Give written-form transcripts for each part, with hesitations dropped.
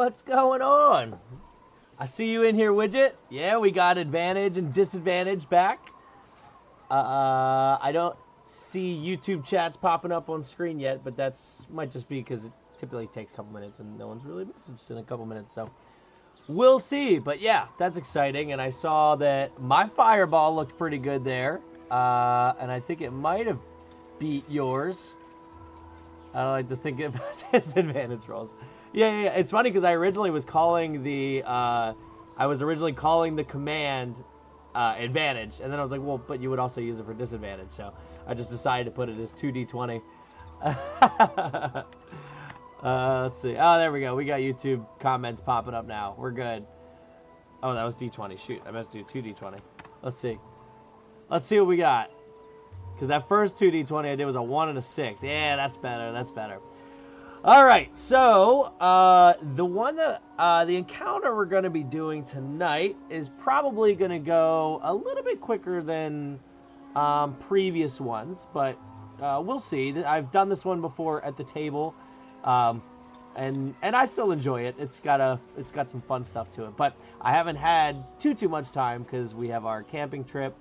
what's going on? I see you in here, Widget. Yeah, we got advantage and disadvantage back. I don't see YouTube chats popping up on screen yet, but that's might just be because it typically takes a couple minutes and no one's really messaged in a couple minutes, so we'll see. But yeah, that's exciting, and I saw that my fireball looked pretty good there, and I think it might have beat yours. I don't like to think about disadvantage rolls. Yeah. It's funny because I originally was calling the command advantage, and then I was like, well, but you would also use it for disadvantage, so I just decided to put it as 2d20. Let's see. Oh, there we go. We got YouTube comments popping up now. We're good. Oh, that was d20. Shoot, I meant to do 2d20. Let's see. Let's see what we got. Because that first 2d20 I did was a 1 and a 6. Yeah, that's better. That's better. All right, so the one that the encounter we're going to be doing tonight is probably going to go a little bit quicker than previous ones, but we'll see. I've done this one before at the table, and I still enjoy it. It's got some fun stuff to it, but I haven't had too much time because we have our camping trip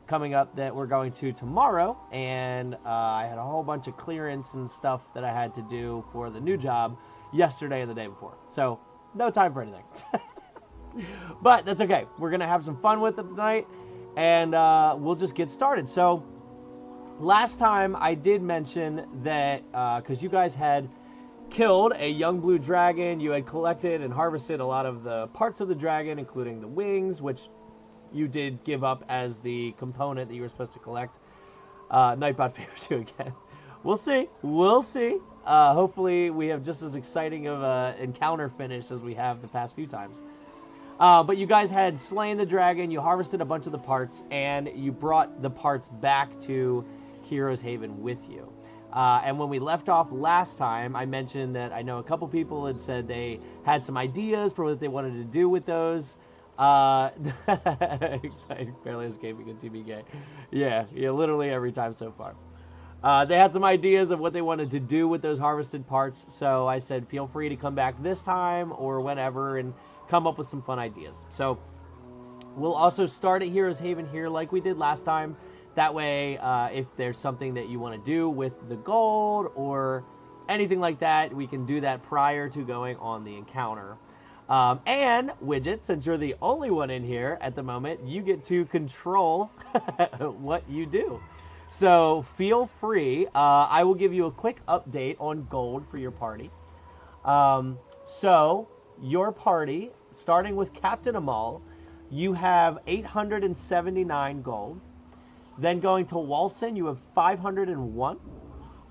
coming up that we're going to tomorrow, and I had a whole bunch of clearance and stuff that I had to do for the new job yesterday and the day before, so no time for anything. But that's okay. We're gonna have some fun with it tonight, and we'll just get started. So last time I did mention that because you guys had killed a young blue dragon, you had collected and harvested a lot of the parts of the dragon, including the wings, which you did give up as the component that you were supposed to collect. Nightbot favors you again. We'll see. We'll see. Hopefully we have just as exciting of an encounter finish as we have the past few times. But you guys had slain the dragon, you harvested a bunch of the parts, and you brought the parts back to Heroes Haven with you. And when we left off last time, I mentioned that I know a couple people had said they had some ideas for what they wanted to do with those. Exciting, barely escaping a TBK. Yeah, literally every time so far. They had some ideas of what they wanted to do with those harvested parts, so I said feel free to come back this time or whenever and come up with some fun ideas. So we'll also start at Heroes Haven here like we did last time. That way, if there's something that you want to do with the gold or anything like that, we can do that prior to going on the encounter. And, Widget, since you're the only one in here at the moment, you get to control what you do. So, feel free. I will give you a quick update on gold for your party. So, your party, starting with Captain Ommoll, you have 879 gold. Then going to Walsen, you have 501.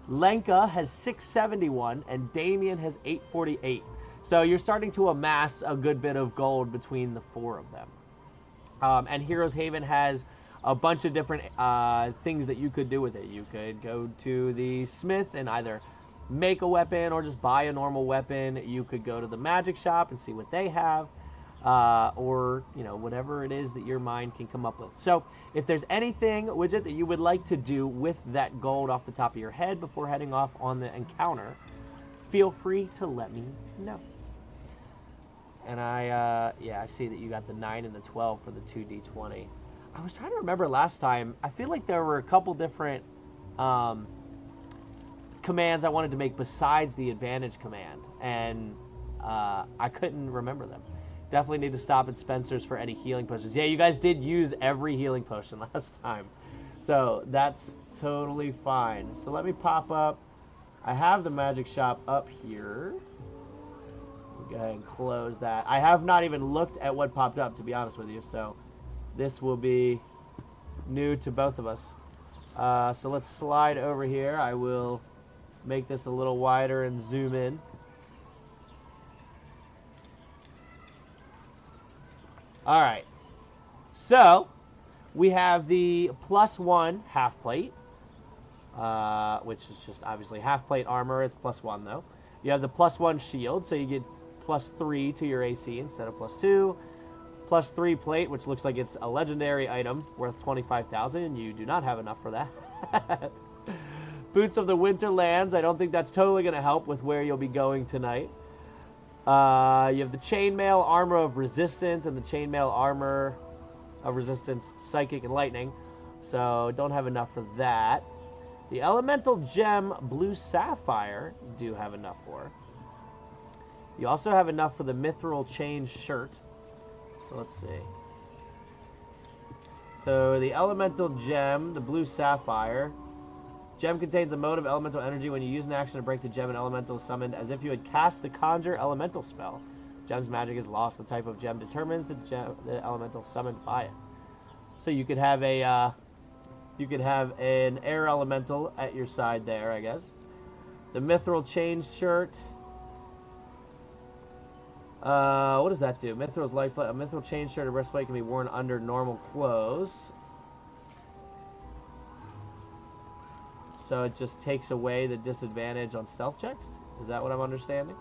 Lenka has 671, and Damien has 848. So you're starting to amass a good bit of gold between the four of them. And Heroes Haven has a bunch of different things that you could do with it. You could go to the smith and either make a weapon or just buy a normal weapon. You could go to the magic shop and see what they have. Or, whatever it is that your mind can come up with. So if there's anything, Widget, that you would like to do with that gold off the top of your head before heading off on the encounter, feel free to let me know. And I see that you got the 9 and the 12 for the 2d20. I was trying to remember last time. I feel like there were a couple different commands I wanted to make besides the advantage command, and I couldn't remember them. Definitely need to stop at Spencer's for any healing potions. Yeah, you guys did use every healing potion last time, so that's totally fine. So let me pop up. I have the magic shop up here. Go ahead and close that. I have not even looked at what popped up, to be honest with you, so this will be new to both of us. So let's slide over here. I will make this a little wider and zoom in. All right, so we have the +1 half plate, which is just obviously half plate armor. It's +1 though. You have the +1 shield, so you get +3 to your AC instead of +2. +3 plate, which looks like it's a legendary item worth 25,000, and you do not have enough for that. Boots of the Winterlands. I don't think that's totally going to help with where you'll be going tonight. You have the chainmail armor of resistance and the chainmail armor of resistance, psychic and lightning. So don't have enough for that. The elemental gem blue sapphire you do have enough for. You also have enough for the mithril chain shirt. So let's see. So the elemental gem, the blue sapphire. Gem contains a mode of elemental energy. When you use an action to break the gem, an elemental is summoned as if you had cast the conjure elemental spell. Gem's magic is lost. The type of gem determines the elemental summoned by it. So you could have a an air elemental at your side there, I guess. The mithril chain shirt. What does that do? Mithril's lifeline. A mithril chain shirt or breastplate can be worn under normal clothes. So it just takes away the disadvantage on stealth checks? Is that what I'm understanding?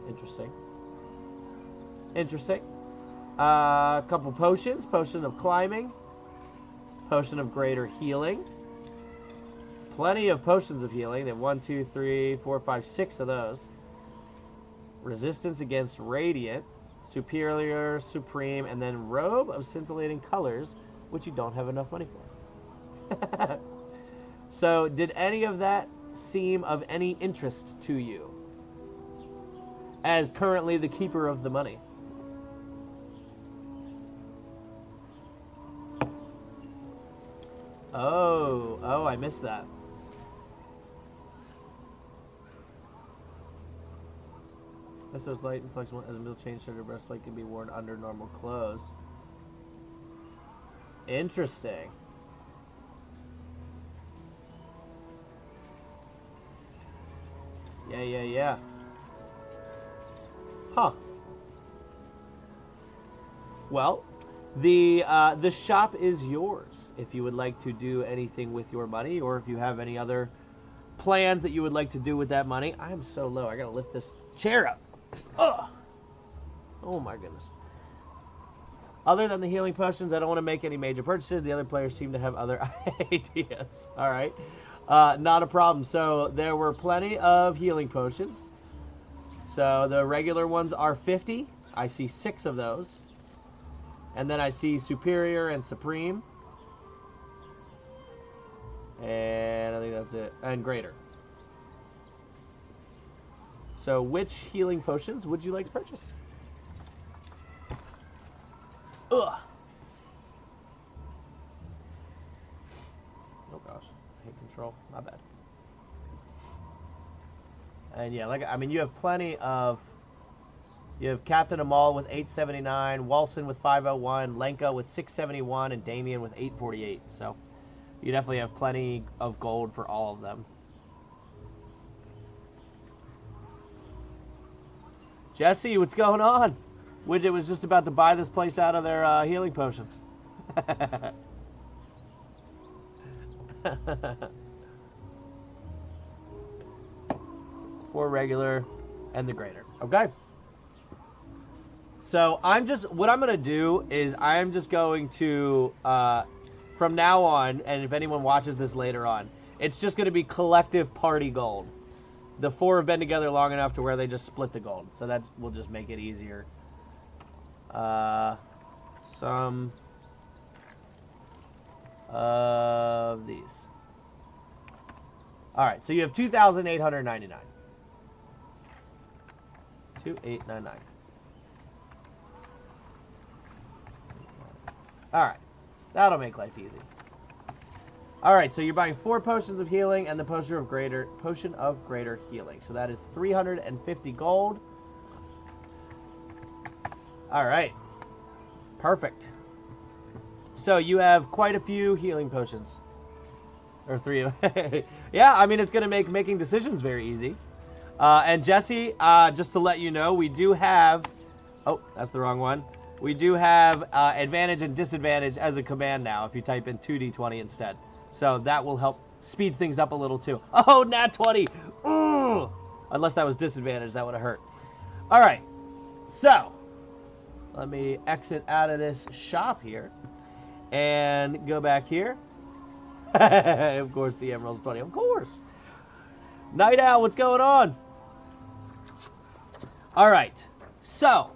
Interesting. Interesting. A couple potions. Potion of climbing. Potion of greater healing. Plenty of potions of healing. They have 1, 2, 3, 4, 5, 6 of those. Resistance against radiant. Superior, supreme, and then robe of scintillating colors, which you don't have enough money for. So, did any of that seem of any interest to you? As currently the keeper of the money. Oh, I missed that. If those light and flexible as a middle chain shirt or breastplate can be worn under normal clothes. Interesting. Yeah. Huh. Well, the shop is yours if you would like to do anything with your money, or if you have any other plans that you would like to do with that money. I am so low. I gotta lift this chair up. Ugh. Oh my goodness. Other than the healing potions, I don't want to make any major purchases. The other players seem to have other ideas. All right. Not a problem. So there were plenty of healing potions. So the regular ones are 50. I see 6 of those. And then I see Superior and Supreme. And I think that's it. And Greater. So which healing potions would you like to purchase? Ugh. Oh gosh. I hate control. My bad. And yeah, you have plenty of... You have Captain Ommoll with 879, Walsen with 501, Lenka with 671, and Damien with 848. So you definitely have plenty of gold for all of them. Jesse, what's going on? Widget was just about to buy this place out of their healing potions. 4 regular and the greater. Okay. So what I'm going to do is I'm just going to, from now on, and if anyone watches this later on, it's just going to be collective party gold. The 4 have been together long enough to where they just split the gold. So that will just make it easier. Some of these. All right, so you have 2,899. 2,899. All right, that'll make life easy. All right, so you're buying 4 potions of healing and the potion of greater healing. So that is 350 gold. All right, perfect. So you have quite a few healing potions, or 3 of them. Yeah, I mean it's going to make making decisions very easy. And Jesse, just to let you know, we do have. Oh, that's the wrong one. We do have advantage and disadvantage as a command now if you type in 2d20 instead. So that will help speed things up a little too. Oh, nat 20! Ugh. Unless that was disadvantage, that would have hurt. All right, so let me exit out of this shop here and go back here. Of course, the Emerald's 20. Of course. Night Owl, what's going on? All right. So,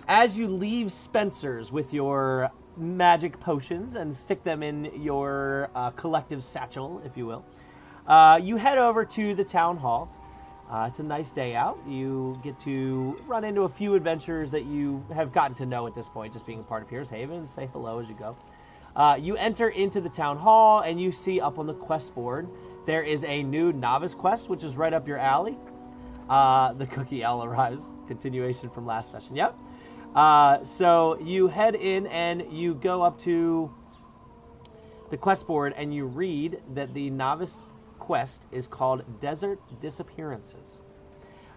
as you leave Spencer's with your magic potions and stick them in your collective satchel, if you will, you head over to the town hall. It's a nice day out. You get to run into a few adventurers that you have gotten to know at this point, just being a part of Pierce Haven. Say hello as you go. You enter into the town hall, and you see up on the quest board, there is a new novice quest, which is right up your alley. The Cookie Owl arrives. Continuation from last session. Yep. So you head in and you go up to the quest board and you read that the novice quest is called Desert Disappearances.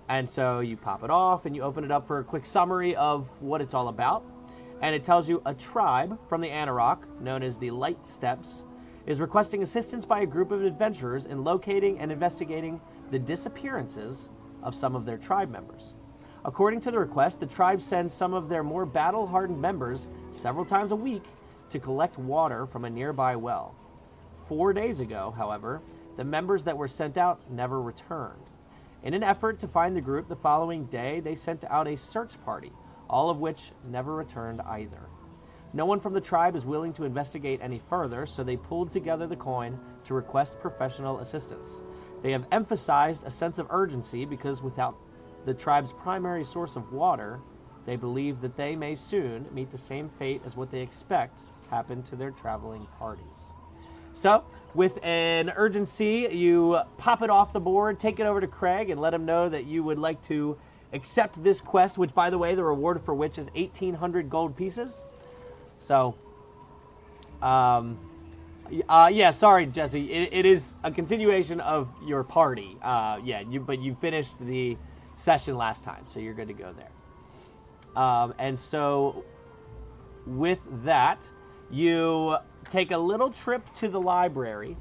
And so you pop it off and you open it up for a quick summary of what it's all about. And it tells you a tribe from the Anauroch, known as the Light Steps, is requesting assistance by a group of adventurers in locating and investigating the disappearances of some of their tribe members. According to the request, the tribe sends some of their more battle-hardened members several times a week to collect water from a nearby well. 4 days ago, however, the members that were sent out never returned. In an effort to find the group the following day, they sent out a search party, all of which never returned either. No one from the tribe is willing to investigate any further, so they pulled together the coin to request professional assistance. They have emphasized a sense of urgency because without the tribe's primary source of water, they believe that they may soon meet the same fate as what they expect happened to their traveling parties. So, with an urgency, you pop it off the board, take it over to Craig, and let him know that you would like to accept this quest, which, by the way, the reward for which is 1,800 gold pieces. So, yeah, sorry, Jesse. It is a continuation of your party. But you finished the session last time, so you're good to go there. And so, with that, you take a little trip to the library,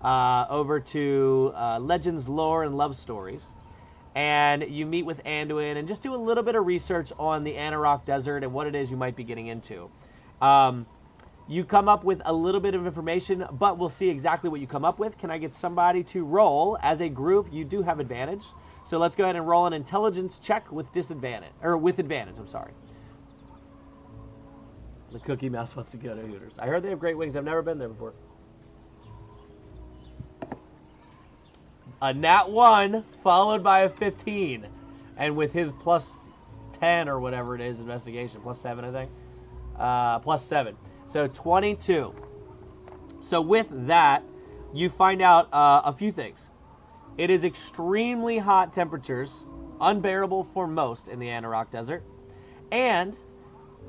over to Legends, Lore, and Love Stories, and you meet with Anduin and just do a little bit of research on the Anauroch Desert and what it is you might be getting into. You come up with a little bit of information, but we'll see exactly what you come up with. Can I get somebody to roll? As a group, you do have advantage. So let's go ahead and roll an intelligence check with disadvantage, or with advantage, I'm sorry. The Cookie Mouse wants to go to Hooters. I heard they have great wings. I've never been there before. A nat 1 followed by a 15. And with his plus 10 or whatever it is, investigation, plus 7, I think. Plus 7. So 22. So with that, you find out a few things. It is extremely hot temperatures, unbearable for most in the Anauroch Desert. And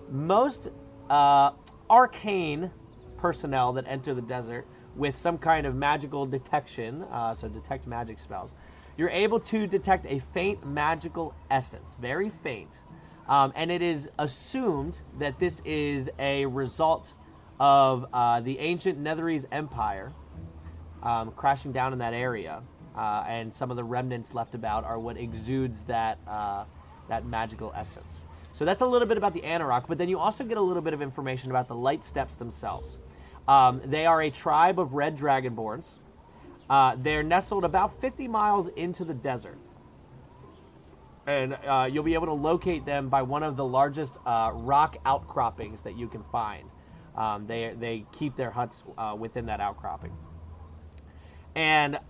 most arcane personnel that enter the desert with some kind of magical detection, so detect magic spells, you're able to detect a faint magical essence, very faint. And it is assumed that this is a result of the ancient Netherese Empire crashing down in that area. And some of the remnants left about are what exudes that magical essence. So that's a little bit about the Anauroch, but then you also get a little bit of information about the Light Steps themselves. They are a tribe of red dragonborns. They're nestled about 50 miles into the desert. And you'll be able to locate them by one of the largest rock outcroppings that you can find. They keep their huts within that outcropping. And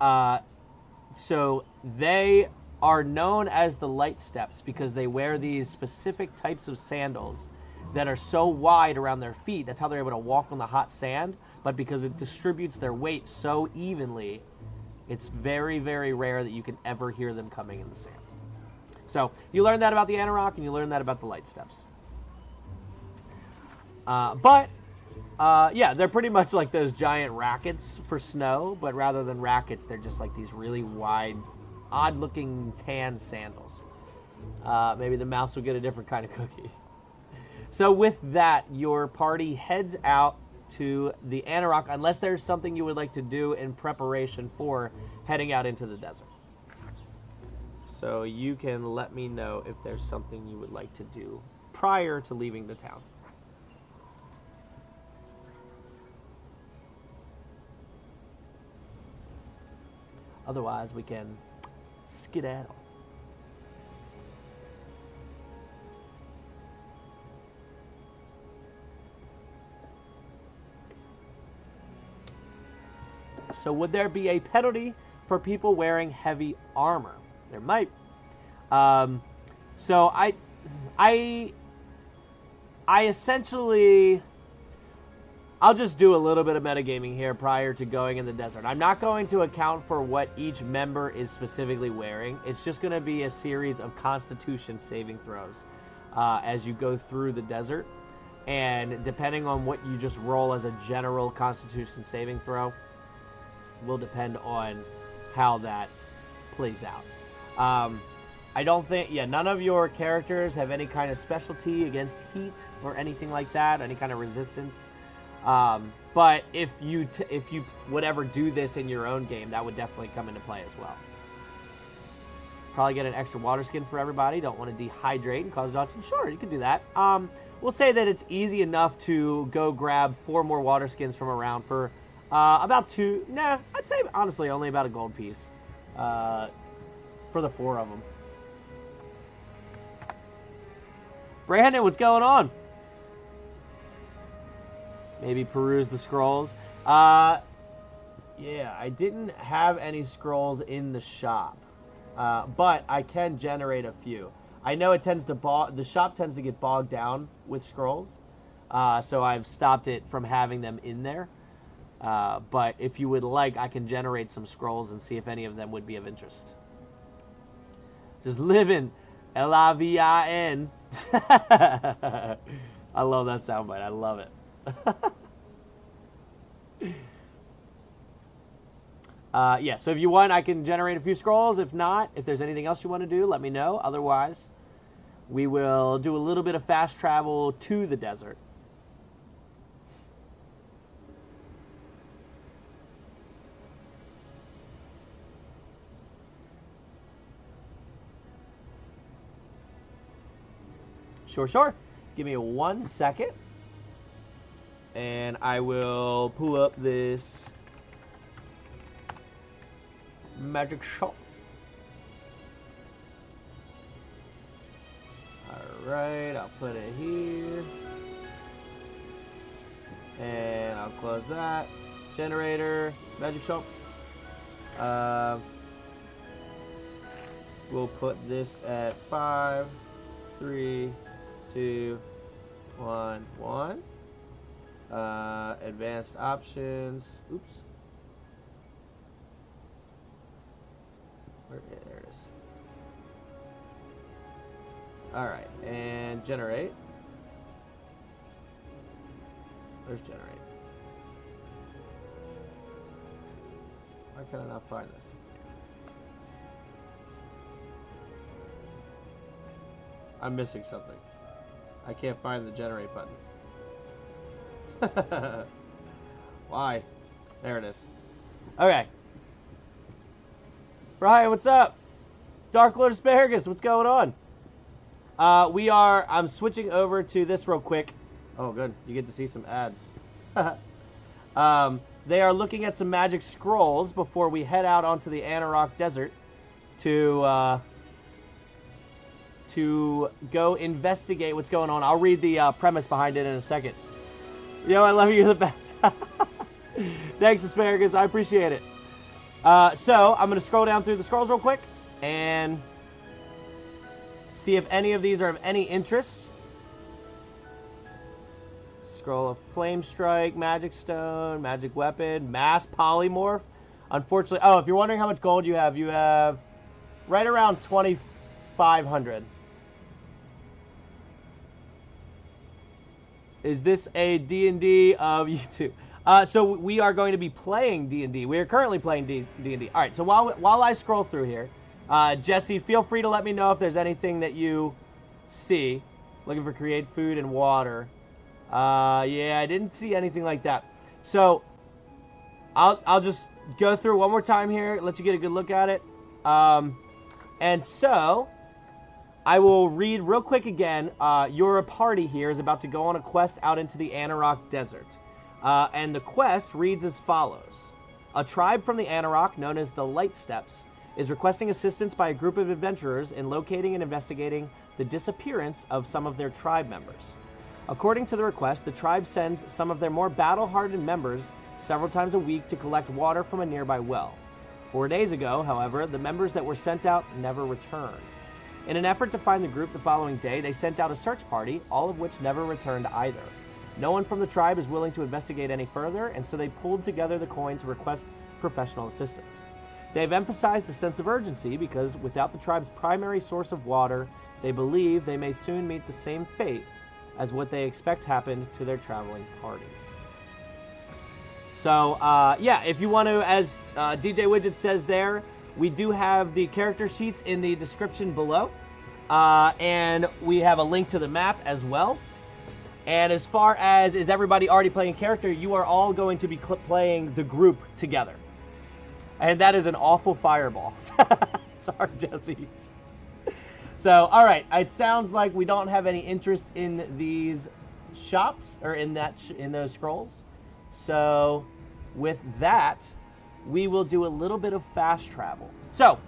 so they are known as the Light Steps because they wear these specific types of sandals that are so wide around their feet. That's how they're able to walk on the hot sand. But because it distributes their weight so evenly, it's very, very rare that you can ever hear them coming in the sand. So you learn that about the Anauroch and you learn that about the Light Steps. Yeah, they're pretty much like those giant rackets for snow, but rather than rackets, they're just like these really wide, odd-looking tan sandals. Maybe the mouse will get a different kind of cookie. So with that, your party heads out to the Anauroch, unless there's something you would like to do in preparation for heading out into the desert. So you can let me know if there's something you would like to do prior to leaving the town. Otherwise, we can skedaddle. So would there be a penalty for people wearing heavy armor? There might. So I essentially, I'll just do a little bit of metagaming here prior to going in the desert. I'm not going to account for what each member is specifically wearing. It's just going to be a series of Constitution saving throws as you go through the desert. And depending on what you just roll as a general Constitution saving throw will depend on how that plays out. I don't think, none of your characters have any kind of specialty against heat or anything like that, any kind of resistance. But if you would ever do this in your own game, that would definitely come into play as well. Probably get an extra water skin for everybody. Don't want to dehydrate and cause exhaustion. Sure, you can do that. We'll say that it's easy enough to go grab 4 more water skins from around for about 2. Nah, I'd say honestly only about a gold piece for the 4 of them. Brandon, what's going on? Maybe peruse the scrolls. Yeah, I didn't have any scrolls in the shop, but I can generate a few. I know it tends to the shop tends to get bogged down with scrolls, so I've stopped it from having them in there. But if you would like, I can generate some scrolls and see if any of them would be of interest. Just living, L-I-V-I-N. I love that soundbite. I love it. Yeah, so if you want, I can generate a few scrolls. If not, if there's anything else you want to do, let me know. Otherwise, we will do a little bit of fast travel to the desert. Sure. Give me 1 second. And I will pull up this magic shop. Alright, I'll put it here. And I'll close that. Generator, magic shop. We'll put this at 5, 3, 2, 1, 1. Advanced options. Oops. There it is. Alright, and generate. Where's generate? Why can I not find this? I'm missing something. I can't find the generate button. Why? There it is. Okay. Brian, what's up? Dark Lord Asparagus, what's going on? I'm switching over to this real quick. Oh, good. You get to see some ads. They are looking at some magic scrolls before we head out onto the Anauroch Desert to go investigate what's going on. I'll read the premise behind it in a second. Yo, I love you. You're the best. Thanks, Asparagus. I appreciate it. So, I'm going to scroll down through the scrolls real quick and see if any of these are of any interest. Scroll of Flame Strike, Magic Stone, Magic Weapon, Mass Polymorph. Unfortunately, if you're wondering how much gold you have right around 2,500. Is this a D&D of YouTube? So we are going to be playing D&D. We are currently playing D&D. All right, so while I scroll through here, Jesse, feel free to let me know if there's anything that you see. Looking for create food and water. Yeah, I didn't see anything like that. So I'll just go through one more time here, let you get a good look at it. And so I will read real quick again. Your party here is about to go on a quest out into the Anauroch Desert. And the quest reads as follows. A tribe from the Anauroch, known as the Light Steps, is requesting assistance by a group of adventurers in locating and investigating the disappearance of some of their tribe members. According to the request, the tribe sends some of their more battle-hardened members several times a week to collect water from a nearby well. 4 days ago, however, the members that were sent out never returned. In an effort to find the group the following day, they sent out a search party, all of which never returned either. No one from the tribe is willing to investigate any further, and so they pulled together the coin to request professional assistance. They have emphasized a sense of urgency because without the tribe's primary source of water, they believe they may soon meet the same fate as what they expect happened to their traveling parties. So, yeah, if you want to, as DJ Widget says there, we do have the character sheets in the description below. And we have a link to the map as well. And as far as is everybody already playing character, you are all going to be playing the group together. And that is an awful fireball. Sorry, Jesse. So, all right. It sounds like we don't have any interest in these shops or in those scrolls. So, with that, we will do a little bit of fast travel. So,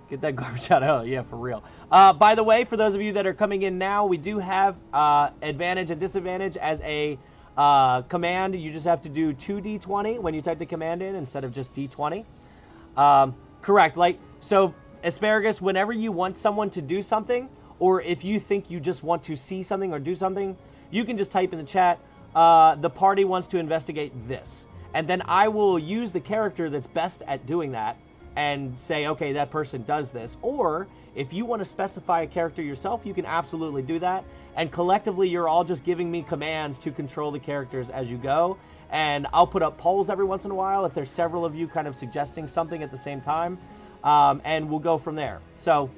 get that garbage out. Oh, yeah, for real. By the way, for those of you that are coming in now, we do have advantage and disadvantage as a command. You just have to do 2d20 when you type the command in instead of just d20. Correct. So, Asparagus, whenever you want someone to do something, or if you think you just want to see something or do something, you can just type in the chat, the party wants to investigate this. And then I will use the character that's best at doing that and say, okay, that person does this. Or if you want to specify a character yourself, you can absolutely do that. And collectively, you're all just giving me commands to control the characters as you go. And I'll put up polls every once in a while if there's several of you kind of suggesting something at the same time. And we'll go from there. So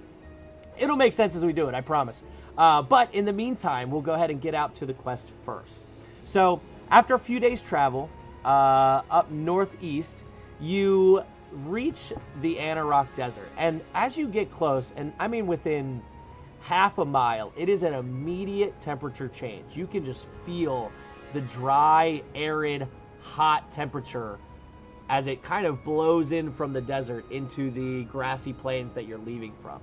it'll make sense as we do it, I promise. But in the meantime, we'll go ahead and get out to the quest first. So after a few days travel, up northeast, you reach the Anauroch Desert. And as you get close, and I mean within half a mile, it is an immediate temperature change. You can just feel the dry, arid, hot temperature as it kind of blows in from the desert into the grassy plains that you're leaving from.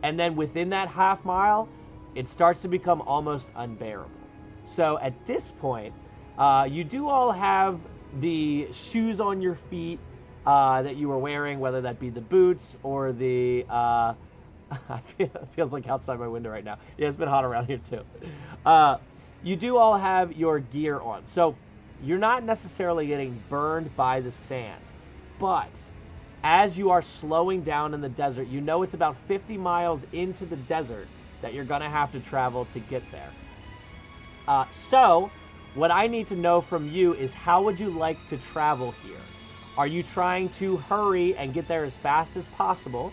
And then within that half mile, it starts to become almost unbearable. So at this point, you do all have the shoes on your feet that you were wearing, whether that be the boots or the... it feels like outside my window right now. Yeah, it's been hot around here too. You do all have your gear on. So you're not necessarily getting burned by the sand. But as you are slowing down in the desert, you know it's about 50 miles into the desert that you're going to have to travel to get there. So what I need to know from you is how would you like to travel here? Are you trying to hurry and get there as fast as possible?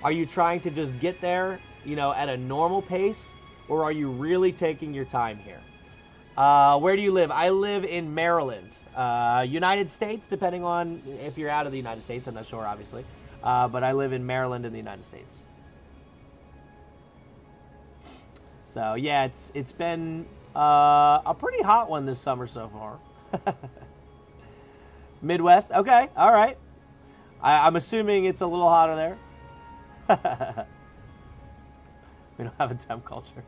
Are you trying to just get there, at a normal pace? Or are you really taking your time here? Where do you live? I live in Maryland. United States, depending on if you're out of the United States. I'm not sure, obviously. But I live in Maryland in the United States. So, yeah, it's been a pretty hot one this summer so far. Midwest? Okay, all right. I'm assuming it's a little hotter there. We don't have a temp culture.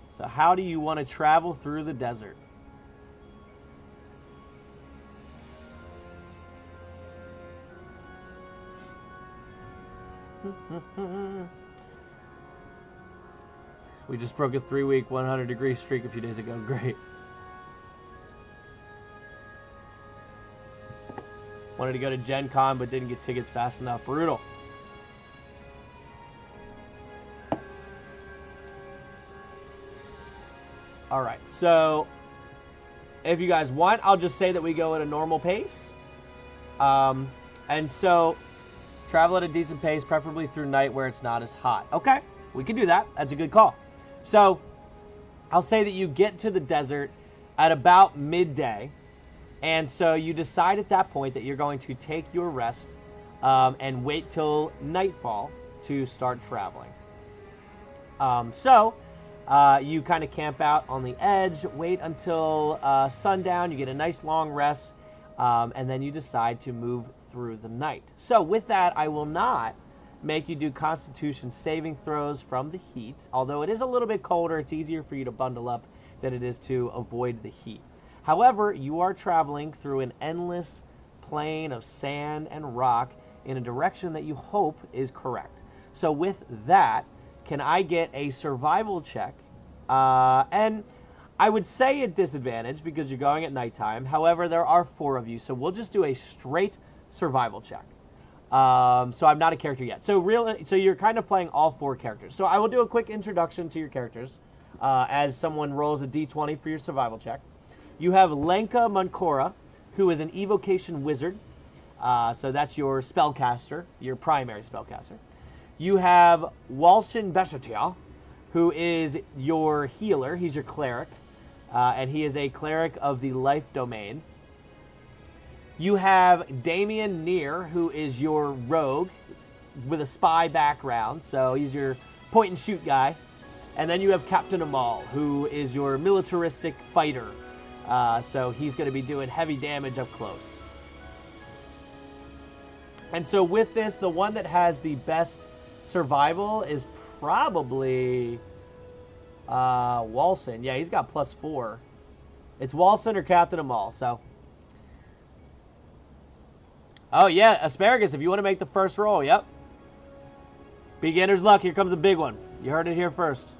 So how do you want to travel through the desert? We just broke a 3-week 100-degree streak a few days ago. Great. Wanted to go to Gen Con, but didn't get tickets fast enough. Brutal. All right, so if you guys want, I'll just say that we go at a normal pace. And so travel at a decent pace, preferably through night where it's not as hot. Okay, we can do that. That's a good call. So I'll say that you get to the desert at about midday. And so you decide at that point that you're going to take your rest and wait till nightfall to start traveling. You kind of camp out on the edge, wait until sundown, you get a nice long rest, and then you decide to move through the night. So with that, I will not make you do Constitution saving throws from the heat. Although it is a little bit colder, it's easier for you to bundle up than it is to avoid the heat. However, you are traveling through an endless plain of sand and rock in a direction that you hope is correct. So with that, can I get a survival check? And I would say at disadvantage because you're going at nighttime. However, there are 4 of you, so we'll just do a straight survival check. So I'm not a character yet. So you're kind of playing all 4 characters. So I will do a quick introduction to your characters as someone rolls a d20 for your survival check. You have Lenka Munkora, who is an evocation wizard. So that's your spellcaster, your primary spellcaster. You have Walsen, who is your healer. He's your cleric, and he is a cleric of the life domain. You have Damien, who is your rogue with a spy background, so he's your point-and-shoot guy. And then you have Captain Ommoll, who is your militaristic fighter, so he's going to be doing heavy damage up close. And so with this, the one that has the best survival is probably Walsen. Yeah, he's got +4. It's Walsen or Captain Ommoll, so... Oh, yeah, Asparagus, if you want to make the first roll, yep. Beginner's luck, here comes a big one. You heard it here first.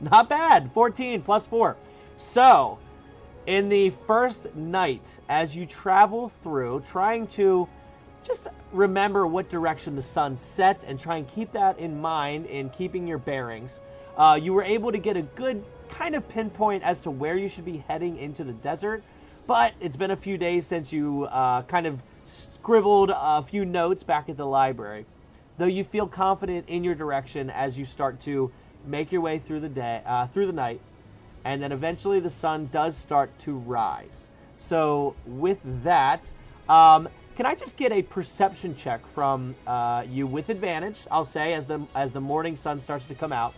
Not bad, 14 +4. So, in the first night, as you travel through, trying to just remember what direction the sun set and try and keep that in mind in keeping your bearings, you were able to get a good kind of pinpoint as to where you should be heading into the desert. But it's been a few days since you kind of scribbled a few notes back at the library. Though you feel confident in your direction as you start to make your way through the night, and then eventually the sun does start to rise. So with that, can I just get a perception check from you with advantage? I'll say as the morning sun starts to come out.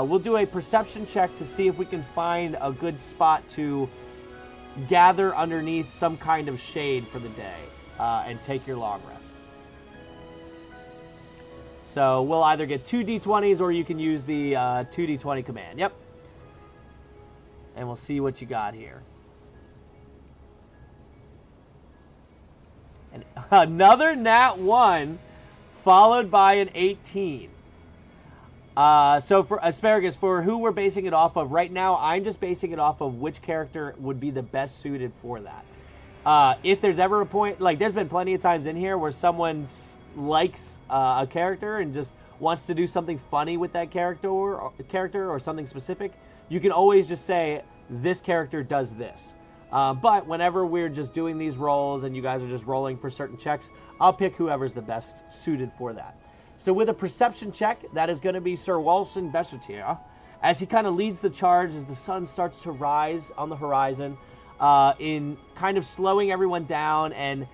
We'll do a perception check to see if we can find a good spot to gather underneath some kind of shade for the day and take your long rest. So we'll either get 2 d20s or you can use the 2 d20 command. Yep. And we'll see what you got here. And another nat 1 followed by an 18. So for Asparagus, for who we're basing it off of, right now I'm just basing it off of which character would be the best suited for that. If there's ever a point, like there's been plenty of times in here where someone likes a character and just wants to do something funny with that character or something specific, you can always just say, this character does this. But whenever we're just doing these rolls and you guys are just rolling for certain checks, I'll pick whoever's the best suited for that. So with a perception check, that is going to be Sir Walsen Bessertier, as he kind of leads the charge as the sun starts to rise on the horizon, in kind of slowing everyone down and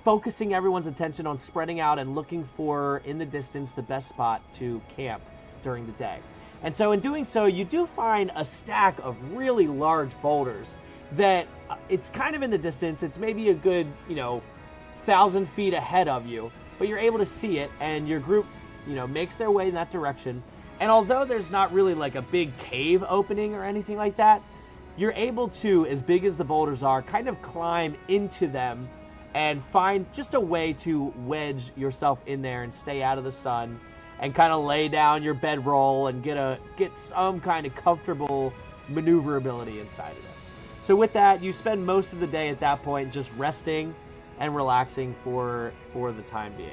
focusing everyone's attention on spreading out and looking for, in the distance, the best spot to camp during the day. And so in doing so, you do find a stack of really large boulders that it's kind of in the distance. It's maybe a good, 1,000 feet ahead of you. But you're able to see it, and your group, makes their way in that direction. And although there's not really like a big cave opening or anything like that, you're able to, as big as the boulders are, kind of climb into them and find just a way to wedge yourself in there and stay out of the sun and kind of lay down your bedroll and get some kind of comfortable maneuverability inside of it. So with that, you spend most of the day at that point just resting and relaxing for the time being.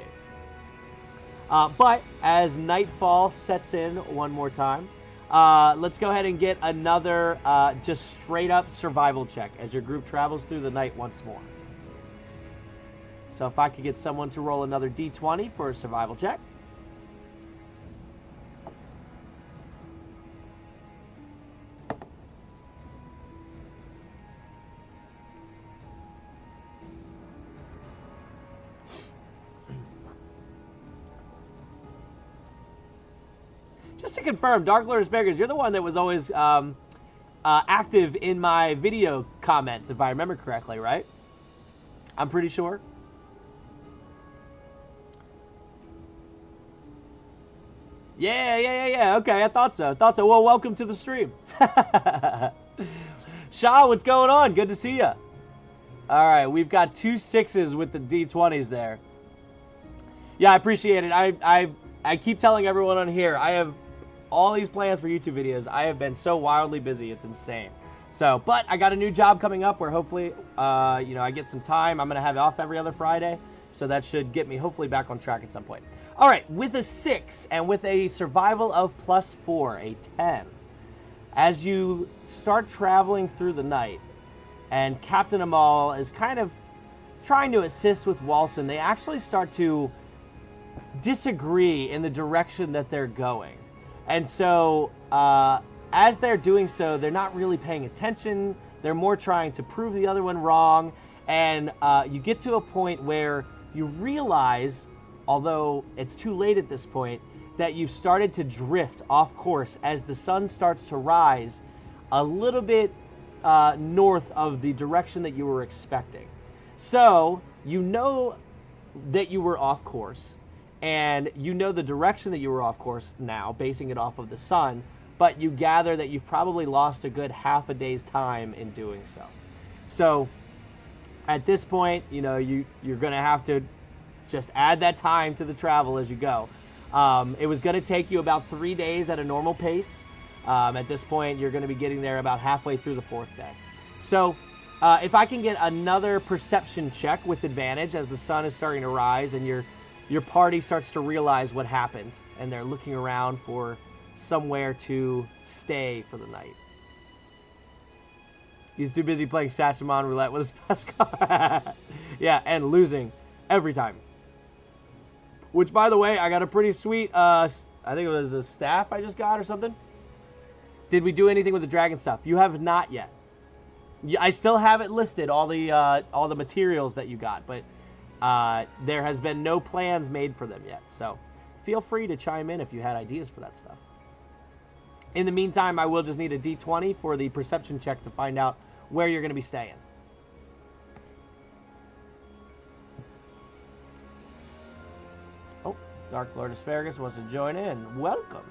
But as nightfall sets in one more time, let's go ahead and get another just straight up survival check as your group travels through the night once more. So if I could get someone to roll another d20 for a survival check. Just to confirm, Dark Lord Asparagus, you're the one that was always active in my video comments, if I remember correctly, right? I'm pretty sure. Yeah. Okay, I thought so. Well, welcome to the stream. Shaw, what's going on? Good to see you. All right, we've got 2 6s with the D20s there. Yeah, I appreciate it. I keep telling everyone on here, I have all these plans for YouTube videos. I have been so wildly busy, it's insane. So, but I got a new job coming up where hopefully, I get some time. I'm going to have off every other Friday, so that should get me hopefully back on track at some point. All right, with a 6 and with a survival of +4, a 10, as you start traveling through the night, and Captain Ommoll is kind of trying to assist with Walsen, they actually start to disagree in the direction that they're going. And so, as they're doing so, they're not really paying attention. They're more trying to prove the other one wrong. And you get to a point where you realize, although it's too late at this point, that you've started to drift off course as the sun starts to rise a little bit north of the direction that you were expecting. So you know that you were off course, and you know the direction that you were off course now, basing it off of the sun, but you gather that you've probably lost a good half a day's time in doing so. So at this point, you're going to have to just add that time to the travel as you go. It was going to take you about 3 days at a normal pace. At this point, you're going to be getting there about halfway through the 4th day. So if I can get another perception check with advantage as the sun is starting to rise and your party starts to realize what happened, and they're looking around for somewhere to stay for the night. He's too busy playing Satchmon Roulette with his best card. Yeah, and losing every time. Which, by the way, I got a pretty sweet, I think it was a staff I just got or something. Did we do anything with the dragon stuff? You have not yet. I still haven't listed all the materials that you got, but there has been no plans made for them yet. So feel free to chime in if you had ideas for that stuff. In the meantime, I will just need a D20 for the perception check to find out where you're going to be staying. Oh, Dark Lord Asparagus wants to join in. Welcome.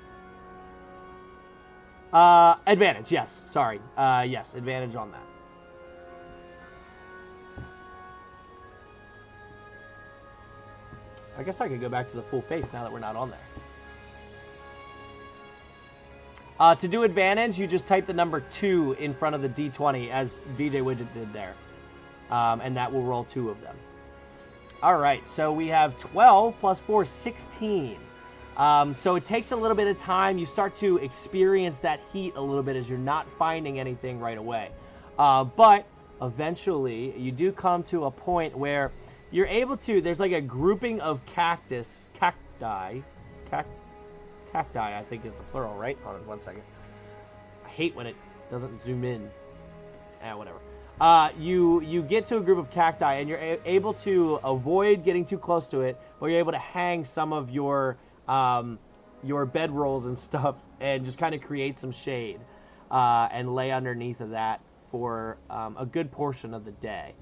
Advantage, yes. Sorry. Yes, advantage on that. I guess I could go back to the full face now that we're not on there. To do advantage, you just type the number 2 in front of the D20 as DJ Widget did there. And that will roll 2 of them. All right, so we have 12 plus 4, 16. So it takes a little bit of time. You start to experience that heat a little bit as you're not finding anything right away. But eventually, you do come to a point where you're able to, there's like a grouping of cacti, I think is the plural, right? Hold on 1 second. I hate when it doesn't zoom in. Whatever. You get to a group of cacti, and you're able to avoid getting too close to it, but you're able to hang some of your bedrolls and stuff, and just kind of create some shade, and lay underneath of that for a good portion of the day.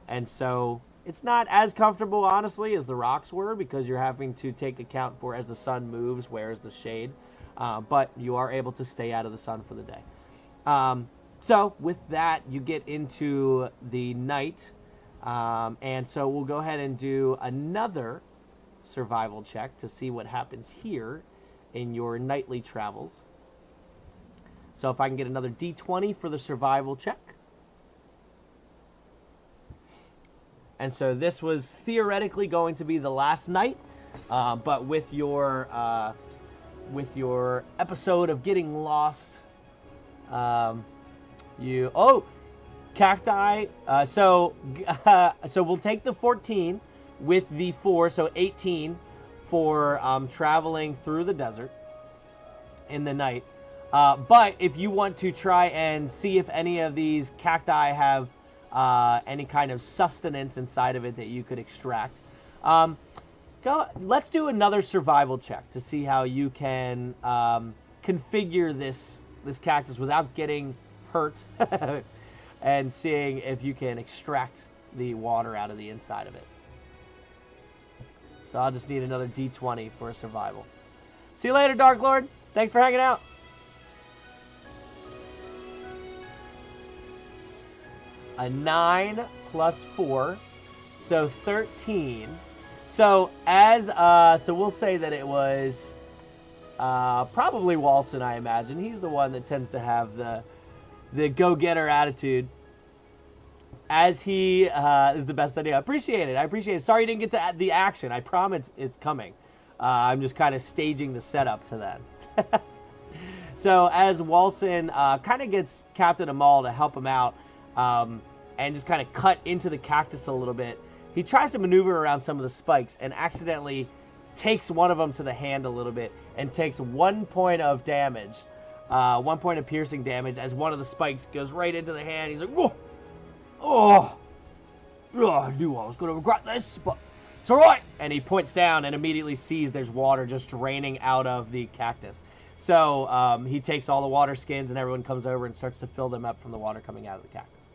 And so it's not as comfortable, honestly, as the rocks were, because you're having to take account for as the sun moves, where is the shade. But you are able to stay out of the sun for the day. So with that, you get into the night. And so we'll go ahead and do another survival check to see what happens here in your nightly travels. So if I can get another D20 for the survival check. And so this was theoretically going to be the last night, but with your episode of getting lost, cacti. So we'll take the 14 with the 4, so 18 for traveling through the desert in the night. But if you want to try and see if any of these cacti have any kind of sustenance inside of it that you could extract, let's do another survival check to see how you can configure this cactus without getting hurt and seeing if you can extract the water out of the inside of it. So I'll just need another D20 for a survival. See you later, Dark Lord. Thanks for hanging out. A 9 plus 4, so 13. So so we'll say that it was probably Walsen, I imagine. He's the one that tends to have the go-getter attitude. As he is the best idea. I appreciate it. I appreciate it. Sorry you didn't get to the action. I promise it's coming. I'm just kind of staging the setup to that. So as Walsen kind of gets Captain Ommoll to help him out and just kind of cut into the cactus a little bit, he tries to maneuver around some of the spikes and accidentally takes one of them to the hand a little bit and takes 1 point of damage, 1 point of piercing damage as one of the spikes goes right into the hand. He's like, whoa, oh, I knew I was going to regret this, but it's all right. And he points down and immediately sees there's water just draining out of the cactus. So he takes all the water skins and everyone comes over and starts to fill them up from the water coming out of the cactus.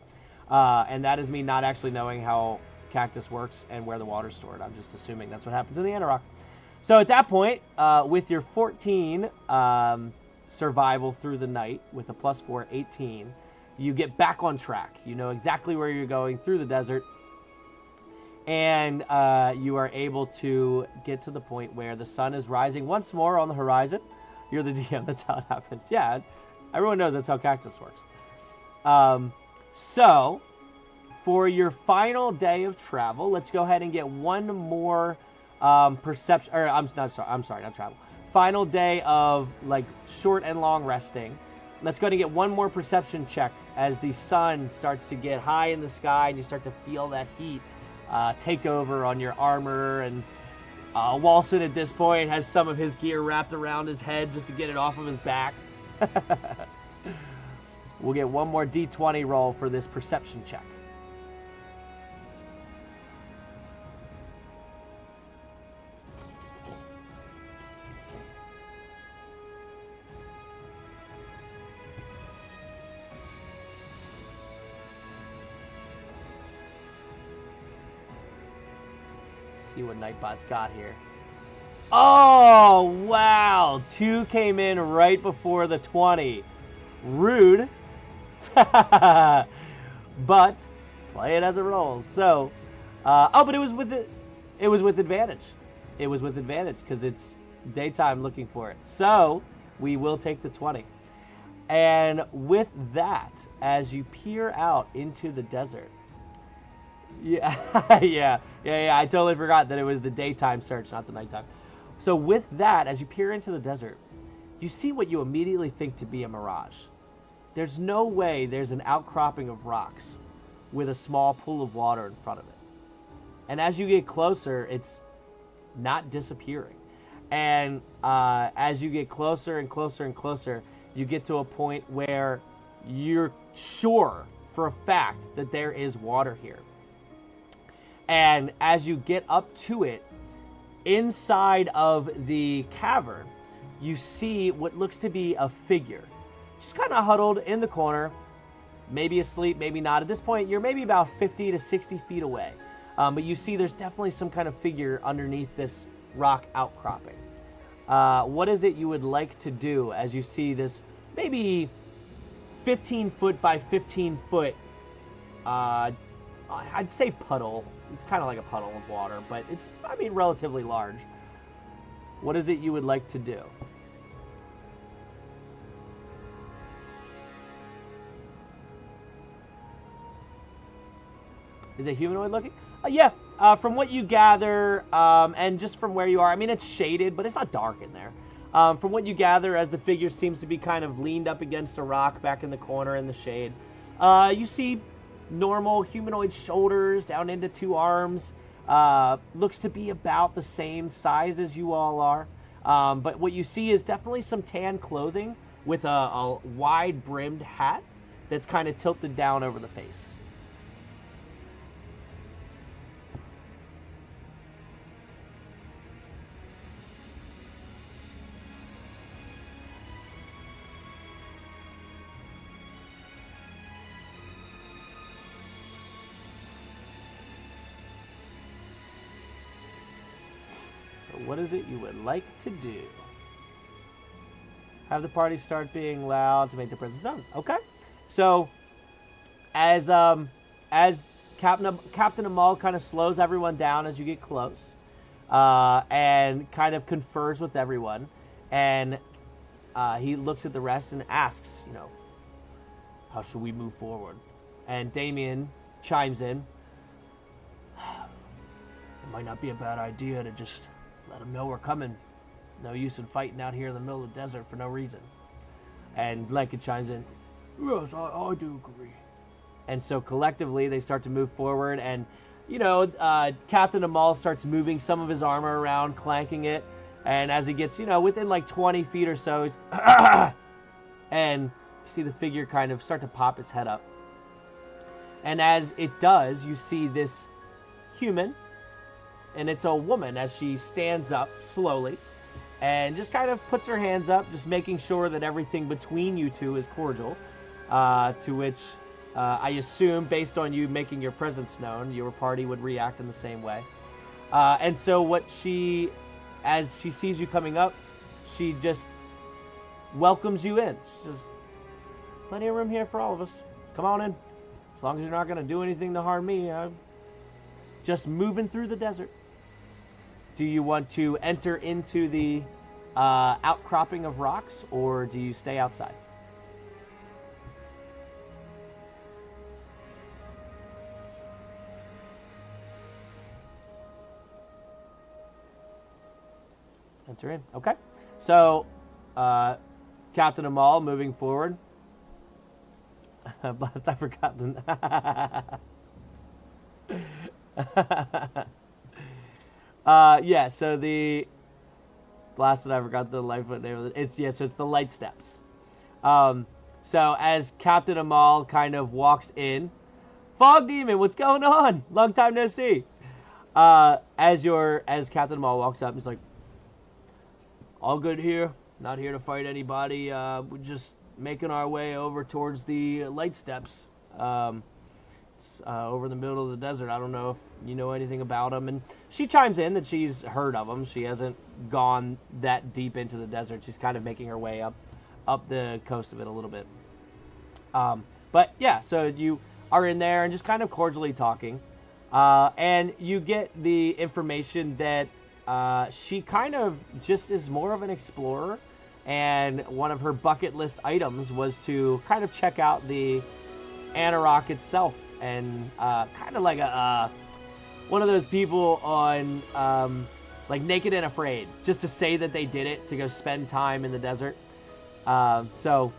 And that is me not actually knowing how cactus works and where the water's stored. I'm just assuming that's what happens in the Anauroch. So at that point, with your 14 survival through the night with a +4, 18, you get back on track. You know exactly where you're going through the desert. And you are able to get to the point where the sun is rising once more on the horizon. You're the DM, that's how it happens. Yeah, everyone knows that's how cactus works. So, for your final day of travel, let's go ahead and get one more perception, or I'm sorry, not travel. Final day of like short and long resting. Let's go ahead and get one more perception check as the sun starts to get high in the sky and you start to feel that heat take over on your armor. And Walsen at this point has some of his gear wrapped around his head just to get it off of his back. We'll get one more D20 roll for this perception check. See what Nightbot's got here. Oh, wow. 2 came in right before the 20. Rude. But play it as it rolls. So, but it was with advantage. It was with advantage because it's daytime looking for it. So, we will take the 20. And with that, as you peer out into the desert, yeah, yeah, I totally forgot that it was the daytime search, not the nighttime. So with that, as you peer into the desert, you see what you immediately think to be a mirage. There's no way there's an outcropping of rocks with a small pool of water in front of it. And as you get closer, it's not disappearing. And as you get closer and closer and closer, you get to a point where you're sure for a fact that there is water here. And as you get up to it, inside of the cavern, you see what looks to be a figure. Just kind of huddled in the corner, maybe asleep, maybe not. At this point, you're maybe about 50 to 60 feet away. But you see there's definitely some kind of figure underneath this rock outcropping. What is it you would like to do as you see this maybe 15 foot by 15 foot, I'd say puddle. It's kind of like a puddle of water, but it's, I mean, relatively large. What is it you would like to do? Is it humanoid looking? Yeah, from what you gather, and just from where you are, I mean, it's shaded, but it's not dark in there. From what you gather, as the figure seems to be kind of leaned up against a rock back in the corner in the shade, you see normal humanoid shoulders down into 2 arms. Looks to be about the same size as you all are. But what you see is definitely some tan clothing with a wide-brimmed hat that's kind of tilted down over the face. What is it you would like to do? Have the party start being loud to make the presence known. Okay. So, as Captain Ommoll kind of slows everyone down as you get close, and kind of confers with everyone, and he looks at the rest and asks, you know, how should we move forward? And Damien chimes in. It might not be a bad idea to just let them know we're coming. No use in fighting out here in the middle of the desert for no reason. And Lenka chimes in. Yes, I do agree. And so collectively they start to move forward, and you know, Captain Ommoll starts moving some of his armor around, clanking it, and as he gets, you know, within like 20 feet or so, he's and you see the figure kind of start to pop its head up. And as it does, you see this human, and it's a woman, as she stands up slowly and just kind of puts her hands up, just making sure that everything between you two is cordial, to which I assume, based on you making your presence known, your party would react in the same way. And so as she sees you coming up, she just welcomes you in. She says, plenty of room here for all of us. Come on in. As long as you're not going to do anything to harm me, I'm just moving through the desert. Do you want to enter into the outcropping of rocks, or do you stay outside? Enter in. Okay. So, Captain Ommoll moving forward. Blast, I forgot the... yeah, so the... Blasted, I forgot the Lightfoot name of it. So it's the Light Steps. So as Captain Ommoll kind of walks in, Fog Demon, what's going on? Long time no see. As Captain Ommoll walks up, he's like, all good here. Not here to fight anybody. We're just making our way over towards the Light Steps. Over in the middle of the desert. I don't know if you know anything about them. And she chimes in that she's heard of them. She hasn't gone that deep into the desert. She's kind of making her way up the coast of it a little bit. But yeah, so you are in there and just kind of cordially talking. And you get the information that she kind of just is more of an explorer, and one of her bucket list items was to kind of check out the Anauroch itself, and kind of like one of those people on like Naked and Afraid, just to say that they did it, to go spend time in the desert. So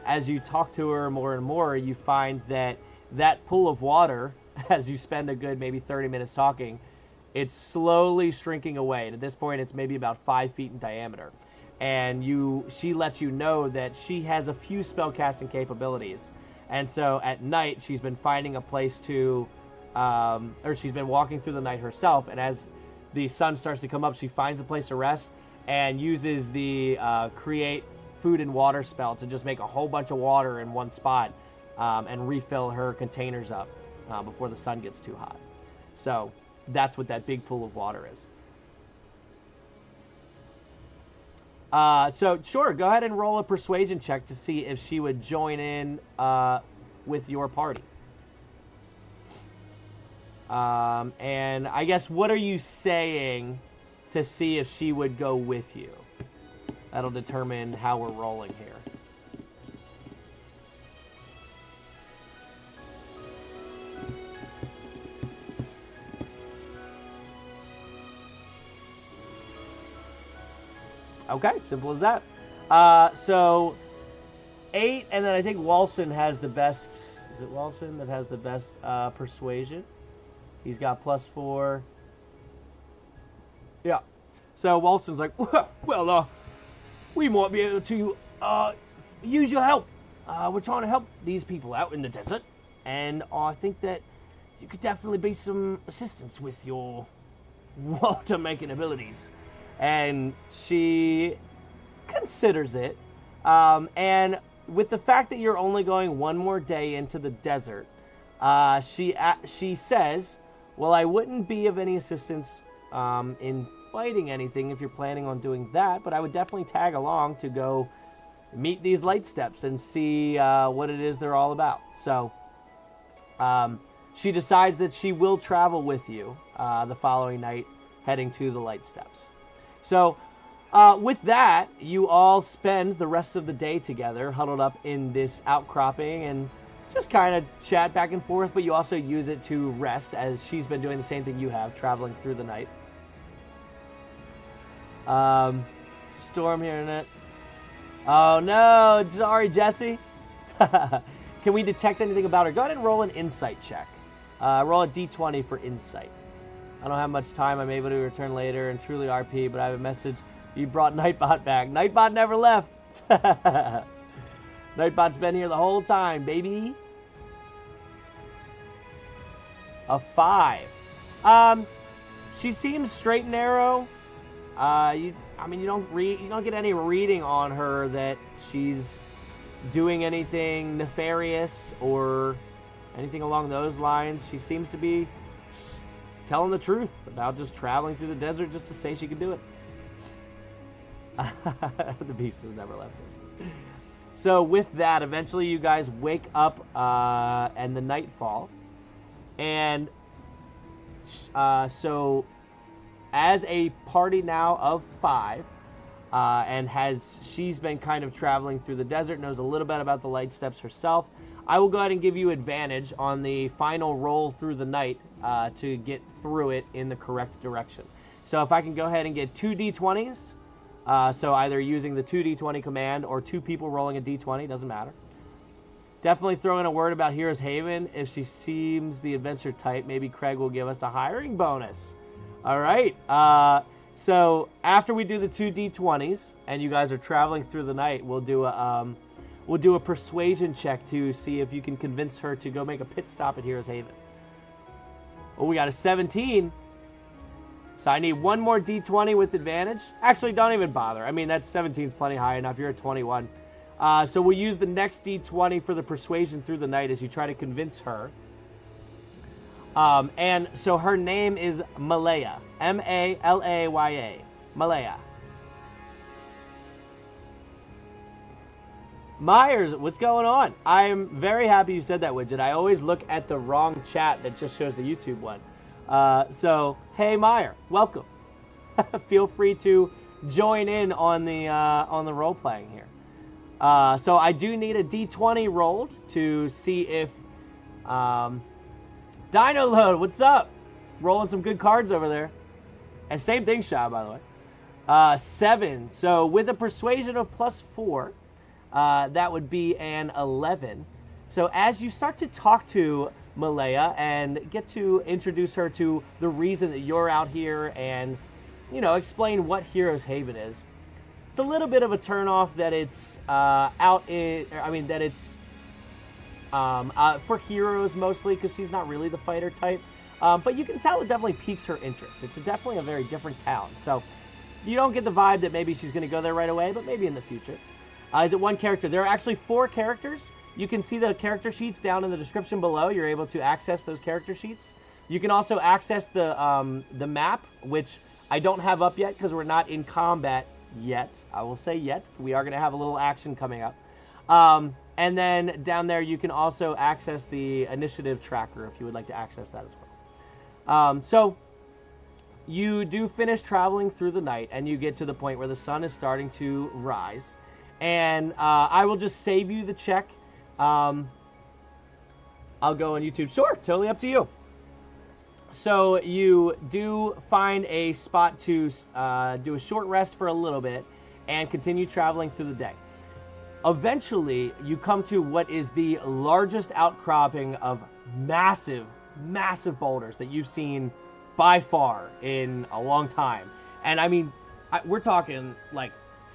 as you talk to her more and more, you find that pool of water, as you spend a good maybe 30 minutes talking, it's slowly shrinking away, and at this point it's maybe about 5 feet in diameter. And she lets you know that she has a few spellcasting capabilities, and so at night she's been finding a place to, or she's been walking through the night herself, and as the sun starts to come up, she finds a place to rest and uses the create food and water spell to just make a whole bunch of water in one spot, and refill her containers up before the sun gets too hot. So that's what that big pool of water is. So sure, go ahead and roll a persuasion check to see if she would join in with your party. And I guess, what are you saying to see if she would go with you? That'll determine how we're rolling here. Okay, simple as that. So 8, and then I think Walsen has the best. Is it Walsen that has the best persuasion? He's got +4. Yeah. So Walsen's like, well, we might be able to use your help. We're trying to help these people out in the desert, and I think that you could definitely be some assistance with your water-making abilities. And she considers it, and with the fact that you're only going one more day into the desert, she says, well, I wouldn't be of any assistance in fighting anything if you're planning on doing that, but I would definitely tag along to go meet these light steps and see what it is they're all about. So she decides that she will travel with you the following night, heading to the light steps. So with that, you all spend the rest of the day together, huddled up in this outcropping, and just kind of chat back and forth, but you also use it to rest, as she's been doing the same thing you have, traveling through the night. Storm here in it. Oh no, sorry, Jesse. Can we detect anything about her? Go ahead and roll an insight check. Roll a d20 for insight. I don't have much time. I'm able to return later and truly RP, but I have a message. You brought Nightbot back. Nightbot never left. Nightbot's been here the whole time, baby. A 5. She seems straight and narrow. You don't get any reading on her that she's doing anything nefarious or anything along those lines. She seems to be telling the truth about just traveling through the desert just to say she could do it. The beast has never left us. So with that, eventually you guys wake up and the nightfall. And so as a party now of 5, and she's been kind of traveling through the desert, knows a little bit about the light steps herself, I will go ahead and give you advantage on the final roll through the night to get through it in the correct direction. So if I can go ahead and get 2 d20s, so either using the 2d20 command or 2 people rolling a d20, doesn't matter. Definitely throw in a word about Heroes Haven. If she seems the adventure type, maybe Craig will give us a hiring bonus. All right. So after we do the 2 d20s and you guys are traveling through the night, we'll do a persuasion check to see if you can convince her to go make a pit stop at Heroes Haven. Oh, we got a 17. So I need 1 more d20 with advantage. Actually, don't even bother. I mean, that 17 is plenty high enough. You're at 21. So we'll use the next d20 for the persuasion through the night as you try to convince her. And so her name is Malaya. M-A-L-A-Y-A. Malaya. Myers, what's going on? I'm very happy you said that, Widget. I always look at the wrong chat that just shows the YouTube one. So, hey Meyer, welcome. Feel free to join in on the role playing here. So I do need a d20 rolled to see if Dino Load, what's up? Rolling some good cards over there. And same thing, Sha, by the way. 7. So with a persuasion of +4, that would be an 11. So as you start to talk to Malaya and get to introduce her to the reason that you're out here and, you know, explain what Heroes Haven is, it's a little bit of a turnoff that it's for heroes mostly, because she's not really the fighter type. But you can tell it definitely piques her interest. It's definitely a very different town. So you don't get the vibe that maybe she's going to go there right away, but maybe in the future. Is it 1 character? There are actually 4 characters. You can see the character sheets down in the description below. You're able to access those character sheets. You can also access the map, which I don't have up yet because we're not in combat yet. I will say yet. We are going to have a little action coming up. And then down there you can also access the initiative tracker if you would like to access that as well. So you do finish traveling through the night and you get to the point where the sun is starting to rise. And I will just save you the check. I'll go on YouTube. Sure, totally up to you. So you do find a spot to do a short rest for a little bit and continue traveling through the day. Eventually, you come to what is the largest outcropping of massive, massive boulders that you've seen by far in a long time. And I mean, we're talking like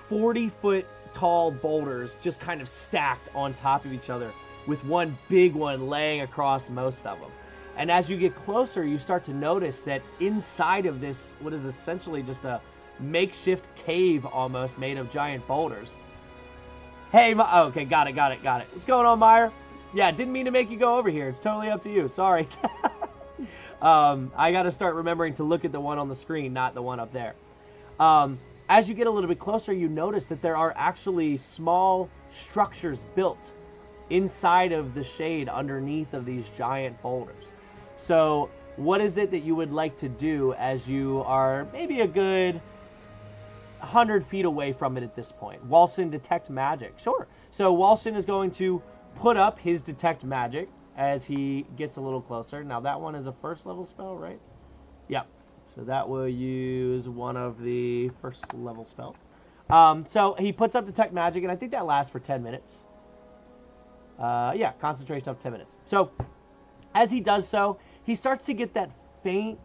40-foot tall boulders just kind of stacked on top of each other with one big one laying across most of them. And as you get closer, you start to notice that inside of this, what is essentially just a makeshift cave almost made of giant boulders. Hey, okay, got it. What's going on, Meyer? Yeah, didn't mean to make you go over here. It's totally up to you. Sorry. I got to start remembering to look at the one on the screen, not the one up there. as you get a little bit closer, you notice that there are actually small structures built inside of the shade underneath of these giant boulders. So what is it that you would like to do as you are maybe a good 100 feet away from it at this point? Walsen, detect magic. Sure. So Walsen is going to put up his detect magic as he gets a little closer. Now that one is a first level spell, right? Yep. So that will use one of the first level spells. So he puts up detect magic, and I think that lasts for 10 minutes. Yeah, concentration up 10 minutes. So as he does so, he starts to get that faint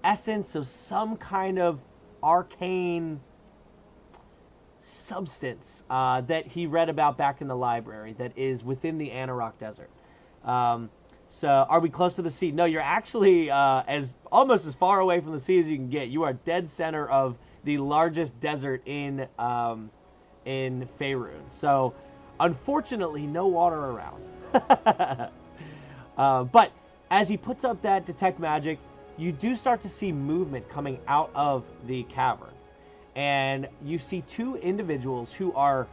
essence of some kind of arcane substance that he read about back in the library that is within the Anauroch desert. So are we close to the sea? No, you're actually almost as far away from the sea as you can get. You are dead center of the largest desert in Faerun. So unfortunately, no water around. But as he puts up that detect magic, you do start to see movement coming out of the cavern. And you see two individuals who are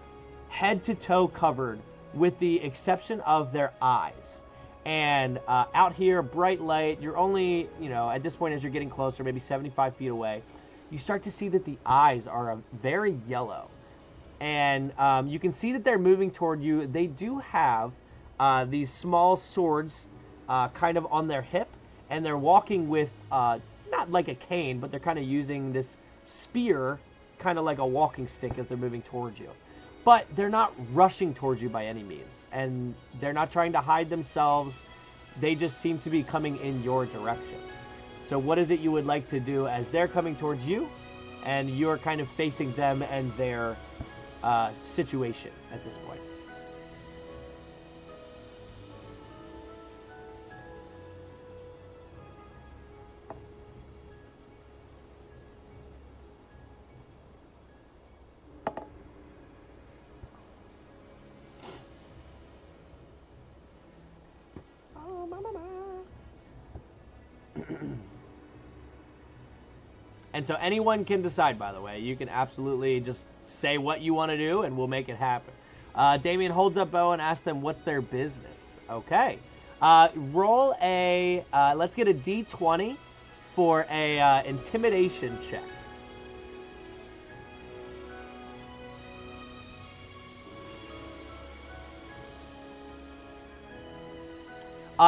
head to toe covered with the exception of their eyes. And out here, bright light, you're only, at this point as you're getting closer, maybe 75 feet away, you start to see that the eyes are very yellow. And you can see that they're moving toward you. They do have these small swords kind of on their hip, and they're walking with, not like a cane, but they're kind of using this spear, kind of like a walking stick as they're moving towards you. But they're not rushing towards you by any means, and they're not trying to hide themselves. They just seem to be coming in your direction. So what is it you would like to do as they're coming towards you, and you're kind of facing them and their situation at this point? And so anyone can decide, by the way. You can absolutely just say what you want to do, and we'll make it happen. Damien holds up bow and asks them what's their business. Okay. Roll a... let's get a D20 for a intimidation check.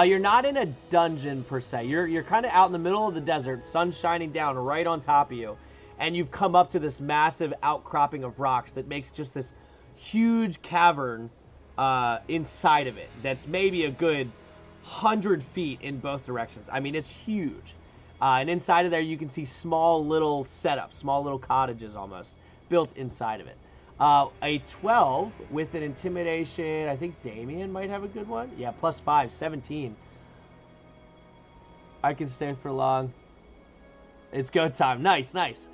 You're not in a dungeon, per se. You're kind of out in the middle of the desert, sun shining down right on top of you, and you've come up to this massive outcropping of rocks that makes just this huge cavern inside of it that's maybe a good 100 feet in both directions. I mean, it's huge. And inside of there, you can see small little setups, small little cottages almost, built inside of it. A 12 with an intimidation. I think Damien might have a good one. Yeah, +5, 17. I can stay for long. It's go time. Nice, nice.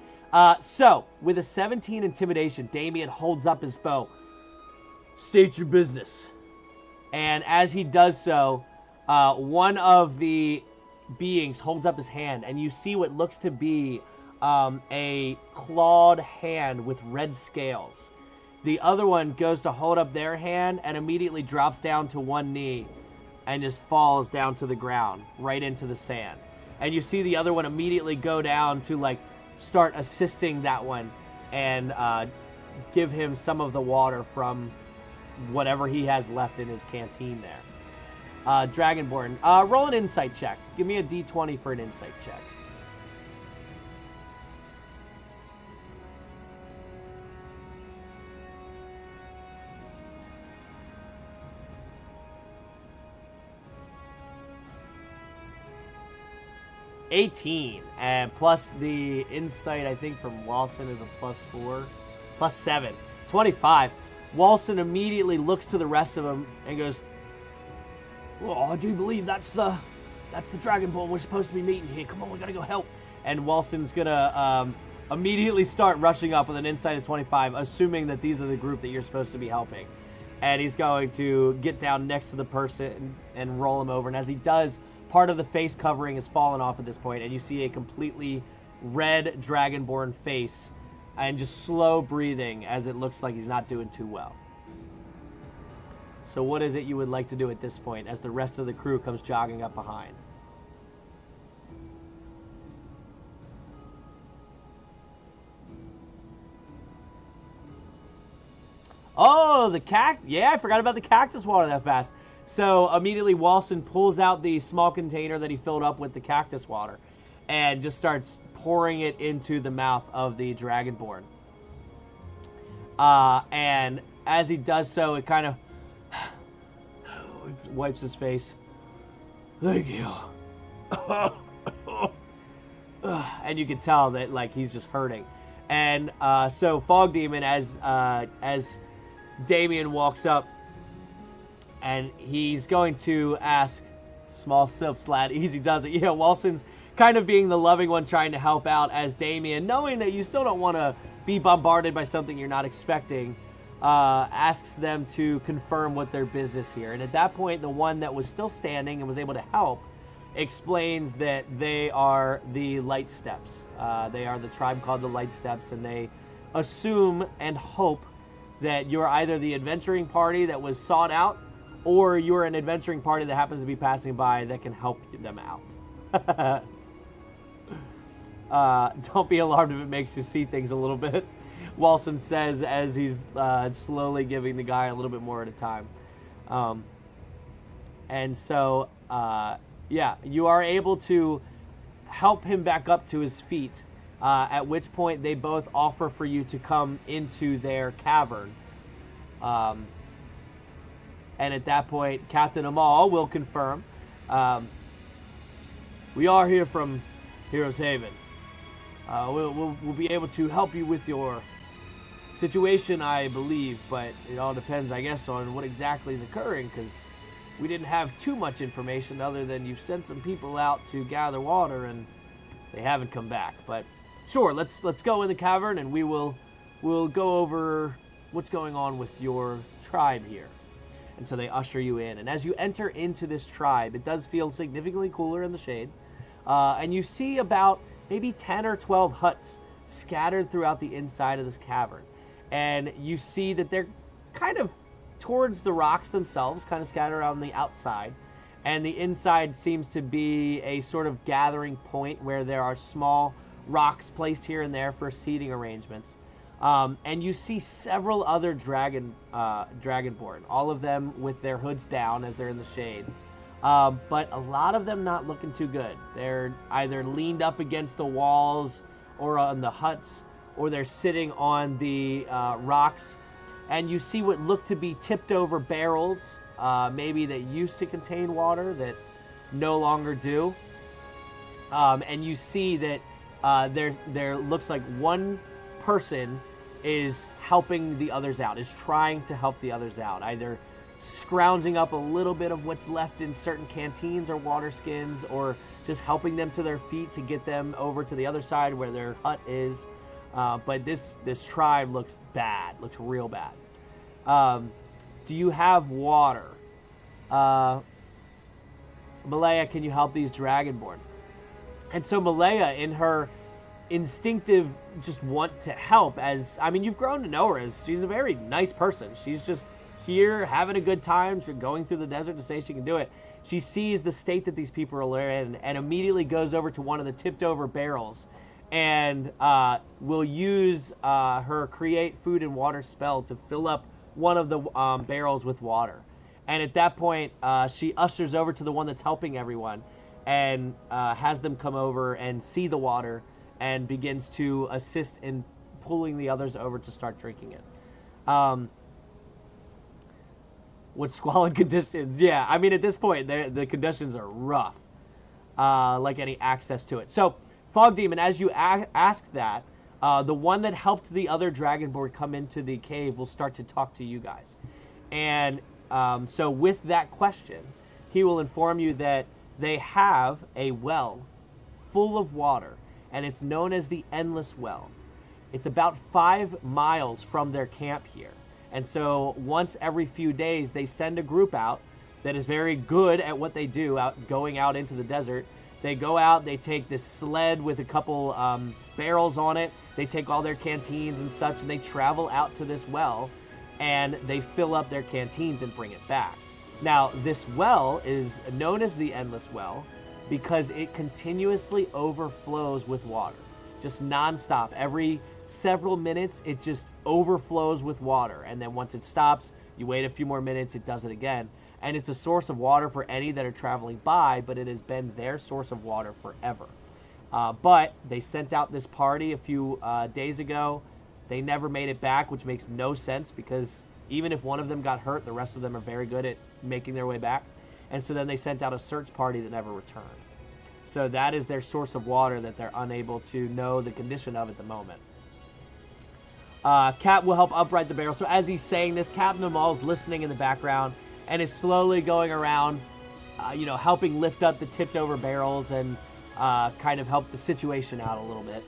So, with a 17 intimidation, Damien holds up his bow. State your business. And as he does so, one of the beings holds up his hand, and you see what looks to be a clawed hand with red scales. The other one goes to hold up their hand and immediately drops down to one knee and just falls down to the ground, right into the sand. And you see the other one immediately go down to, start assisting that one and give him some of the water from whatever he has left in his canteen there. Dragonborn, roll an insight check. Give me a D20 for an insight check. $18, and plus the insight, I think, from Walsen is a +4, +7, 25. Walsen immediately looks to the rest of them and goes, "Well, I do believe that's the Dragonborn we're supposed to be meeting here. Come on, we gotta go help." And Walsen's gonna immediately start rushing up with an insight of 25, assuming that these are the group that you're supposed to be helping. And he's going to get down next to the person and roll him over. And as he does, part of the face covering has fallen off at this point, and you see a completely red Dragonborn face and just slow breathing as it looks like he's not doing too well. So what is it you would like to do at this point as the rest of the crew comes jogging up behind? Oh, the yeah, I forgot about the cactus water that fast. So immediately Walsen pulls out the small container that he filled up with the cactus water and just starts pouring it into the mouth of the Dragonborn. And as he does so, it kind of wipes his face. Thank you. And you can tell that like he's just hurting. And so Fog Demon, as Damien walks up, and he's going to ask, small sips, lad, easy does it. Yeah, Walsen's kind of being the loving one trying to help out as Damien, knowing that you still don't want to be bombarded by something you're not expecting, asks them to confirm what their business here. And at that point, the one that was still standing and was able to help explains that they are the Light Steps. They are the tribe called the Light Steps, and they assume and hope that you're either the adventuring party that was sought out, or you're an adventuring party that happens to be passing by that can help them out. Don't be alarmed if it makes you see things a little bit, Walsen says as he's slowly giving the guy a little bit more at a time. And so, yeah, you are able to help him back up to his feet, at which point they both offer for you to come into their cavern. And at that point, Captain Ommoll will confirm. We are here from Heroes Haven. We'll be able to help you with your situation, I believe, but it all depends, I guess, on what exactly is occurring, because we didn't have too much information other than you've sent some people out to gather water, and they haven't come back. But sure, let's go in the cavern, and we'll go over what's going on with your tribe here. And so they usher you in. And as you enter into this tribe, it does feel significantly cooler in the shade. And you see about maybe 10 or 12 huts scattered throughout the inside of this cavern. And you see that they're kind of towards the rocks themselves, kind of scattered around the outside. And the inside seems to be a sort of gathering point where there are small rocks placed here and there for seating arrangements. And you see several other Dragonborn, all of them with their hoods down as they're in the shade. But a lot of them not looking too good. They're either leaned up against the walls or on the huts, or they're sitting on the rocks. And you see what look to be tipped over barrels, maybe that used to contain water that no longer do. And you see that there looks like one person is helping the others out, is trying to help the others out, either scrounging up a little bit of what's left in certain canteens or water skins, or just helping them to their feet to get them over to the other side where their hut is. But this tribe looks bad, looks real bad. Do you have water? Malaya, can you help these Dragonborn? And so Malaya, in her instinctive just want to help, as, I mean, you've grown to know her as she's a very nice person. She's just here having a good time. She's going through the desert to say she can do it. She sees the state that these people are in and immediately goes over to one of the tipped over barrels and will use her create food and water spell to fill up one of the barrels with water. And at that point, she ushers over to the one that's helping everyone and has them come over and see the water and begins to assist in pulling the others over to start drinking it. What squalid conditions? Yeah, I mean, at this point, the conditions are rough, like any access to it. So, Fog Demon, as you ask that, the one that helped the other Dragonborn come into the cave will start to talk to you guys. And so with that question, he will inform you that they have a well full of water, and it's known as the Endless Well. It's about 5 miles from their camp here. And so once every few days, they send a group out that is very good at what they do, going out into the desert. They go out, they take this sled with a couple barrels on it. They take all their canteens and such, and they travel out to this well, and they fill up their canteens and bring it back. Now, this well is known as the Endless Well because it continuously overflows with water, just nonstop. Every several minutes, it just overflows with water, and then once it stops, you wait a few more minutes, it does it again. And it's a source of water for any that are traveling by, but it has been their source of water forever. But they sent out this party a few days ago. They never made it back, which makes no sense because even if one of them got hurt, the rest of them are very good at making their way back. And so then they sent out a search party that never returned. So that is their source of water that they're unable to know the condition of at the moment. Cap will help upright the barrel. So as he's saying this, Captain Ommoll is listening in the background and is slowly going around, helping lift up the tipped over barrels and kind of help the situation out a little bit.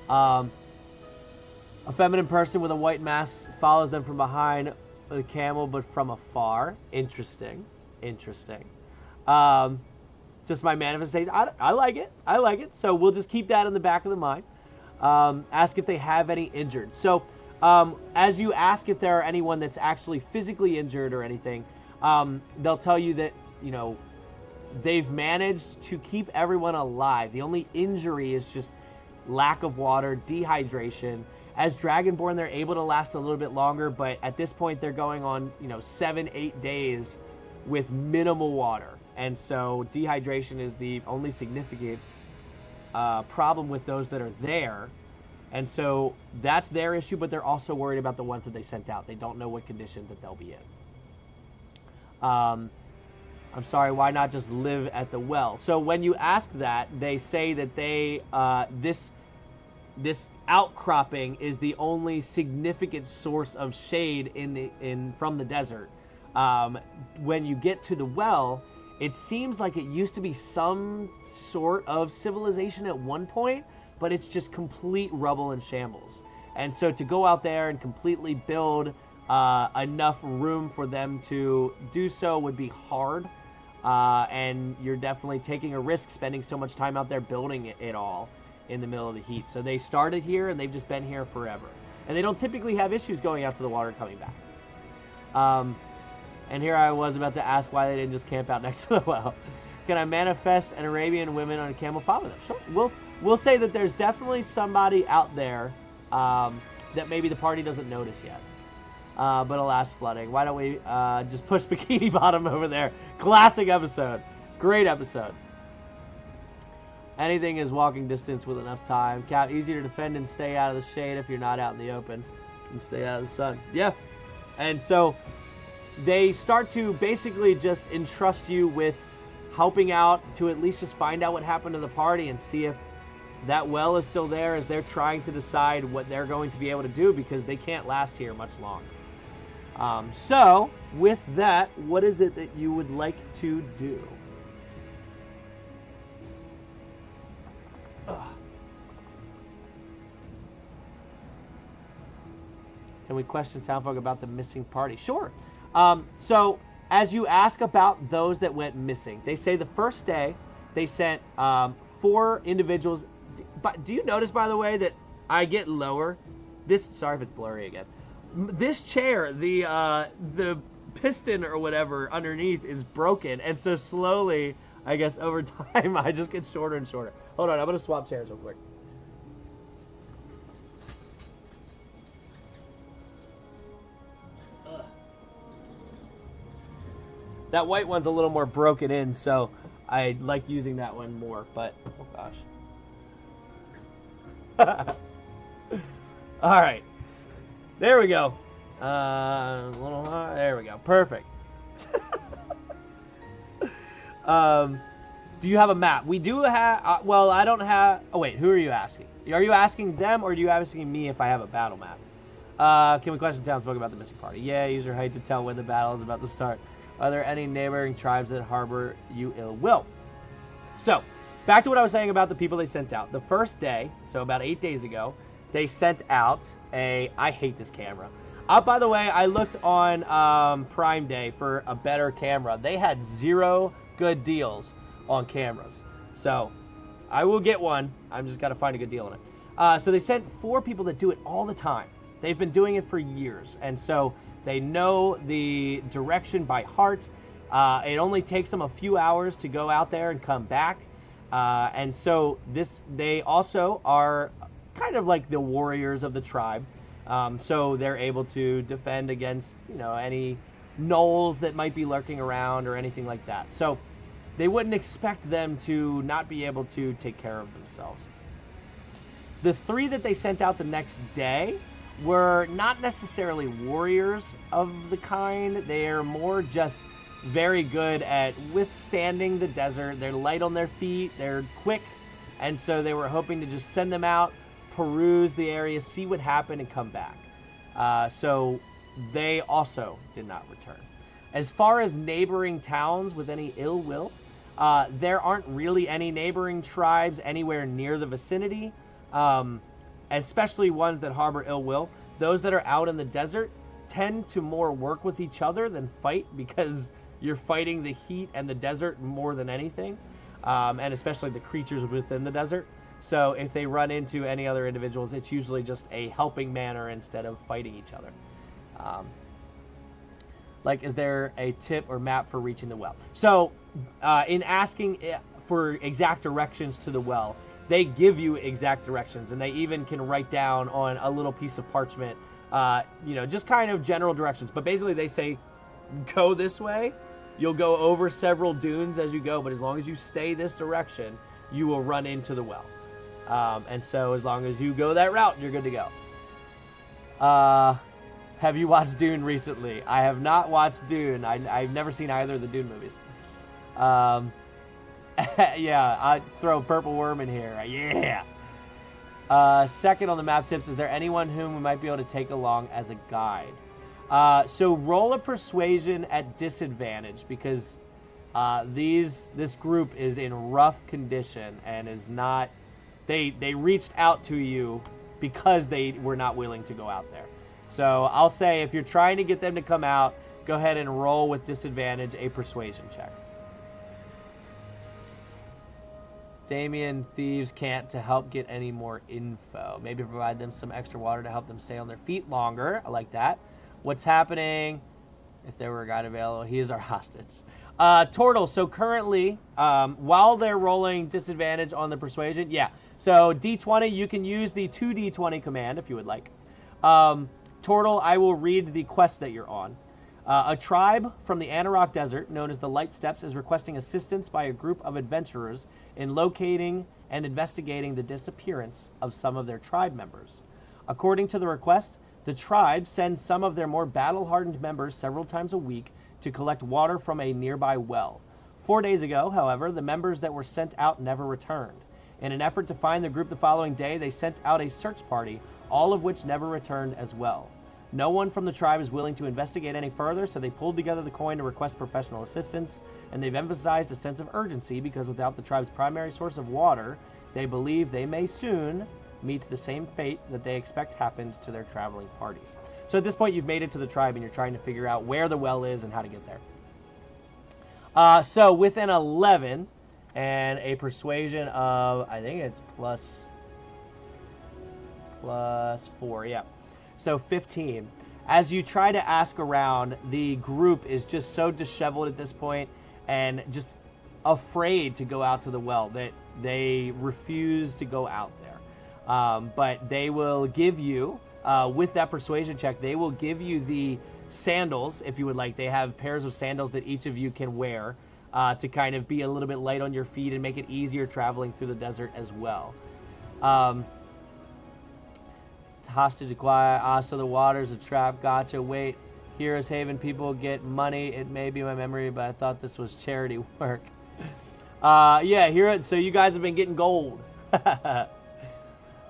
A feminine person with a white mask follows them from behind the camel, but from afar. Interesting. Just my manifestation. I like it. So we'll just keep that in the back of the mind. Ask if they have any injured. So as you ask if there are anyone that's actually physically injured or anything, they'll tell you that, they've managed to keep everyone alive. The only injury is just lack of water, dehydration. As Dragonborn, they're able to last a little bit longer, but at this point they're going on, 7-8 days with minimal water. And so dehydration is the only significant problem with those that are there. And so that's their issue, but they're also worried about the ones that they sent out. They don't know what condition that they'll be in. I'm sorry, why not just live at the well? So when you ask that, they say that they this outcropping is the only significant source of shade from the desert. When you get to the well, it seems like it used to be some sort of civilization at one point, but it's just complete rubble and shambles. And so to go out there and completely build enough room for them to do so would be hard. And you're definitely taking a risk spending so much time out there building it all in the middle of the heat. So they started here and they've just been here forever. And they don't typically have issues going out to the water and coming back. And here I was about to ask why they didn't just camp out next to the well. Can I manifest an Arabian women on a camel follow them? Sure. We'll say that there's definitely somebody out there that maybe the party doesn't notice yet. But alas, flooding. Why don't we just push Bikini Bottom over there? Classic episode. Great episode. Anything is walking distance with enough time. Cap, easier to defend and stay out of the shade if you're not out in the open. And stay out of the sun. Yeah. And so they start to basically just entrust you with helping out to at least just find out what happened to the party and see if that well is still there as they're trying to decide what they're going to be able to do because they can't last here much longer. So, with that, what is it that you would like to do? Can we question townfolk about the missing party? Sure. So, as you ask about those that went missing, they say the first day they sent 4 individuals. But do you notice, by the way, that I get lower? Sorry if it's blurry again. This chair, the piston or whatever underneath is broken, and so slowly, I guess over time, I just get shorter and shorter. Hold on, I'm gonna swap chairs real quick. That white one's a little more broken in, so I like using that one more, but, oh gosh. All right. There we go. A little high. There we go. Perfect. Do you have a map? We do have, well, I don't have, oh wait, who are you asking? Are you asking them, or are you asking me if I have a battle map? Can we question townsfolk about the missing party? Yeah, use your height to tell when the battle is about to start. Are there any neighboring tribes that harbor you ill will? So, back to what I was saying about the people they sent out. The first day, so about 8 days ago, they sent out I hate this camera. By the way, I looked on Prime Day for a better camera. They had 0 good deals on cameras. So, I will get one. I'm just got to find a good deal on it. So they sent 4 people that do it all the time. They've been doing it for years, and so they know the direction by heart. It only takes them a few hours to go out there and come back. And so they also are kind of like the warriors of the tribe. So they're able to defend against, any gnolls that might be lurking around or anything like that. So they wouldn't expect them to not be able to take care of themselves. The 3 that they sent out the next day were not necessarily warriors of the kind. They're more just very good at withstanding the desert. They're light on their feet. They're quick. And so they were hoping to just send them out, peruse the area, see what happened, and come back. So they also did not return. As far as neighboring towns with any ill will, there aren't really any neighboring tribes anywhere near the vicinity, especially ones that harbor ill will. Those that are out in the desert tend to more work with each other than fight, because you're fighting the heat and the desert more than anything, and especially the creatures within the desert. So if they run into any other individuals, it's usually just a helping manner instead of fighting each other. Is there a tip or map for reaching the well? So in asking for exact directions to the well, they give you exact directions, and they even can write down on a little piece of parchment, just kind of general directions. But basically they say, go this way. You'll go over several dunes as you go, but as long as you stay this direction, you will run into the well. And so as long as you go that route, you're good to go. Have you watched Dune recently? I have not watched Dune. I've never seen either of the Dune movies. Yeah, I throw Purple Worm in here. Yeah. Second on the map tips, is there anyone whom we might be able to take along as a guide? So roll a persuasion at disadvantage, because this group is in rough condition and is not... They reached out to you because they were not willing to go out there. So I'll say if you're trying to get them to come out, go ahead and roll with disadvantage a persuasion check. Damien, thieves can't to help get any more info. Maybe provide them some extra water to help them stay on their feet longer. I like that. What's happening? If there were a guide available, he is our hostage. Tortle, so currently, while they're rolling disadvantage on the persuasion, yeah. So D20, you can use the 2D20 command if you would like. Tortle, I will read the quest that you're on. A tribe from the Anauroch Desert, known as the Light Steps, is requesting assistance by a group of adventurers in locating and investigating the disappearance of some of their tribe members. According to the request, the tribe sends some of their more battle-hardened members several times a week to collect water from a nearby well. 4 days ago, however, the members that were sent out never returned. In an effort to find the group the following day, they sent out a search party, all of which never returned as well. No one from the tribe is willing to investigate any further, so they pulled together the coin to request professional assistance, and they've emphasized a sense of urgency because without the tribe's primary source of water, they believe they may soon meet the same fate that they expect happened to their traveling parties. So at this point, you've made it to the tribe, and you're trying to figure out where the well is and how to get there. So with an 11 and a persuasion of, I think it's plus 4, yeah. So 15. As you try to ask around, the group is just so disheveled at this point and just afraid to go out to the well that they refuse to go out there. But they will give you, with that persuasion check, they will give you the sandals, if you would like. They have pairs of sandals that each of you can wear to kind of be a little bit light on your feet and make it easier traveling through the desert as well. Hostage acquired. So the water's a trap. Gotcha. Wait. Heroes Haven people get money. It may be my memory, but I thought this was charity work. Yeah, here. So you guys have been getting gold.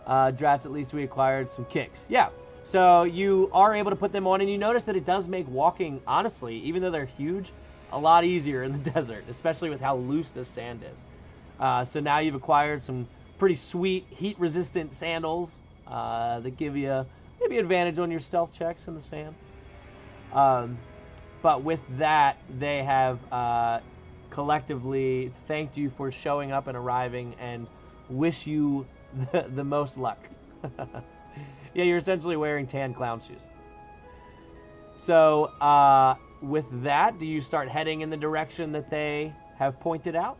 Drats, at least we acquired some kicks. Yeah. So you are able to put them on, and you notice that it does make walking, honestly, even though they're huge, a lot easier in the desert, especially with how loose this sand is. So now you've acquired some pretty sweet heat-resistant sandals that give you maybe advantage on your stealth checks in the sand. But with that, they have collectively thanked you for showing up and arriving and wish you the most luck. Yeah, you're essentially wearing tan clown shoes. So, with that, do you start heading in the direction that they have pointed out?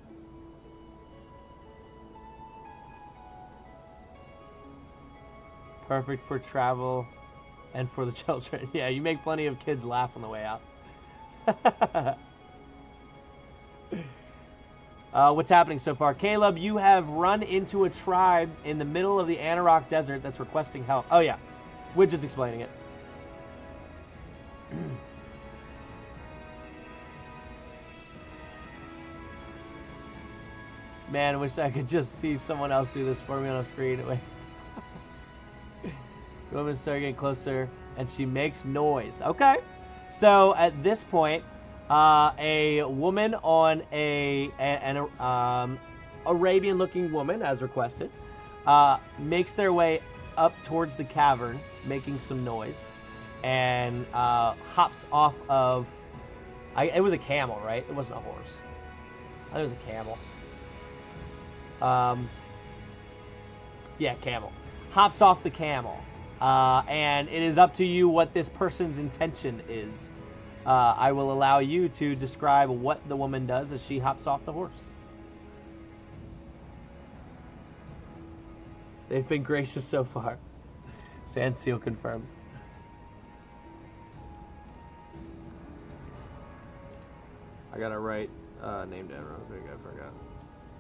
Perfect for travel and for the children. Yeah, you make plenty of kids laugh on the way out. What's happening so far? Caleb, you have run into a tribe in the middle of the Anauroch desert that's requesting help. Oh, yeah. Widget's explaining it. Man, I wish I could just see someone else do this for me on a screen. Wait. The woman starts getting closer, and she makes noise. Okay. So, at this point, a woman on an Arabian-looking woman, as requested, makes their way up towards the cavern, making some noise, and hops off of... it was a camel, right? It wasn't a horse. I think it was a camel. Yeah, camel. Hops off the camel. And it is up to you what this person's intention is. I will allow you to describe what the woman does as she hops off the horse. They've been gracious so far. Sand seal confirmed. I gotta write name down real quick. I forgot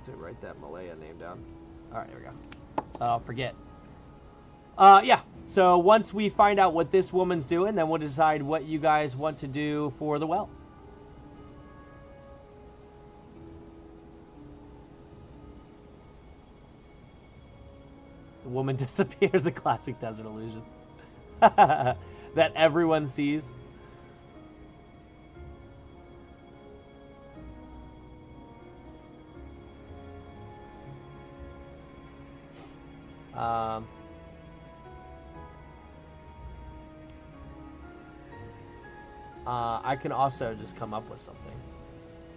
to write that Malaya name down. All right, here we go. So I'll forget. Yeah. So once we find out what this woman's doing, then we'll decide what you guys want to do for the well. The woman disappears, a classic desert illusion. That everyone sees. I can also just come up with something.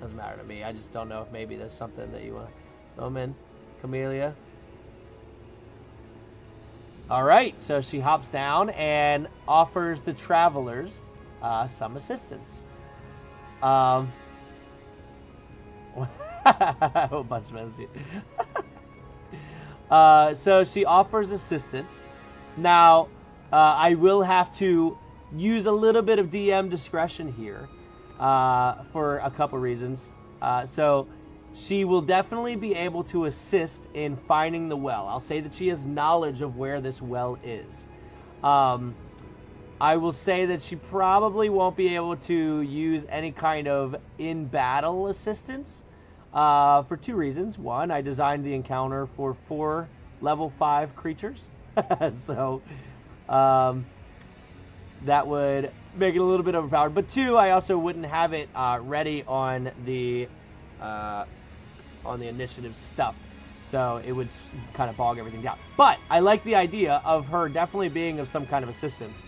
Doesn't matter to me. I just don't know if maybe there's something that you want to throw in. Camellia. All right, so she hops down and offers the travelers some assistance. A bunch of messages. So she offers assistance. Now, I will have to use a little bit of DM discretion here for a couple reasons. So she will definitely be able to assist in finding the well. I'll say that she has knowledge of where this well is. I will say that she probably won't be able to use any kind of in-battle assistance for two reasons. One, I designed the encounter for 4 level 5 creatures. So that would make it a little bit overpowered. But two, I also wouldn't have it ready on the initiative stuff. So it would kind of bog everything down. But I like the idea of her definitely being of some kind of assistance.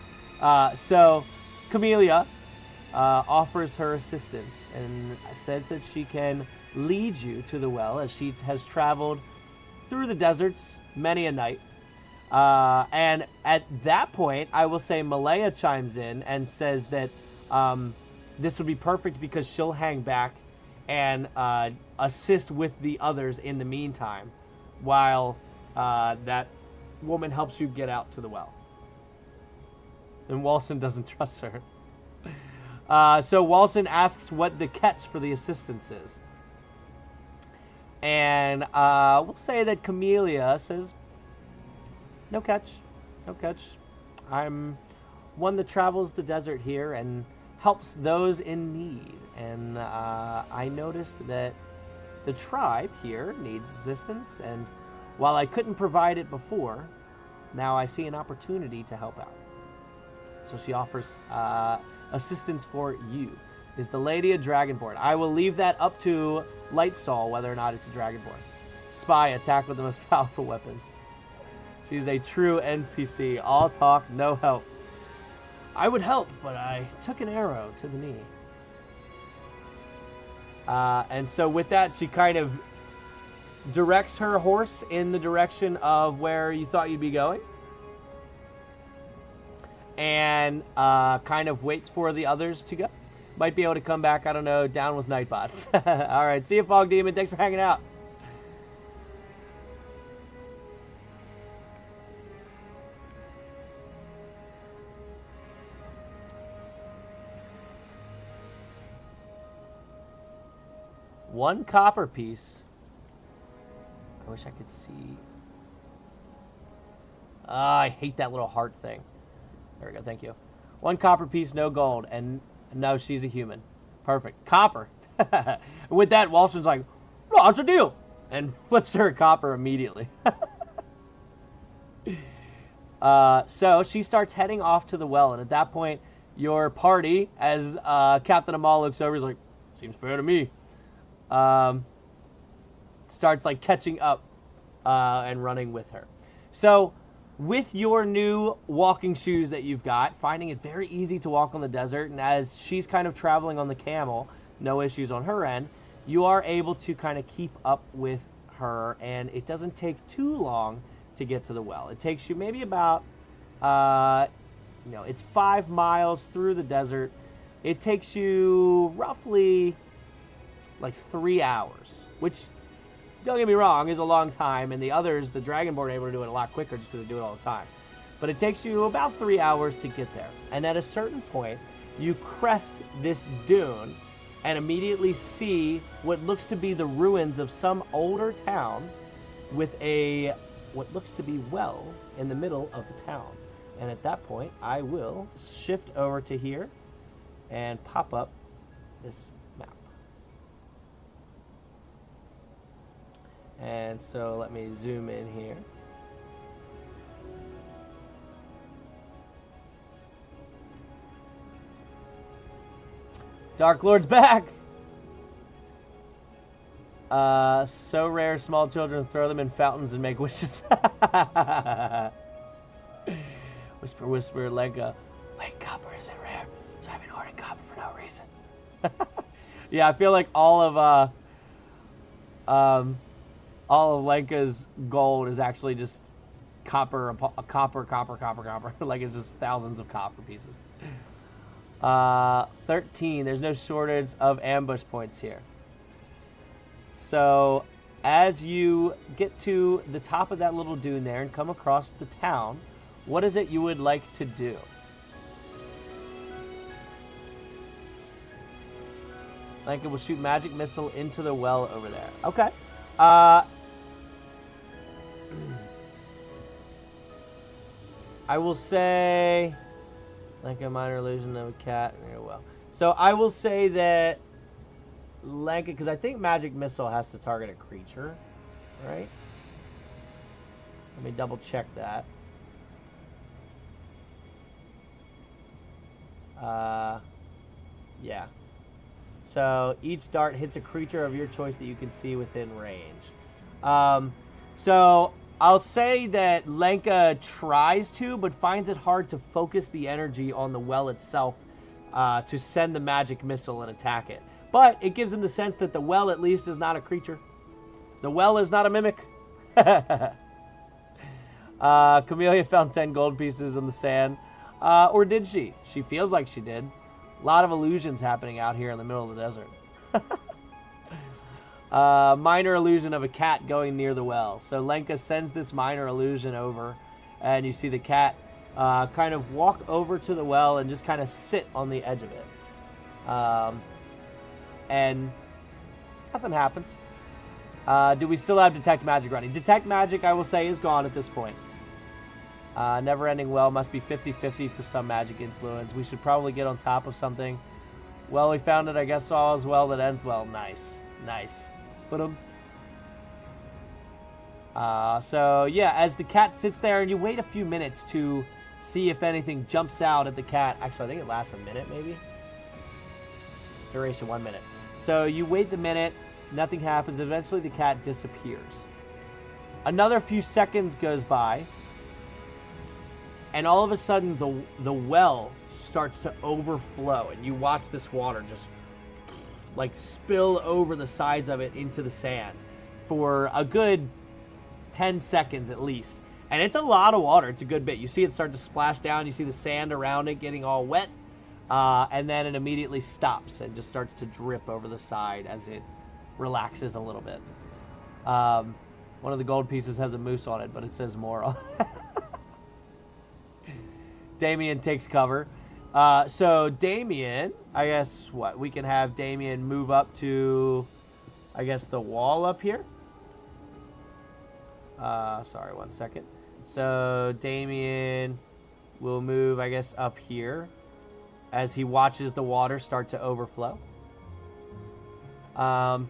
So Camellia offers her assistance and says that she can lead you to the well, as she has traveled through the deserts many a night. And at that point, I will say Malaya chimes in and says that this would be perfect because she'll hang back and assist with the others in the meantime while that woman helps you get out to the well. And Walsen doesn't trust her. So Walsen asks what the catch for the assistance is. And we'll say that Camellia says, no catch, no catch. I'm one that travels the desert here and helps those in need. And I noticed that the tribe here needs assistance, and while I couldn't provide it before, now I see an opportunity to help out. So she offers assistance for you. Is the lady a dragonborn? I will leave that up to Lightsol whether or not it's a dragonborn. Spy, attack with the most powerful weapons. She's a true NPC. All talk, no help. I would help, but I took an arrow to the knee. And so with that, she kind of directs her horse in the direction of where you thought you'd be going. and kind of waits for the others to go. Might be able to come back, I don't know, down with Nightbot. All right, see you, Fog Demon. Thanks for hanging out. One copper piece. I wish I could see. I hate that little heart thing. There we go, thank you. One copper piece, no gold, and no, she's a human. Perfect. Copper. With that, Walsen's like, what's the deal? And flips her a copper immediately. So she starts heading off to the well, and at that point, your party, as Captain Ommoll looks over, is like, seems fair to me. Starts like catching up and running with her. So with your new walking shoes that you've got, finding it very easy to walk on the desert, and as she's kind of traveling on the camel, no issues on her end, you are able to kind of keep up with her, and it doesn't take too long to get to the well. It takes you maybe about, it's 5 miles through the desert. It takes you roughly like 3 hours, which, don't get me wrong, is a long time, and the others, the Dragonborn, are able to do it a lot quicker just because they do it all the time. But it takes you about 3 hours to get there. And at a certain point, you crest this dune and immediately see what looks to be the ruins of some older town with what looks to be well in the middle of the town. And at that point, I will shift over to here and pop up this map. And so let me zoom in here. Dark Lord's back! So rare, small children throw them in fountains and make wishes. Whisper, whisper, Lenka. Wait, copper isn't rare, so I've been hoarding copper for no reason. Yeah, I feel like all of Lenka's gold is actually just copper. Like it's just thousands of copper pieces. 13. There's no shortage of ambush points here. So as you get to the top of that little dune there and come across the town, what is it you would like to do? Lenka will shoot magic missile into the well over there. Okay. I will say, like a minor illusion of a cat. Well, so I will say that Lenka, because I think magic missile has to target a creature, right? Let me double check that. Yeah. So each dart hits a creature of your choice that you can see within range. So I'll say that Lenka tries to, but finds it hard to focus the energy on the well itself to send the magic missile and attack it. But it gives him the sense that the well at least is not a creature. The well is not a mimic. Camellia found 10 gold pieces in the sand. Or did she? She feels like she did. A lot of illusions happening out here in the middle of the desert. Minor illusion of a cat going near the well. So Lenka sends this minor illusion over, and you see the cat kind of walk over to the well and just kind of sit on the edge of it. And nothing happens. Do we still have Detect Magic running? Detect Magic, I will say, is gone at this point. Never-ending well must be 50-50 for some magic influence. We should probably get on top of something. Well, we found it, I guess, all is well that ends well. Nice. Nice. So, yeah, as the cat sits there, and you wait a few minutes to see if anything jumps out at the cat. Actually, I think it lasts a minute, maybe. Duration, 1 minute. So you wait the minute, nothing happens. Eventually, the cat disappears. Another few seconds goes by, and all of a sudden, the well starts to overflow, and you watch this water just like spill over the sides of it into the sand for a good 10 seconds at least. And it's a lot of water. It's a good bit. You see it start to splash down. You see the sand around it getting all wet. And then it immediately stops and just starts to drip over the side as it relaxes a little bit. One of the gold pieces has a moose on it, but it says more on it. Damien takes cover. So Damien, I guess what? We can have Damien move up to, I guess, the wall up here. Sorry, one second. So Damien will move, I guess, up here as he watches the water start to overflow. All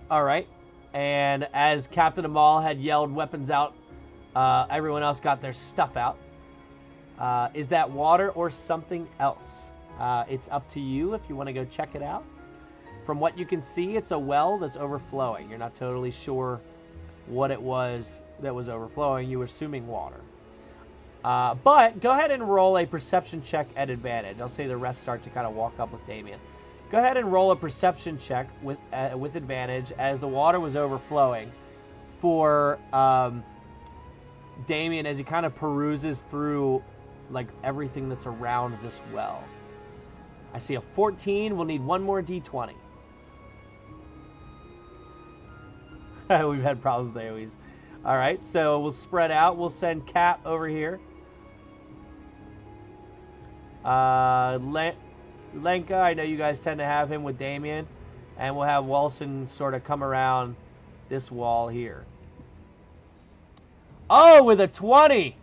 right. And as Captain Ommoll had yelled weapons out, everyone else got their stuff out. Is that water or something else? It's up to you if you want to go check it out. From what you can see, it's a well that's overflowing. You're not totally sure what it was that was overflowing. You were assuming water. But go ahead and roll a perception check at advantage. I'll say the rest start to kind of walk up with Damien. Go ahead and roll a perception check with advantage as the water was overflowing for Damien as he kind of peruses through like everything that's around this well. I see a 14. We'll need one more D20. We've had problems with AoEs. All right, so we'll spread out. We'll send Cap over here. Lenka, I know you guys tend to have him with Damien. And we'll have Walsen sort of come around this wall here. Oh, with a 20.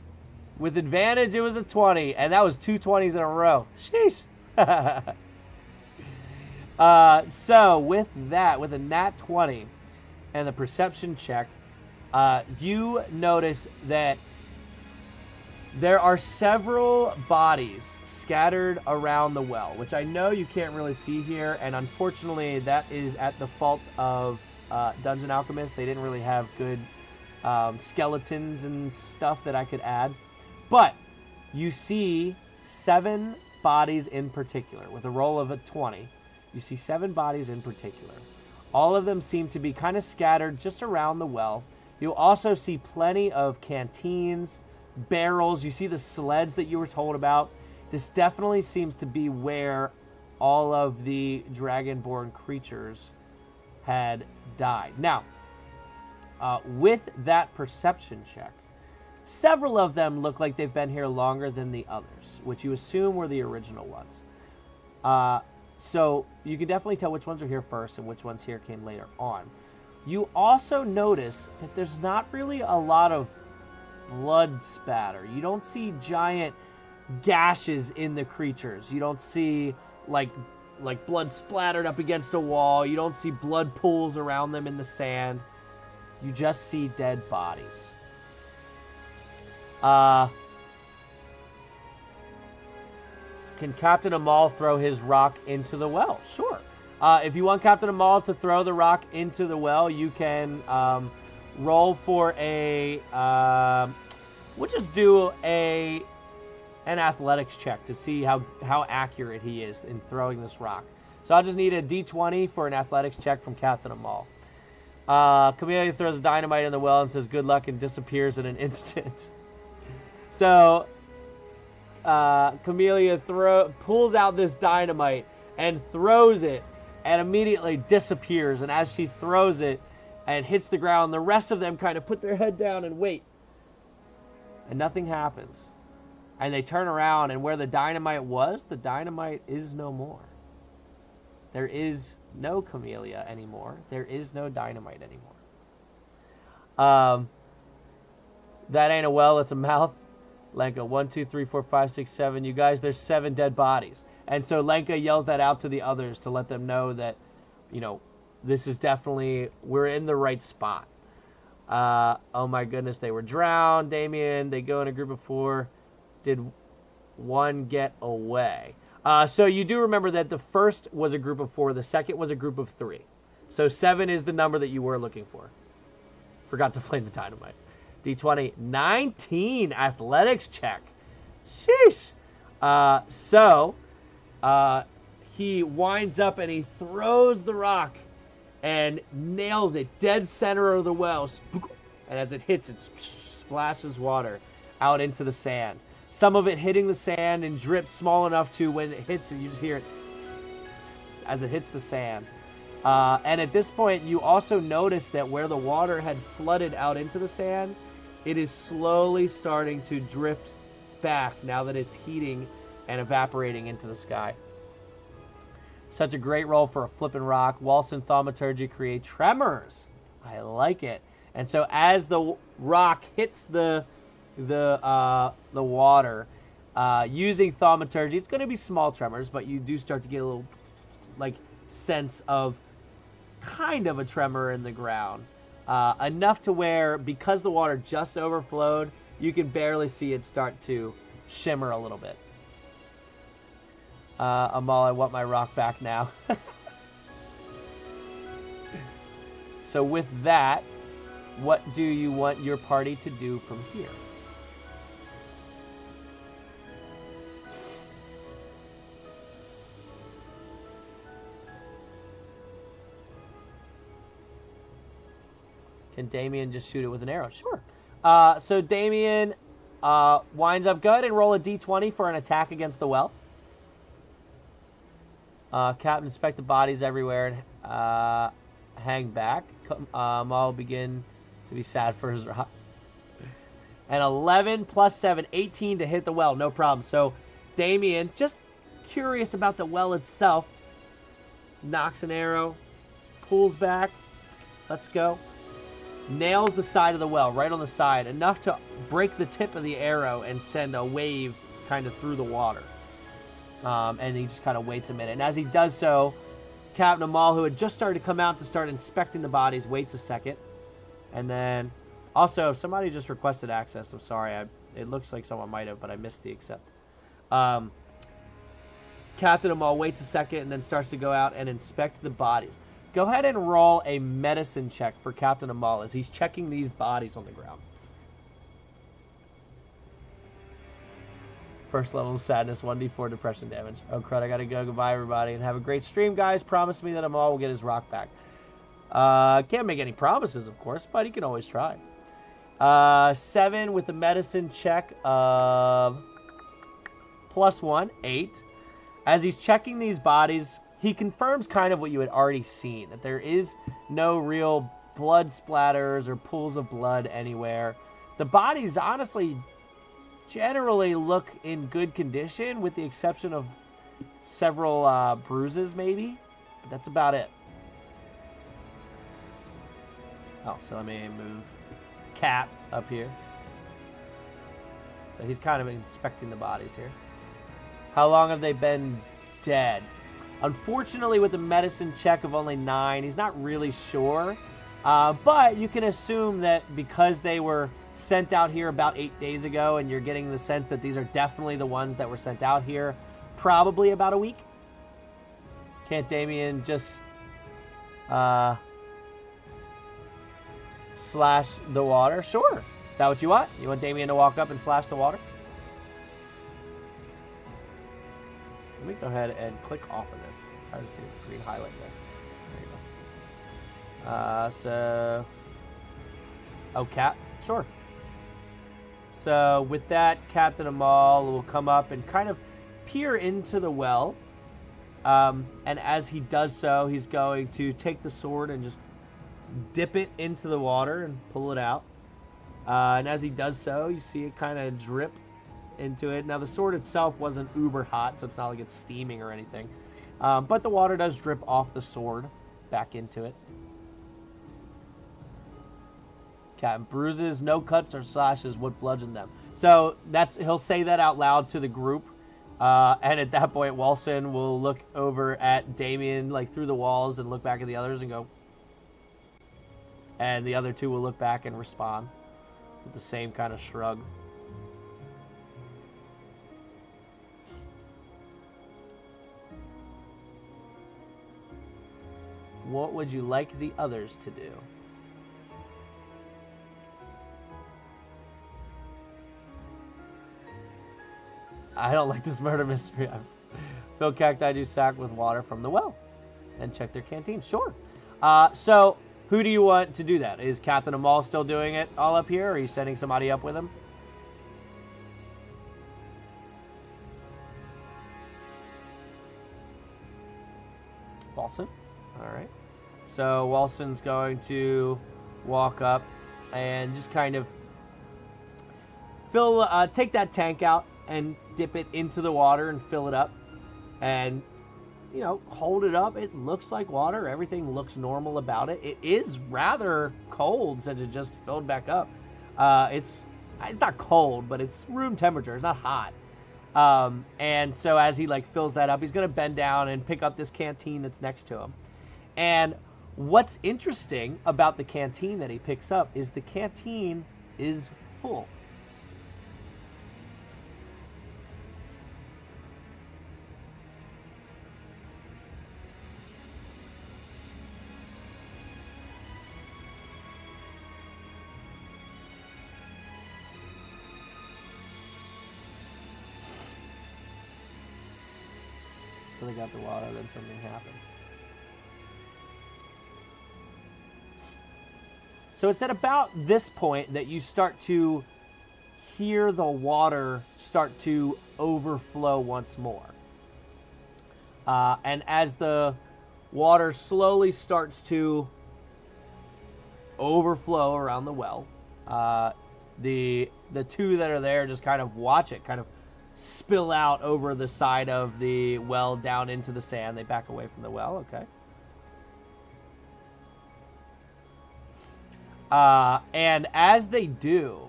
With advantage, it was a 20. And that was 2 20s in a row. Sheesh. So with that, with a nat 20 and the perception check, you notice that there are several bodies scattered around the well, which I know you can't really see here, and unfortunately that is at the fault of Dungeon Alchemist. They didn't really have good skeletons and stuff that I could add. But you see 7 bodies in particular. With a roll of a 20, you see 7 bodies in particular. All of them seem to be kind of scattered just around the well. You'll also see plenty of canteens, barrels. You see the sleds that you were told about. This definitely seems to be where all of the dragonborn creatures had died. Now, with that perception check, several of them look like they've been here longer than the others, which you assume were the original ones. So you can definitely tell which ones are here first and which ones here came later on. You also notice that there's not really a lot of blood spatter. You don't see giant gashes in the creatures. You don't see like blood splattered up against a wall. You don't see blood pools around them in the sand. You just see dead bodies. Can Captain Ommoll throw his rock into the well? Sure. If you want Captain Ommoll to throw the rock into the well, you can roll for a... we'll just do an athletics check to see how accurate he is in throwing this rock. So I'll just need a D20 for an athletics check from Captain Ommoll. Camellia throws dynamite in the well and says good luck and disappears in an instant. So Camellia pulls out this dynamite and throws it and immediately disappears. And as she throws it and hits the ground, the rest of them kind of put their head down and wait. And nothing happens. And they turn around, and where the dynamite was, the dynamite is no more. There is no Camellia anymore. There is no dynamite anymore. That ain't a well, it's a mouth. Lenka, 1, 2, 3, 4, 5, 6, 7. You guys, there's 7 dead bodies. And so Lenka yells that out to the others to let them know that, you know, this is definitely, we're in the right spot. Oh my goodness, they were drowned. Damien, they go in a group of 4. Did one get away? So you do remember that the first was a group of 4. The second was a group of 3. So 7 is the number that you were looking for. Forgot to flame the dynamite. D20, 19 athletics check. Sheesh. He winds up and he throws the rock and nails it dead center of the well. And as it hits, it splashes water out into the sand. Some of it hitting the sand and drips small enough to when it hits it, you just hear it as it hits the sand. And at this point, you also notice that where the water had flooded out into the sand, it is slowly starting to drift back now that it's heating and evaporating into the sky. Such a great roll for a flippin' rock. Walsen Thaumaturgy create tremors. I like it. And so as the rock hits the water, using Thaumaturgy, it's going to be small tremors, but you do start to get a little like sense of kind of a tremor in the ground. Enough to where, because the water just overflowed, you can barely see it start to shimmer a little bit. Ommoll, I want my rock back now. So with that, what do you want your party to do from here? Can Damien just shoot it with an arrow? Sure. So Damien winds up good and roll a d20 for an attack against the well. Captain, inspect the bodies everywhere and hang back. I'll begin to be sad for his rock. And 11 plus 7, 18 to hit the well. No problem. So Damien, just curious about the well itself, knocks an arrow, pulls back. Let's go. Nails the side of the well, right on the side, enough to break the tip of the arrow and send a wave kind of through the water. And he just kind of waits a minute. And as he does so, Captain Ommoll, who had just started to come out to start inspecting the bodies, waits a second. And then, also, somebody just requested access. I'm sorry. It looks like someone might have, but I missed the accept. Captain Ommoll waits a second and then starts to go out and inspect the bodies. Go ahead and roll a medicine check for Captain Ommoll as he's checking these bodies on the ground. First level of sadness, 1d4 depression damage. Oh, crud, I gotta go. Goodbye, everybody, and have a great stream, guys. Promise me that Ommoll will get his rock back. Can't make any promises, of course, but he can always try. 7 with the medicine check of +1, 8. As he's checking these bodies, he confirms kind of what you had already seen, that there is no real blood splatters or pools of blood anywhere. The bodies, honestly, generally look in good condition, with the exception of several bruises, maybe. But that's about it. Oh, so let me move Cap up here. So he's kind of inspecting the bodies here. How long have they been dead? Unfortunately, with the medicine check of only 9, he's not really sure. But you can assume that because they were sent out here about 8 days ago, and you're getting the sense that these are definitely the ones that were sent out here, probably about a week. Can't Damien just slash the water? Sure. Is that what you want? You want Damien to walk up and slash the water? Let me go ahead and click off of this. Try to see the green highlight there. There you go. Oh, Cap? Sure. So with that, Captain Ommoll will come up and kind of peer into the well. And as he does so, he's going to take the sword and just dip it into the water and pull it out. And as he does so, you see it kind of drip into it. Now, the sword itself wasn't uber hot, so it's not like it's steaming or anything. But the water does drip off the sword back into it. Captain, bruises, no cuts or slashes would bludgeon them. So he'll say that out loud to the group. And at that point, Walsen will look over at Damien, like through the walls, and look back at the others and go. And the other two will look back and respond with the same kind of shrug. What would you like the others to do? I don't like this murder mystery. Fill cacti juice sack with water from the well and check their canteen. Sure. So Who do you want to do that? Is Captain Ommoll still doing it all up here, or are you sending somebody up with him? Walsen? Alright. So Walsen's going to walk up and just kind of take that tank out and dip it into the water and fill it up. And, you know, hold it up. It looks like water. Everything looks normal about it. It is rather cold since it just filled back up. It's not cold, but it's room temperature. It's not hot. And so as he like fills that up, he's going to bend down and pick up this canteen that's next to him. And what's interesting about the canteen that he picks up is the canteen is full. So they got the water, then something happened. So it's at about this point that you start to hear the water start to overflow once more. And as the water slowly starts to overflow around the well, the two that are there just kind of watch it kind of spill out over the side of the well down into the sand. They back away from the well, okay. And as they do,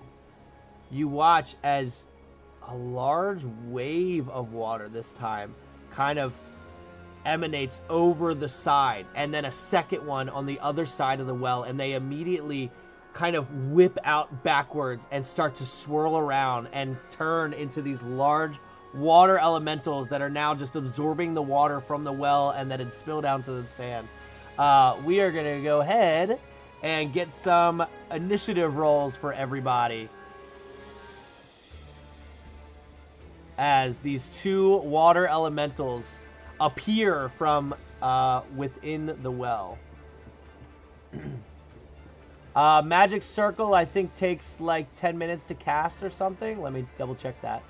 you watch as a large wave of water this time kind of emanates over the side, and then a second one on the other side of the well, and they immediately kind of whip out backwards and start to swirl around and turn into these large water elementals that are now just absorbing the water from the well and that had spilled down to the sand. We are going to go ahead and get some initiative rolls for everybody as these two water elementals appear from within the well. Magic Circle, I think, takes like 10 minutes to cast or something. Let me double check that.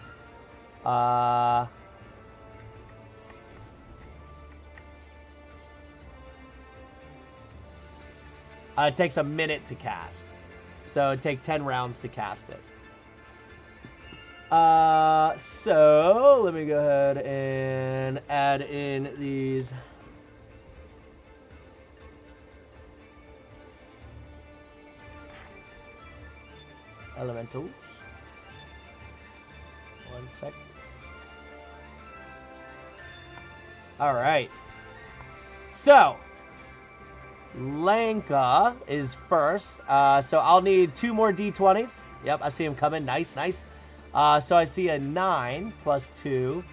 It takes a minute to cast. So it'd take 10 rounds to cast it. So let me go ahead and add in these. Elementals. 1 sec. All right. So Lenka is first. So I'll need 2 more D20s. Yep, I see him coming. Nice, nice. So I see a 9 plus 2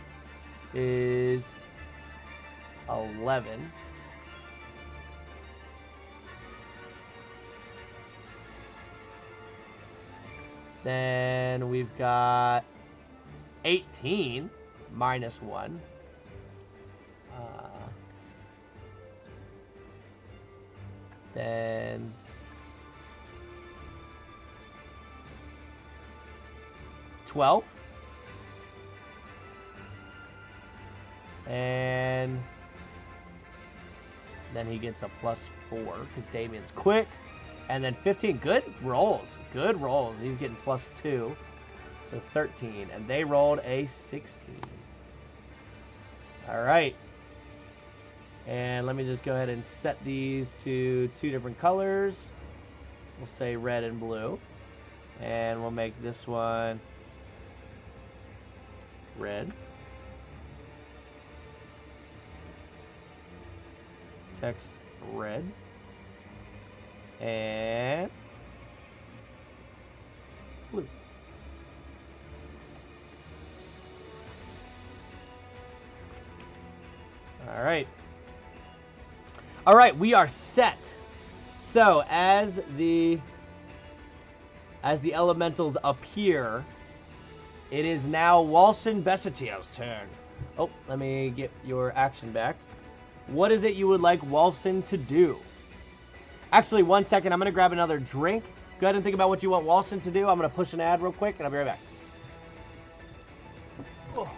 is 11. Then we've got 18 minus 1. Then 12. And then he gets a plus 4 because Damien's quick. And then 15. Good rolls. Good rolls. He's getting plus 2. So 13. And they rolled a 16. All right. And let me just go ahead and set these to 2 different colors. We'll say red and blue. And we'll make this one red. Text red. And blue. All right. All right, we are set. So as the elementals appear, it is now Walsen Bessetier's turn. Oh, let me get your action back. What is it you would like Walsen to do? Actually, 1 second. I'm going to grab another drink. Go ahead and think about what you want Walsen to do. I'm going to push an ad real quick, and I'll be right back. Oh.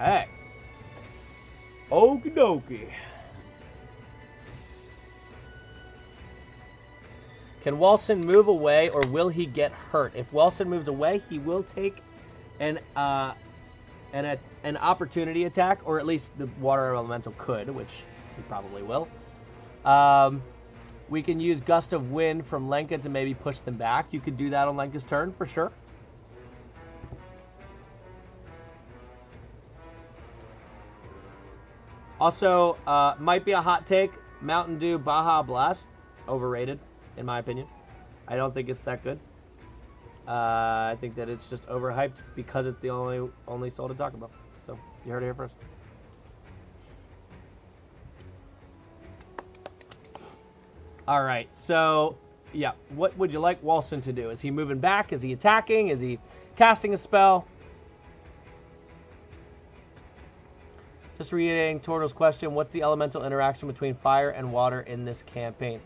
Okay. Okie dokie. Can Walsen move away, or will he get hurt? If Walsen moves away, he will take an opportunity attack, or at least the water elemental could, which he probably will. We can use Gust of Wind from Lenka to maybe push them back. You could do that on Lenka's turn, for sure. Also, might be a hot take, Mountain Dew Baja Blast. Overrated, in my opinion. I don't think it's that good. I think that it's just overhyped because it's the only soul to talk about. So, you heard it here first. All right, so, yeah. What would you like Walsen to do? Is he moving back? Is he attacking? Is he casting a spell? Just reiterating Tortle's question, what's the elemental interaction between fire and water in this campaign?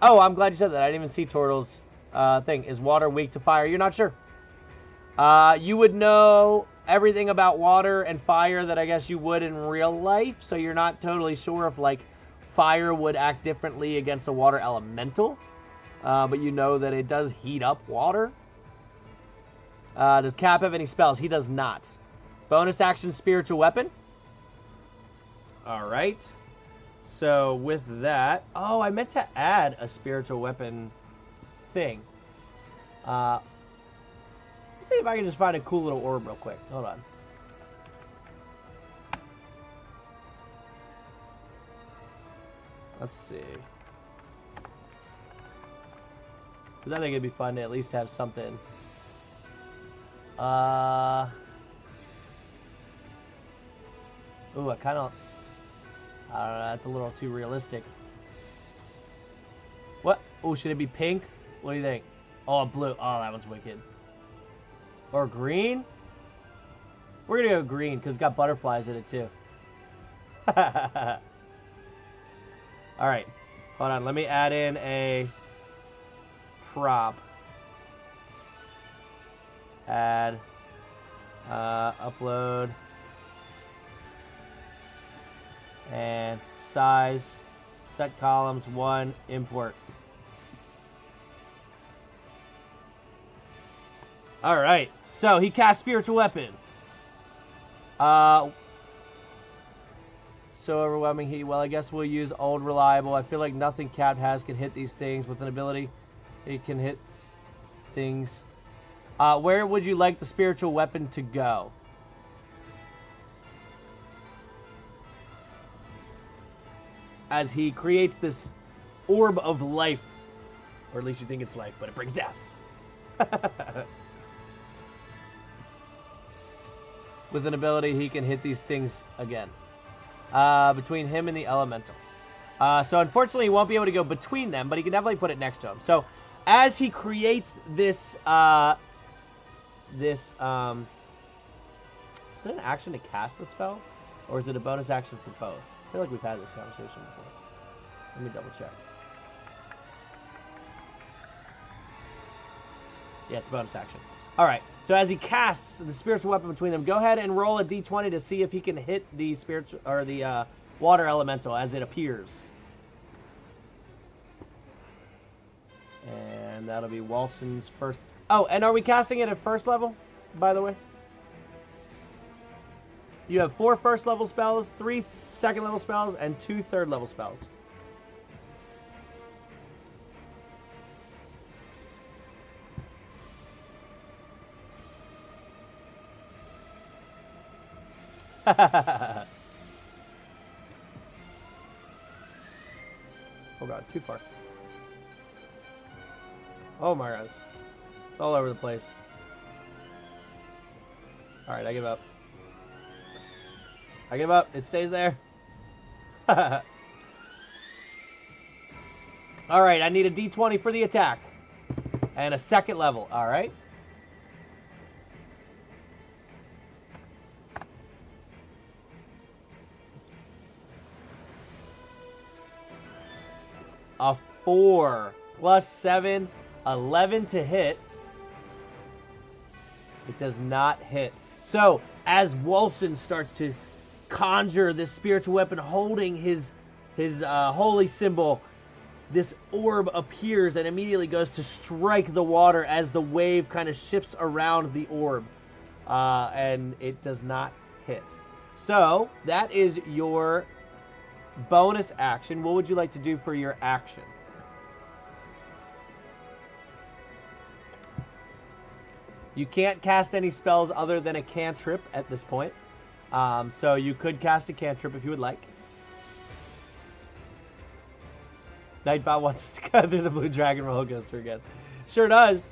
Oh, I'm glad you said that. I didn't even see Tortle's thing. Is water weak to fire? You're not sure. You would know everything about water and fire that I guess you would in real life, so you're not totally sure if, like, fire would act differently against a water elemental, but you know that it does heat up water. Does Cap have any spells? He does not. Bonus action, spiritual weapon. All right. So with that, oh, I meant to add a spiritual weapon thing. Let's see if I can just find a cool little orb real quick. Hold on. Let's see. Because I think it'd be fun to at least have something. Ooh, I kind of... I don't know, that's a little too realistic. What? Oh, should it be pink? What do you think? Oh, blue. Oh, that was wicked. Or green? We're going to go green because it's got butterflies in it too. Alright. Hold on. Let me add in a prop. Add. Upload. And size, set columns, 1, import. Alright, so he cast Spiritual Weapon. So overwhelming heat. Well, I guess we'll use Old Reliable. I feel like nothing Cap has can hit these things with an ability. It can hit things. Where would you like the Spiritual Weapon to go? As he creates this orb of life. Or at least you think it's life, but it brings death. With an ability, he can hit these things again. Between him and the elemental. So unfortunately, he won't be able to go between them, but he can definitely put it next to him. So as he creates this... is it an action to cast the spell? Or is it a bonus action for both? I feel like we've had this conversation before. Let me double check. Yeah, it's a bonus action. Alright, so as he casts the spiritual weapon between them, go ahead and roll a d20 to see if he can hit the spiritual or the water elemental as it appears. And that'll be Walsen's first. Oh, and are we casting it at first level, by the way? You have 4 first level spells, 3 second level spells, and 2 third level spells. Oh god, too far. Oh my god. It's all over the place. Alright, I give up. I give up. It stays there. All right, I need a D20 for the attack. And a second level. All right. A 4 plus 7, 11 to hit. It does not hit. So, as Walsen starts to conjure this spiritual weapon holding his holy symbol, this orb appears and immediately goes to strike the water as the wave kind of shifts around the orb. And it does not hit. So, that is your bonus action. What would you like to do for your action? You can't cast any spells other than a cantrip at this point. So you could cast a cantrip if you would like. Nightbot wants us to go through the Blue Dragon roller coaster again. Sure does.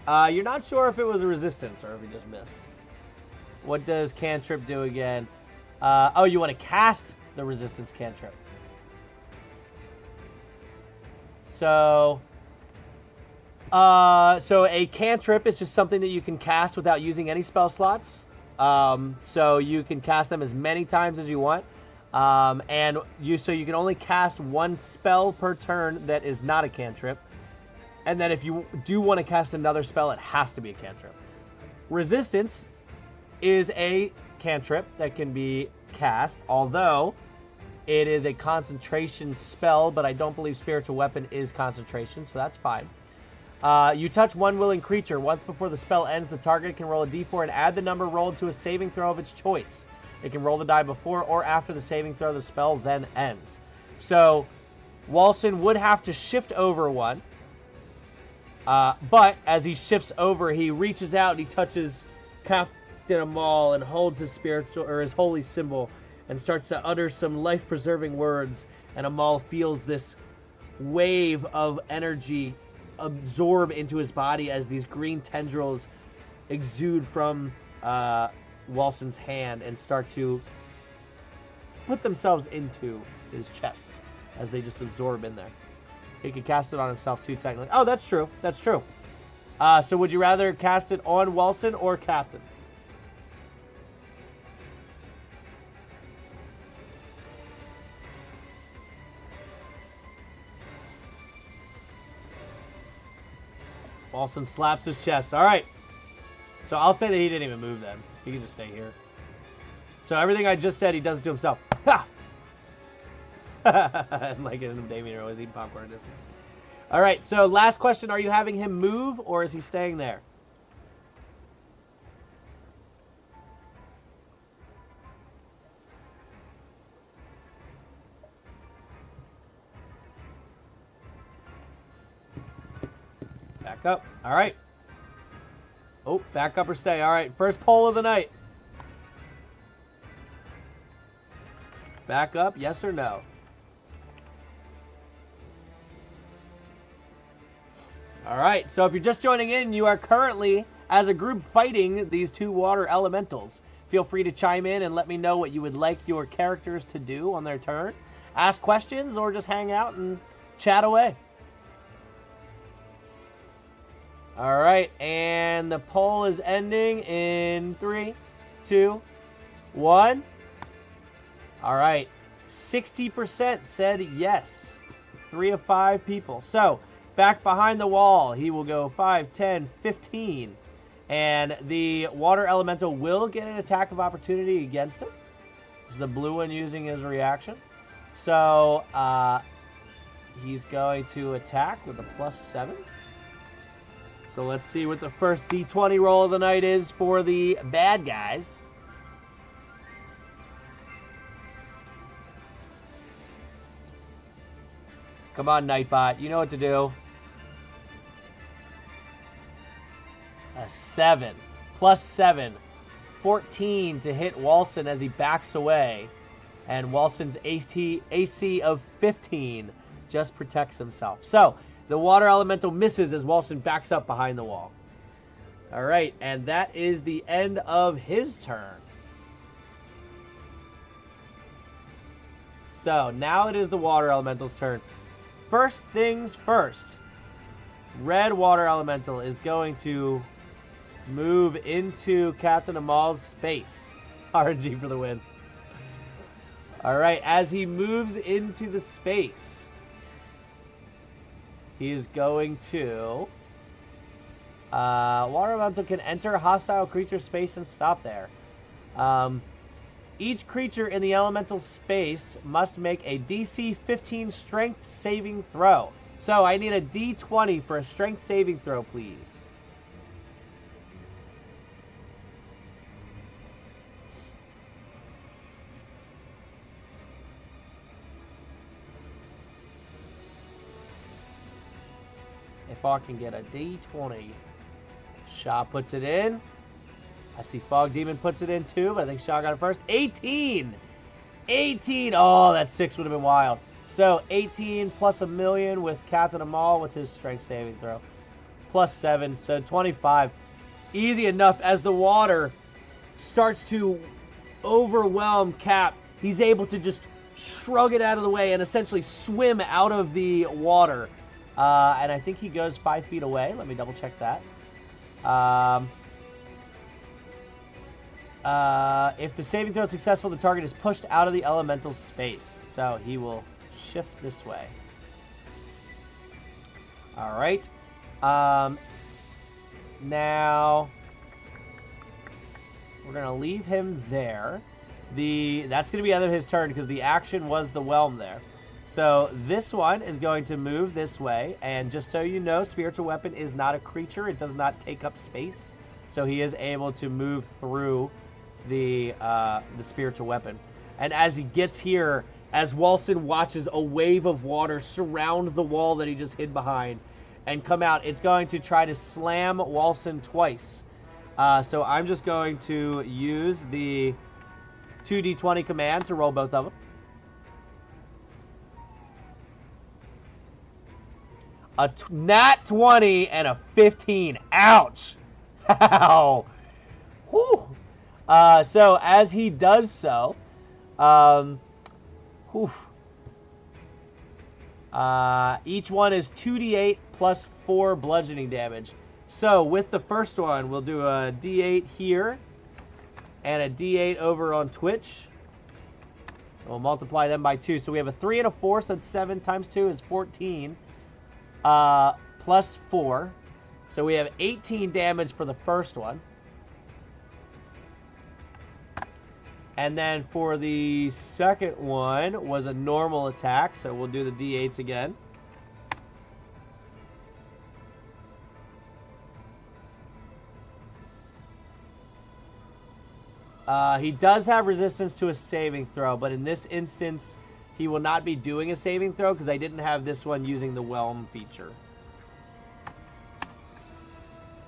You're not sure if it was a resistance or if you just missed. What does cantrip do again? Oh, you want to cast the resistance cantrip. So a cantrip is just something that you can cast without using any spell slots. So you can cast them as many times as you want. So you can only cast one spell per turn that is not a cantrip. And then if you do want to cast another spell, it has to be a cantrip. Resistance is a cantrip that can be cast, although it is a concentration spell, but I don't believe spiritual weapon is concentration, so that's fine. You touch one willing creature. Once before the spell ends, the target can roll a d4 and add the number rolled to a saving throw of its choice. It can roll the die before or after the saving throw. The spell then ends. So Walsen would have to shift over one. But as he shifts over, he reaches out and he touches Captain Ommoll and holds his spiritual or his holy symbol and starts to utter some life-preserving words. And Ommoll feels this wave of energy absorb into his body as these green tendrils exude from Walsen's hand and start to put themselves into his chest as they just absorb in there. He could cast it on himself too, technically. Oh, that's true. That's true. So would you rather cast it on Walsen or Captain? Walsen slaps his chest. All right. So I'll say that he didn't even move then. He can just stay here. So everything I just said, he does it to himself. Ha! Like in Damien always eating popcorn at distance. All right, so last question. Are you having him move or is he staying there? Back up. All right. Oh, back up or stay. All right, first poll of the night. Back up, yes or no? All right, so if you're just joining in, you are currently, as a group, fighting these two water elementals. Feel free to chime in and let me know what you would like your characters to do on their turn. Ask questions or just hang out and chat away. All right, and the poll is ending in 3, 2, 1. All right, 60% said yes. 3 of 5 people. So, back behind the wall, he will go 5, 10, 15. And the water elemental will get an attack of opportunity against him. This is the blue one using his reaction. So, he's going to attack with a +7. So let's see what the first D20 roll of the night is for the bad guys. Come on, Nightbot. You know what to do. A 7. +7. 14 to hit Walsen as he backs away. And Walsen's AC of 15 just protects himself. So, the water elemental misses as Walsen backs up behind the wall. All right, and that is the end of his turn. So, now it is the water elemental's turn. First things first. Red water elemental is going to move into Captain Ommoll's space. RNG for the win. All right, as he moves into the space, he is going to... water elemental can enter a hostile creature space and stop there. Each creature in the elemental space must make a DC 15 strength saving throw. So I need a D20 for a strength saving throw, please. If I can get a D20. Shaw puts it in. I see Fog Demon puts it in too, but I think Shaw got it first. 18! 18! Oh, that 6 would have been wild. So, 18 plus 1,000,000 with Captain Ommoll. What's his strength saving throw? Plus 7, so 25. Easy enough. As the water starts to overwhelm Cap, he's able to just shrug it out of the way and essentially swim out of the water. And I think he goes 5 feet away. Let me double check that. If the saving throw is successful, the target is pushed out of the elemental space. So he will shift this way. All right. Now we're gonna leave him there. That's gonna be the end of his turn because the action was the whelm there. So this one is going to move this way, and just so you know, Spiritual Weapon is not a creature. It does not take up space, so he is able to move through the Spiritual Weapon. And as he gets here, as Walsen watches a wave of water surround the wall that he just hid behind and come out, it's going to try to slam Walsen twice. So I'm just going to use the 2d20 command to roll both of them. A nat 20 and a 15. Ouch! Ow! Whew. So as he does so, each one is 2d8 plus 4 bludgeoning damage. So with the first one, we'll do a d8 here and a d8 over on Twitch. We'll multiply them by 2. So we have a 3 and a 4, so that's 7 times 2 is 14. Plus 4. So we have 18 damage for the first one. And then for the second one was a normal attack. So we'll do the d8s again. He does have resistance to a saving throw, but in this instance, he will not be doing a saving throw because I didn't have this one using the whelm feature.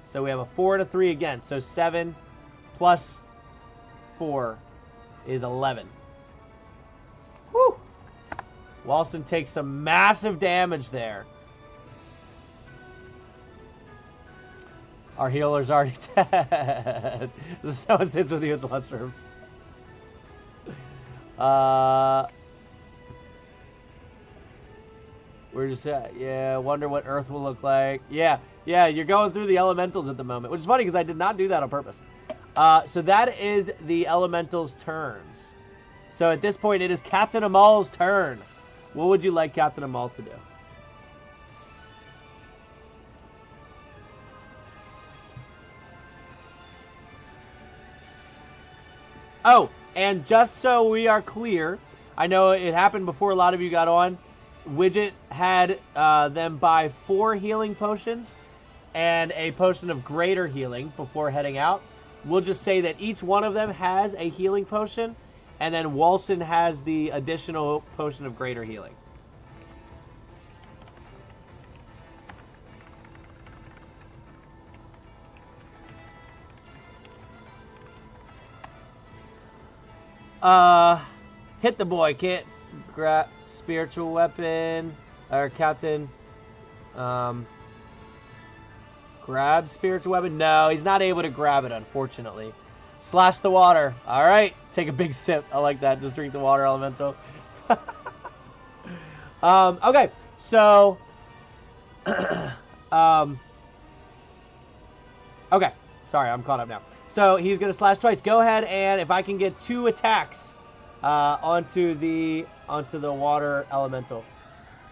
So we have a 4 and a 3 again. So 7 plus 4 is 11. Whew! Walsen takes some massive damage there. Our healer's already dead. So someone sits with you at the lunchroom. We're just, yeah, wonder what Earth will look like. Yeah, you're going through the elementals at the moment, which is funny because I did not do that on purpose. So that is the elementals' turns. So at this point, it is Captain Ommoll's turn. What would you like Captain Ommoll to do? Oh, and just so we are clear, I know it happened before a lot of you got on. Widget had them buy 4 healing potions and a potion of greater healing before heading out. We'll just say that each one of them has a healing potion, and then Walsen has the additional potion of greater healing. Hit the boy. Can't grab spiritual weapon. Or Captain, grab spiritual weapon? No, he's not able to grab it, unfortunately. Slash the water. All right, take a big sip. I like that. Just drink the water elemental. Okay, so, okay, sorry, I'm caught up now. So he's gonna slash twice. Go ahead, and if I can get 2 attacks onto the water elemental.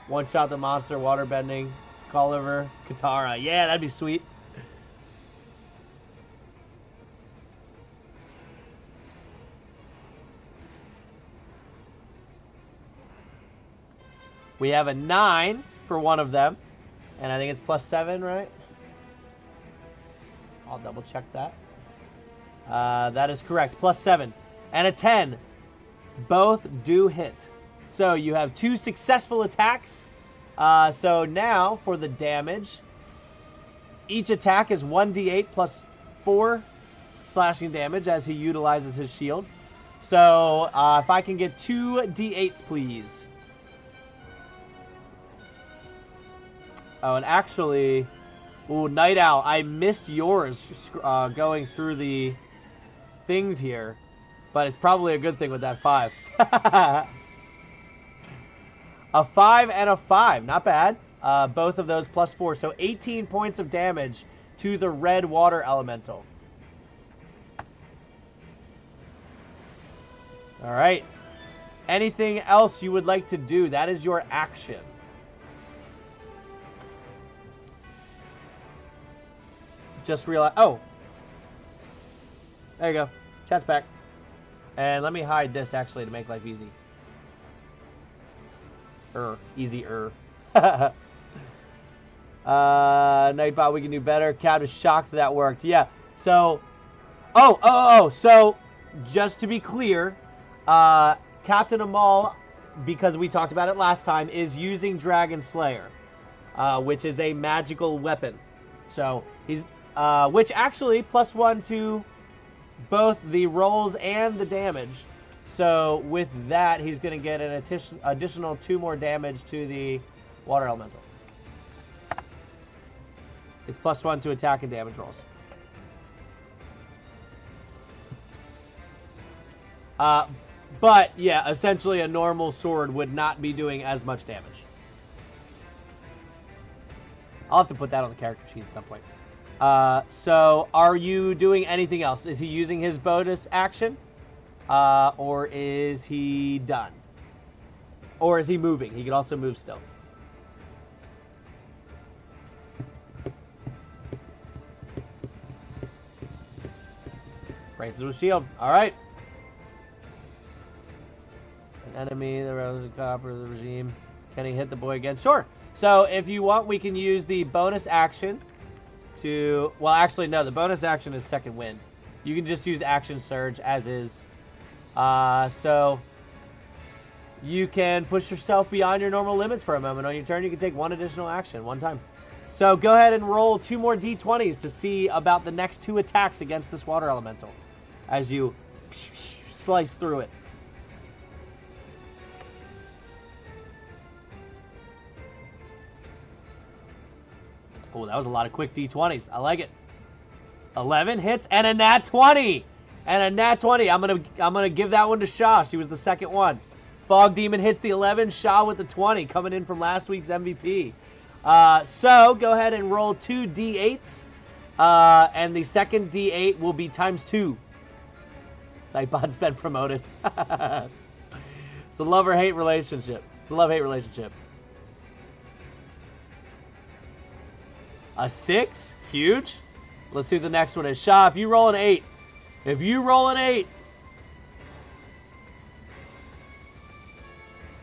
One shot the monster, water bending, call over Katara. Yeah, that'd be sweet. We have a 9 for one of them, and I think it's +7, right? I'll double check that. That is correct, +7. And a 10. Both do hit. So you have 2 successful attacks. So now for the damage, each attack is 1d8 +4 slashing damage as he utilizes his shield. So if I can get 2 d8s, please. Oh, and actually, ooh, Night Owl, I missed yours going through the things here, but it's probably a good thing with that 5. A 5 and a 5, not bad. Both of those +4, so 18 points of damage to the red water elemental. All right. Anything else you would like to do? That is your action. Just realize. Oh, there you go. Chat's back. And let me hide this actually to make life easy. Easier. Nightbot, we can do better. Cat is shocked that worked. Yeah. So, so just to be clear, Captain Ommoll, because we talked about it last time, is using Dragon Slayer, which is a magical weapon. So he's which actually +1 to both the rolls and the damage. So with that, he's going to get an additional 2 more damage to the water elemental. It's +1 to attack and damage rolls. But yeah, essentially a normal sword would not be doing as much damage. I'll have to put that on the character sheet at some point. So are you doing anything else? Is he using his bonus action? Or is he done? Or is he moving? He could also move still. Braces with shield. All right. An enemy, the rose of copper, the regime. Can he hit the boy again? Sure. So if you want, we can use the bonus action to... Well, actually, no. The bonus action is second wind. You can just use action surge as is. So you can push yourself beyond your normal limits for a moment. On your turn, you can take 1 additional action, 1 time. So go ahead and roll 2 more d20s to see about the next 2 attacks against this water elemental as you slice through it. Oh, that was a lot of quick d20s. I like it. 11 hits and a nat 20. And a nat 20. I'm gonna give that one to Shaw. She was the second one. Fog Demon hits the 11. Shaw with the 20, coming in from last week's MVP. So go ahead and roll 2 d8s, and the second d8 will be ×2. Nightbot's been promoted. It's a love-or-hate relationship. It's a love-hate relationship. A 6, huge. Let's see what the next one is. Shaw, if you roll an 8. If you roll an 8,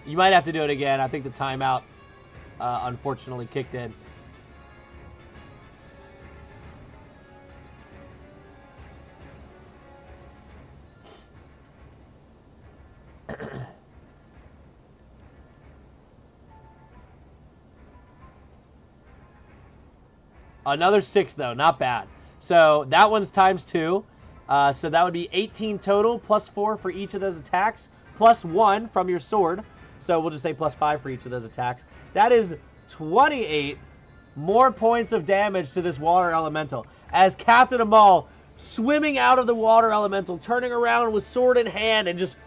you might have to do it again. I think the timeout unfortunately kicked in. Another 6, though. Not bad. So that one's ×2. So that would be 18 total, +4 for each of those attacks, +1 from your sword. So we'll just say +5 for each of those attacks. That is 28 more points of damage to this water elemental. As Captain Ommoll, swimming out of the water elemental, turning around with sword in hand and just...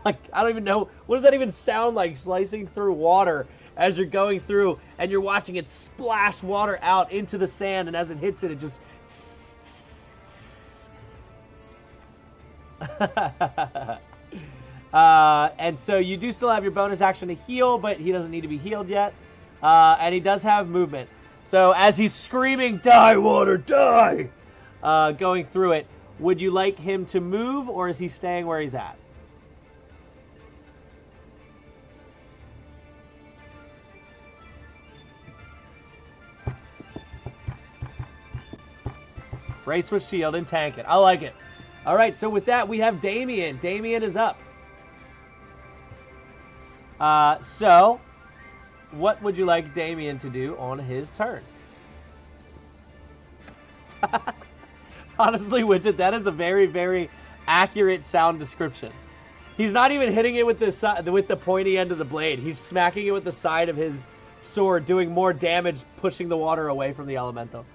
like, I don't even know. What does that even sound like, slicing through water as you're going through and you're watching it splash water out into the sand, and as it hits it, it just... and so you do still have your bonus action to heal, but he doesn't need to be healed yet. And he does have movement. So as he's screaming, "Die, water, die!" Going through it, would you like him to move, or is he staying where he's at? Brace with shield and tank it. I like it. All right, so with that, we have Damien. Damien is up. So, what would you like Damien to do on his turn? Honestly, Widget, that is a very, very accurate sound description. He's not even hitting it with the pointy end of the blade. He's smacking it with the side of his sword, doing more damage, pushing the water away from the elemental.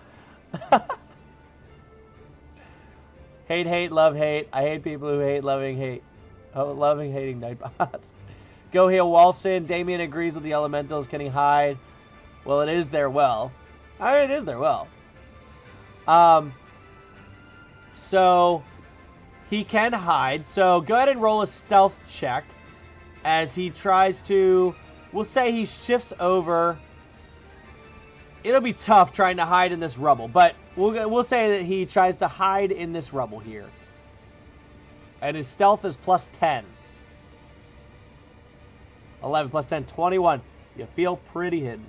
Hate, hate, love, hate. I hate people who hate, loving, hate. Oh, loving, hating Nightbot. Go heal Walsen. Damien agrees with the elementals. Can he hide? Well, it is their well. I mean, it is their well. So he can hide. So go ahead and roll a stealth check as he tries to... We'll say he shifts over. It'll be tough trying to hide in this rubble, but we'll say that he tries to hide in this rubble here. And his stealth is +10. 11 + 10, 21. You feel pretty hidden.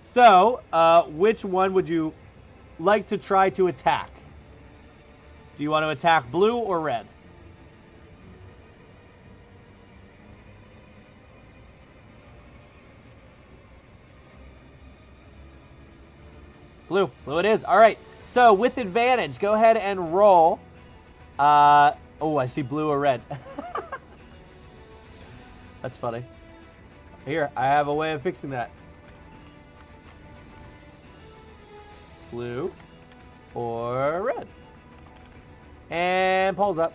So, which one would you like to try to attack? Do you want to attack blue or red? Blue. Blue it is. All right. So, with advantage, go ahead and roll. Oh, I see blue or red. That's funny. Here, I have a way of fixing that. Blue or red. And pulls up.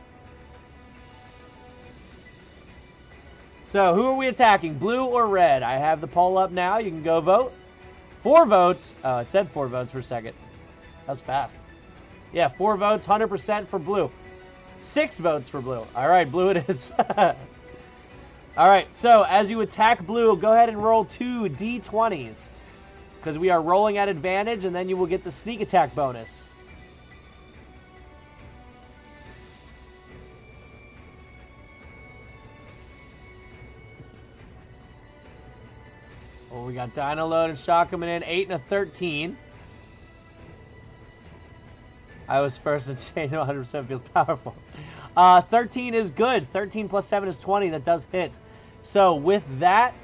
So, who are we attacking? Blue or red? I have the poll up now. You can go vote. 4 votes. Oh, it said 4 votes for a second. That was fast. Yeah, 4 votes, 100% for blue. 6 votes for blue. All right, blue it is. All right, so as you attack blue, go ahead and roll 2 d20s. Because we are rolling at advantage, and then you will get the sneak attack bonus. Oh, we got Dino Load and Shock coming in. 8 and a 13. I was first to change. 100% feels powerful. 13 is good. 13 + 7 is 20. That does hit. So with that,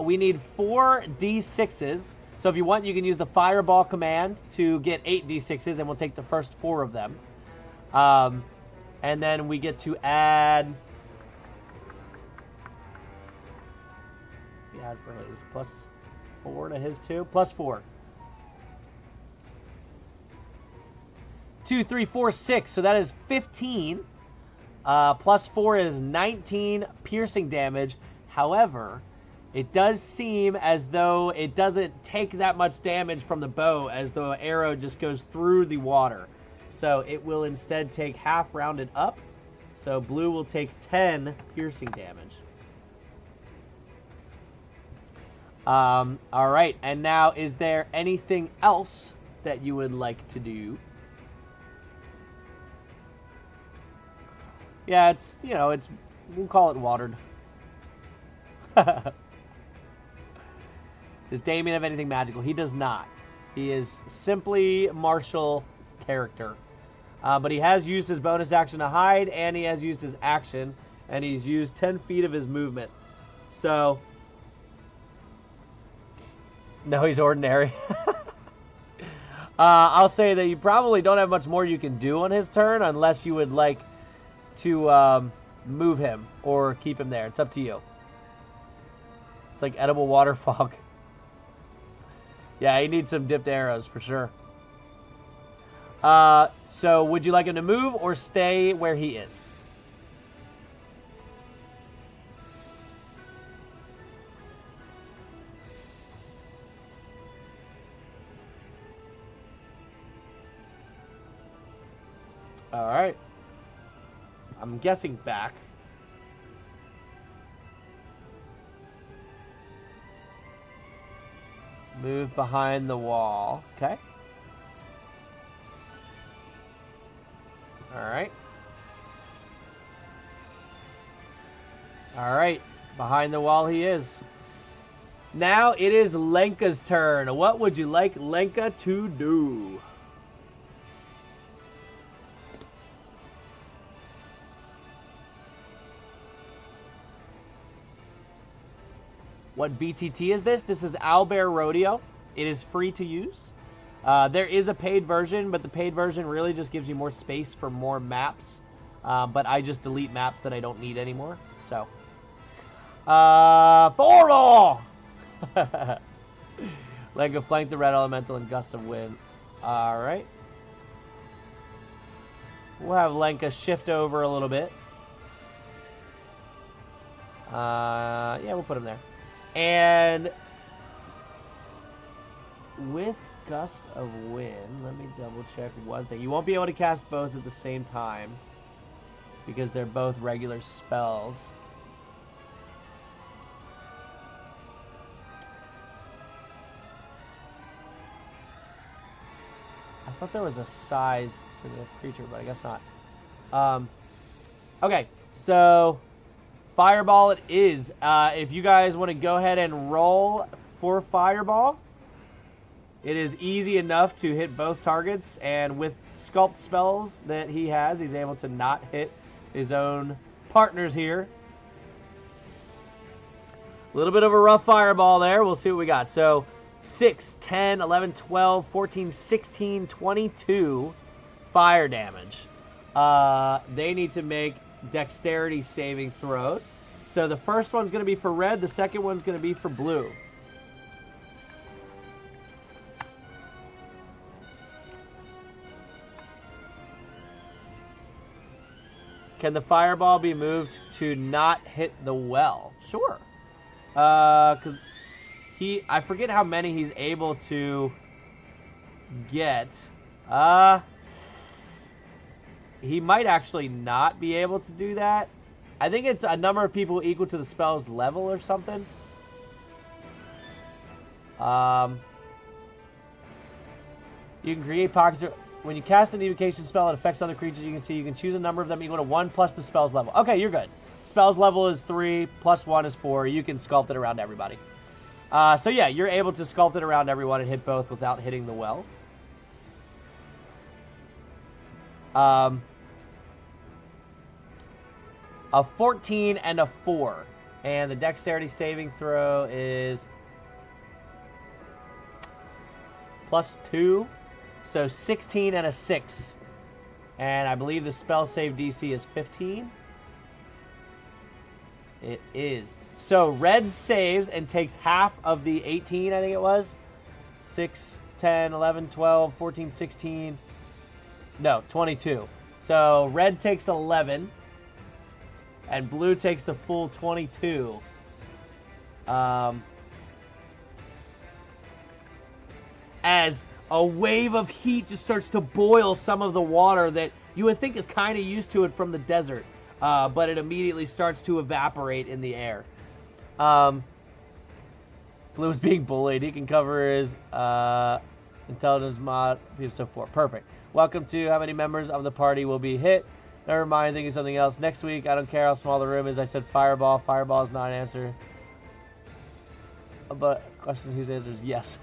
we need 4 d6s. So if you want, you can use the Fireball command to get 8 d6s, and we'll take the first 4 of them. And then we get to add... Add for his +4 to his 2. +4. 2, 3, 4, 6. So that is 15. +4 is 19 piercing damage. However, it does seem as though it doesn't take that much damage from the bow, as the arrow just goes through the water. So it will instead take half rounded up. So blue will take 10 piercing damage. All right, and now is there anything else that you would like to do? Yeah, it's, you know, it's, we'll call it watered. Does Damien have anything magical? He does not. He is simply martial character. But he has used his bonus action to hide, and he has used his action, and he's used 10 feet of his movement. So... No, he's ordinary. I'll say that you probably don't have much more you can do on his turn, unless you would like to move him or keep him there. It's up to you. It's like edible water fog. Yeah, he needs some dipped arrows for sure. So would you like him to move or stay where he is? All right. I'm guessing back. Move behind the wall. Okay. All right. All right. Behind the wall he is. Now it is Lenka's turn. What would you like Lenka to do? What BTT is this? This is Owlbear Rodeo. It is free to use. There is a paid version, but the paid version really just gives you more space for more maps. But I just delete maps that I don't need anymore. So, Thorvald! Lenka flank the red elemental and gust of wind. All right. We'll have Lenka shift over a little bit. Yeah, we'll put him there. And with gust of wind, let me double check one thing. You won't be able to cast both at the same time because they're both regular spells. I thought there was a size to the creature, but I guess not. Okay, so Fireball it is. If you guys want to go ahead and roll for Fireball, it is easy enough to hit both targets, and with Sculpt spells that he has, he's able to not hit his own partners here. A little bit of a rough Fireball there. We'll see what we got. So 6, 10, 11, 12, 14, 16, 22 fire damage. They need to make dexterity saving throws. So the first one's going to be for red, the second one's going to be for blue. Can the fireball be moved to not hit the well? Sure. Because I forget how many he's able to get. He might actually not be able to do that. I think it's a number of people equal to the spell's level or something. You can create pockets. When you cast an evocation spell, it affects other creatures you can see. You can choose a number of them equal to 1 plus the spell's level. Okay, you're good. Spell's level is 3, plus 1 is 4. You can sculpt it around everybody. So yeah, you're able to sculpt it around everyone and hit both without hitting the well. A 14 and a 4. And the dexterity saving throw is +2. So 16 and a 6. And I believe the spell save DC is 15. It is. So red saves and takes half of the 18, I think it was. 6, 10, 11, 12, 14, 16. No, 22. So red takes 11. And blue takes the full 22. As a wave of heat just starts to boil some of the water that you would think is kind of used to it from the desert. But it immediately starts to evaporate in the air. Blue is being bullied. He can cover his intelligence mod, so forth. Perfect. Welcome to how many members of the party will be hit. Never mind, thinking something else. Next week, I don't care how small the room is. I said fireball. Fireball is not an answer. But question whose answer is yes.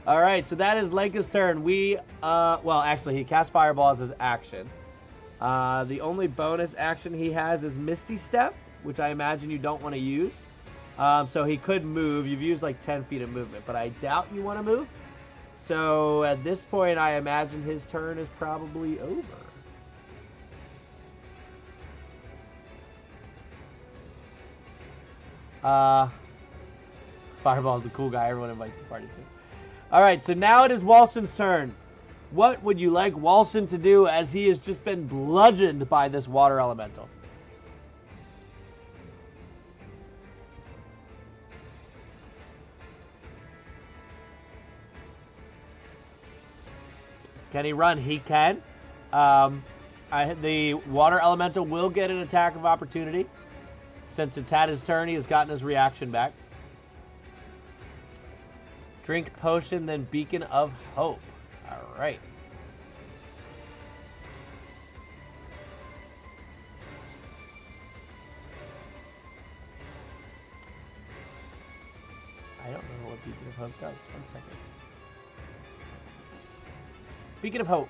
All right, so that is Lenka's turn. Well, actually, he cast fireball as his action. The only bonus action he has is Misty Step, which I imagine you don't want to use. So he could move. You've used like 10 feet of movement, but I doubt you want to move. So at this point, I imagine his turn is probably over. Fireball's the cool guy everyone invites to the party to. Alright, so now it is Walsen's turn. What would you like Walsen to do as he has just been bludgeoned by this water elemental? Can he run? He can. The water elemental will get an attack of opportunity. Since it's had his turn, he has gotten his reaction back. Drink potion, then beacon of hope. All right. I don't know what beacon of hope does. 1 second. Beacon of hope.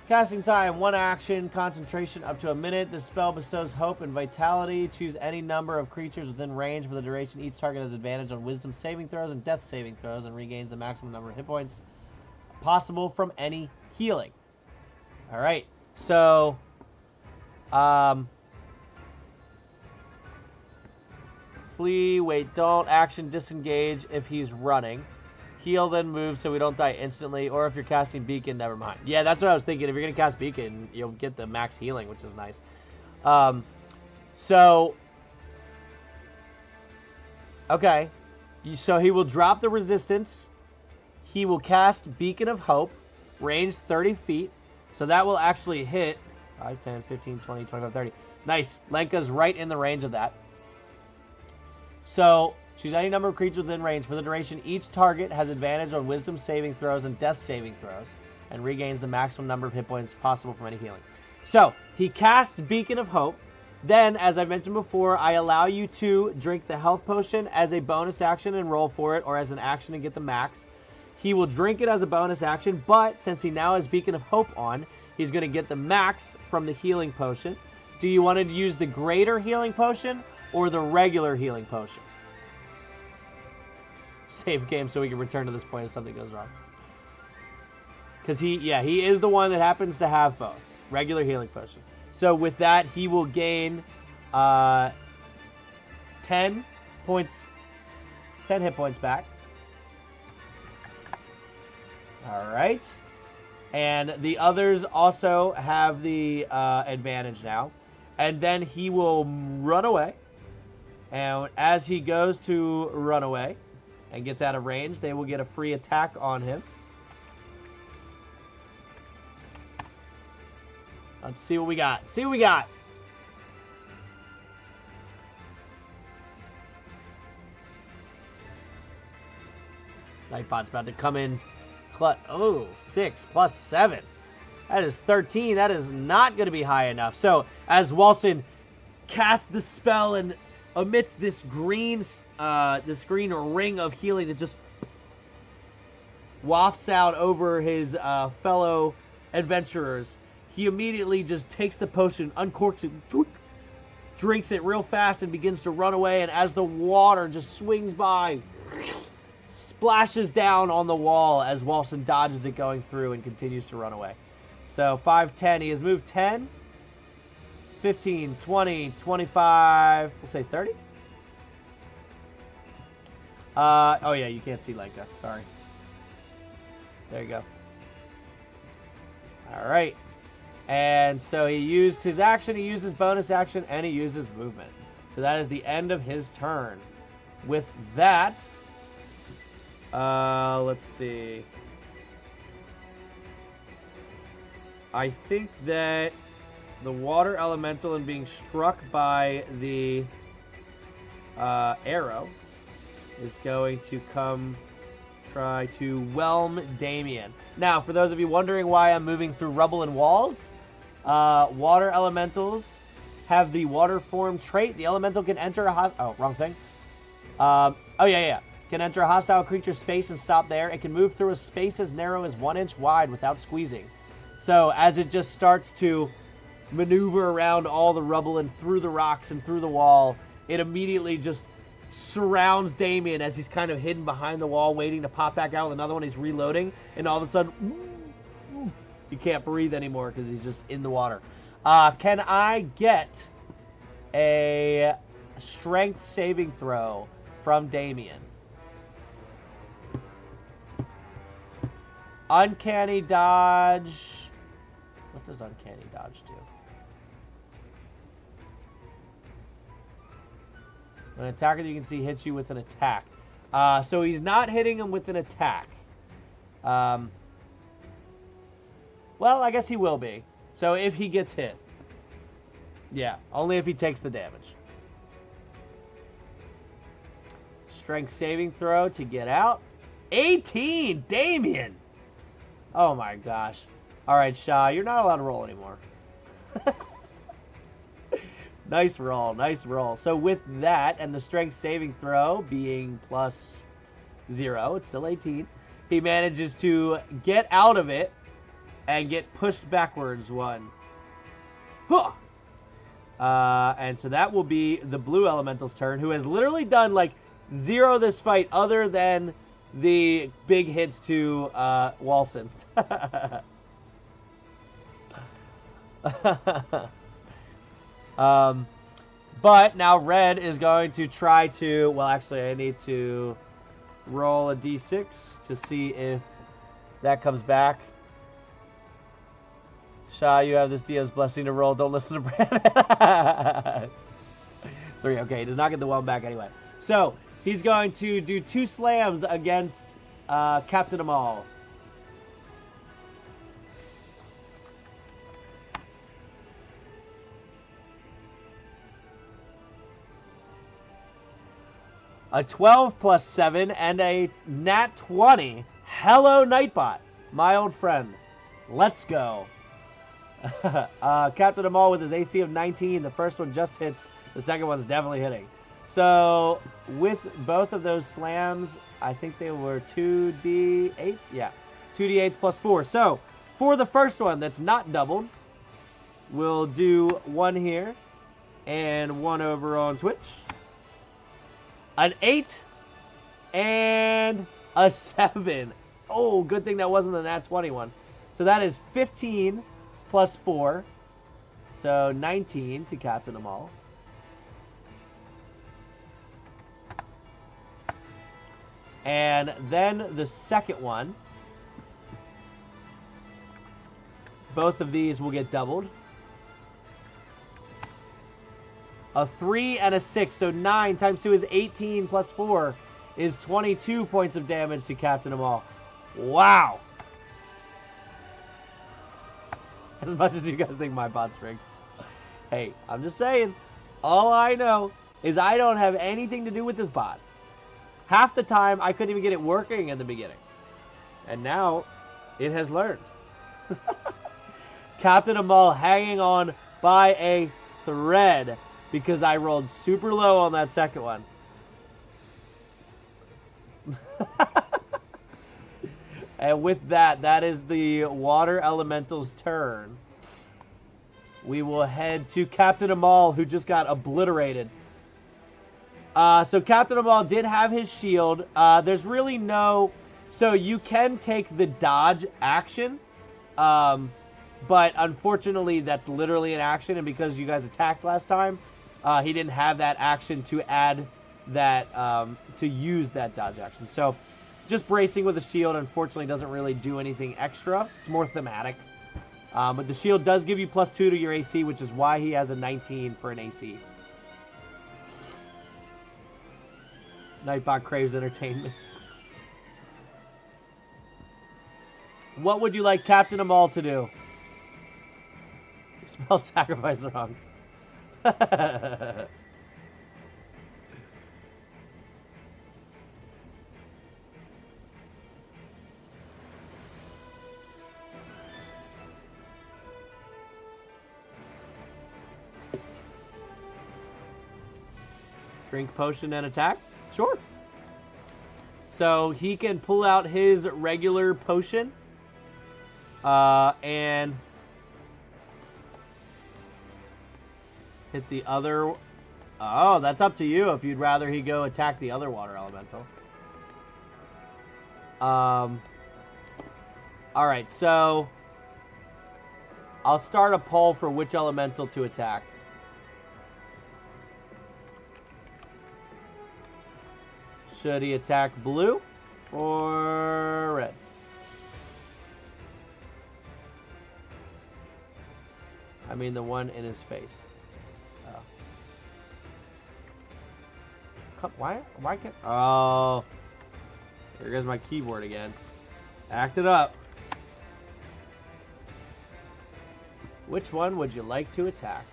Casting time, 1 action, concentration up to a minute. This spell bestows hope and vitality. Choose any number of creatures within range for the duration. Each target has advantage on wisdom saving throws and death saving throws and regains the maximum number of hit points possible from any healing. Alright, so flee, wait, don't, action, disengage if he's running. Heal, then move so we don't die instantly. Or if you're casting Beacon, never mind. Yeah, that's what I was thinking. If you're going to cast Beacon, you'll get the max healing, which is nice. Okay. So he will drop the resistance. He will cast Beacon of Hope. Range 30 feet. So that will actually hit 5, 10, 15, 20, 25, 30. Nice. Lenka's right in the range of that. So choose any number of creatures within range. For the duration, each target has advantage on wisdom saving throws and death saving throws, and regains the maximum number of hit points possible from any healing. So, he casts Beacon of Hope. Then, as I mentioned before, I allow you to drink the health potion as a bonus action and roll for it, or as an action and get the max. He will drink it as a bonus action, but since he now has Beacon of Hope on, he's going to get the max from the healing potion. Do you want to use the greater healing potion or the regular healing potion? Save game so we can return to this point if something goes wrong. Because he is the one that happens to have both. Regular healing potion. So with that, he will gain 10 hit points back. Alright. And the others also have the advantage now. And then he will run away. And as he goes to run away and gets out of range, they will get a free attack on him. Let's see what we got. See what we got. Nightbot's about to come in. Oh, 6 plus 7. That is 13. That is not going to be high enough. So, as Walsen casts the spell and emits this green ring of healing that just wafts out over his fellow adventurers, he immediately just takes the potion, uncorks it, drinks it real fast, and begins to run away. And as the water just swings by, splashes down on the wall as Walsen dodges it going through and continues to run away. So 5, 10. He has moved 10, 15, 20, 25, we'll say 30. Oh yeah, you can't see Lenka. Sorry. There you go. All right. And so he used his action, he used his bonus action, and he used his movement. So that is the end of his turn. With that, let's see. I think that the water elemental and being struck by the arrow is going to come try to whelm Damien. Now, for those of you wondering why I'm moving through rubble and walls, water elementals have the water form trait. The elemental can enter a can enter a hostile creature's space and stop there. It can move through a space as narrow as 1 inch wide without squeezing. So as it just starts to maneuver around all the rubble and through the rocks and through the wall, it immediately just surrounds Damien as he's kind of hidden behind the wall waiting to pop back out with another one. He's reloading, and all of a sudden he can't breathe anymore because he's just in the water. Can I get a strength saving throw from Damien. Uncanny dodge. What does uncanny dodge do? When an attacker that you can see hits you with an attack. So he's not hitting him with an attack. Well, I guess he will be. So if he gets hit. Yeah, only if he takes the damage. Strength saving throw to get out. 18! Damien! Oh my gosh. Alright, Shaw, you're not allowed to roll anymore. Nice roll, nice roll. So with that, and the strength saving throw being plus 0, it's still 18, he manages to get out of it and get pushed backwards 1. Huh! And so that will be the blue elemental's turn, who has literally done like 0 this fight other than the big hits to Walsen. But now red is going to try to, well, actually I need to roll a d6 to see if that comes back. Shah, you have this DM's blessing to roll. Don't listen to Brandon. 3, okay, he does not get the 1 back anyway. So he's going to do 2 slams against Captain Ommoll. A 12 plus 7 and a nat 20. Hello, Nightbot, my old friend. Let's go. Captain Ommoll with his AC of 19. The first one just hits. The second one's definitely hitting. So with both of those slams, I think they were 2d8s. Yeah, 2d8s plus 4. So for the first one that's not doubled, we'll do 1 here and 1 over on Twitch. An 8 and a 7. Oh, good thing that wasn't the nat 21. So that is 15 plus 4. So 19 to Captain Ommoll. And then the second one. Both of these will get doubled. A 3 and a 6, so 9 times 2 is 18 plus 4 is 22 points of damage to Captain Ommoll. Wow! As much as you guys think my bot's rigged. Hey, I'm just saying, all I know is I don't have anything to do with this bot. Half the time, I couldn't even get it working in the beginning. And now, it has learned. Captain Ommoll hanging on by a thread. Because I rolled super low on that second one. And with that, that is the Water Elemental's turn. We will head to Captain Ommoll, who just got obliterated. So Captain Ommoll did have his shield. There's really no... So you can take the dodge action. But unfortunately, that's literally an action. And because you guys attacked last time... he didn't have that action to add that, to use that dodge action. So, just bracing with a shield, unfortunately, doesn't really do anything extra. It's more thematic. But the shield does give you +2 to your AC, which is why he has a 19 for an AC. Nightbot craves entertainment. What would you like Captain Ommoll to do? You spelled sacrifice wrong. Drink potion and attack? Sure. So he can pull out his regular potion and hit the other... Oh, that's up to you if you'd rather he go attack the other water elemental. Alright, so... I'll start a poll for which elemental to attack. Should he attack blue or red? I mean the one in his face. Oh. Come, why can't... Oh. Here goes my keyboard again. Act it up. Which one would you like to attack?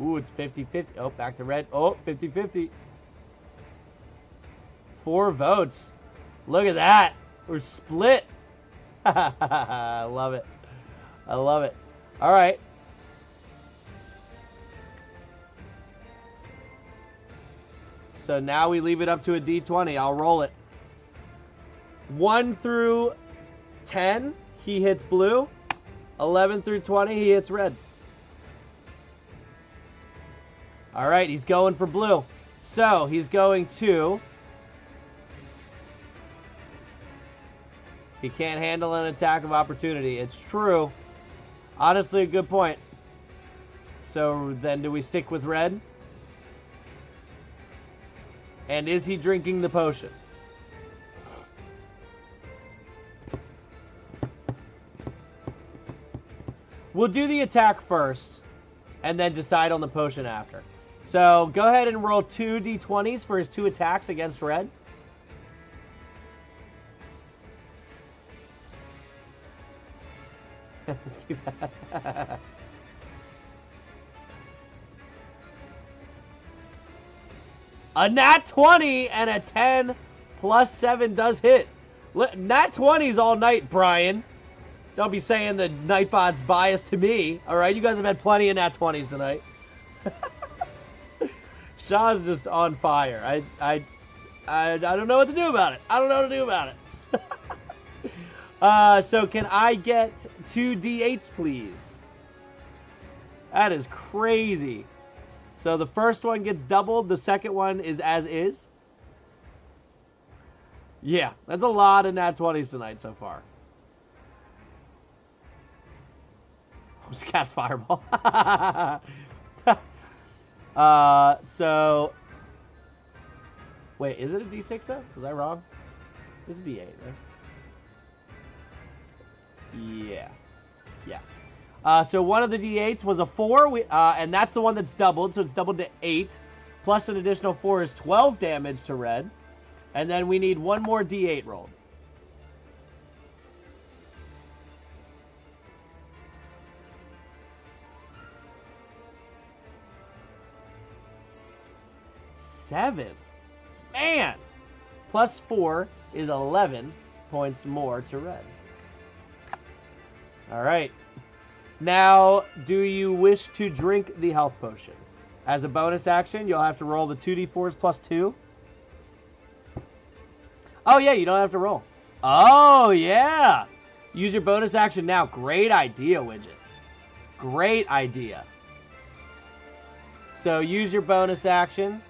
Ooh, it's 50-50. Oh, back to red. Oh, 50-50. 4 votes. Look at that. We're split. I love it. I love it. All right. So now we leave it up to a D20. I'll roll it. 1 through 10, he hits blue. 11 through 20, he hits red. All right, he's going for blue. So he's going to... He can't handle an attack of opportunity. It's true. Honestly, a good point. So then do we stick with red? And is he drinking the potion? We'll do the attack first and then decide on the potion after. So go ahead and roll 2 d20s for his 2 attacks against red. A nat 20 and a 10 plus 7 does hit. Nat 20s all night, Brian. Don't be saying the Nightbot's biased to me. All right, you guys have had plenty of nat 20s tonight. Shaw's just on fire. I don't know what to do about it. I don't know what to do about it. So can I get 2 d8s, please? That is crazy. So the first one gets doubled. The second one is as is. Yeah, that's a lot of nat 20s tonight so far. Just cast Fireball. So... Wait, is it a d6 though? Was I wrong? It's a d8, right? Yeah. So one of the d8s was a 4, and that's the one that's doubled, so it's doubled to 8. Plus an additional 4 is 12 damage to red. And then we need one more d8 rolled. Seven. Man! Plus 4 is 11 points more to red. All right. Now, do you wish to drink the health potion? As a bonus action, you'll have to roll the 2d4s plus 2. Oh, yeah, you don't have to roll. Oh, yeah. Use your bonus action now. Great idea, Widget. Great idea. So use your bonus action.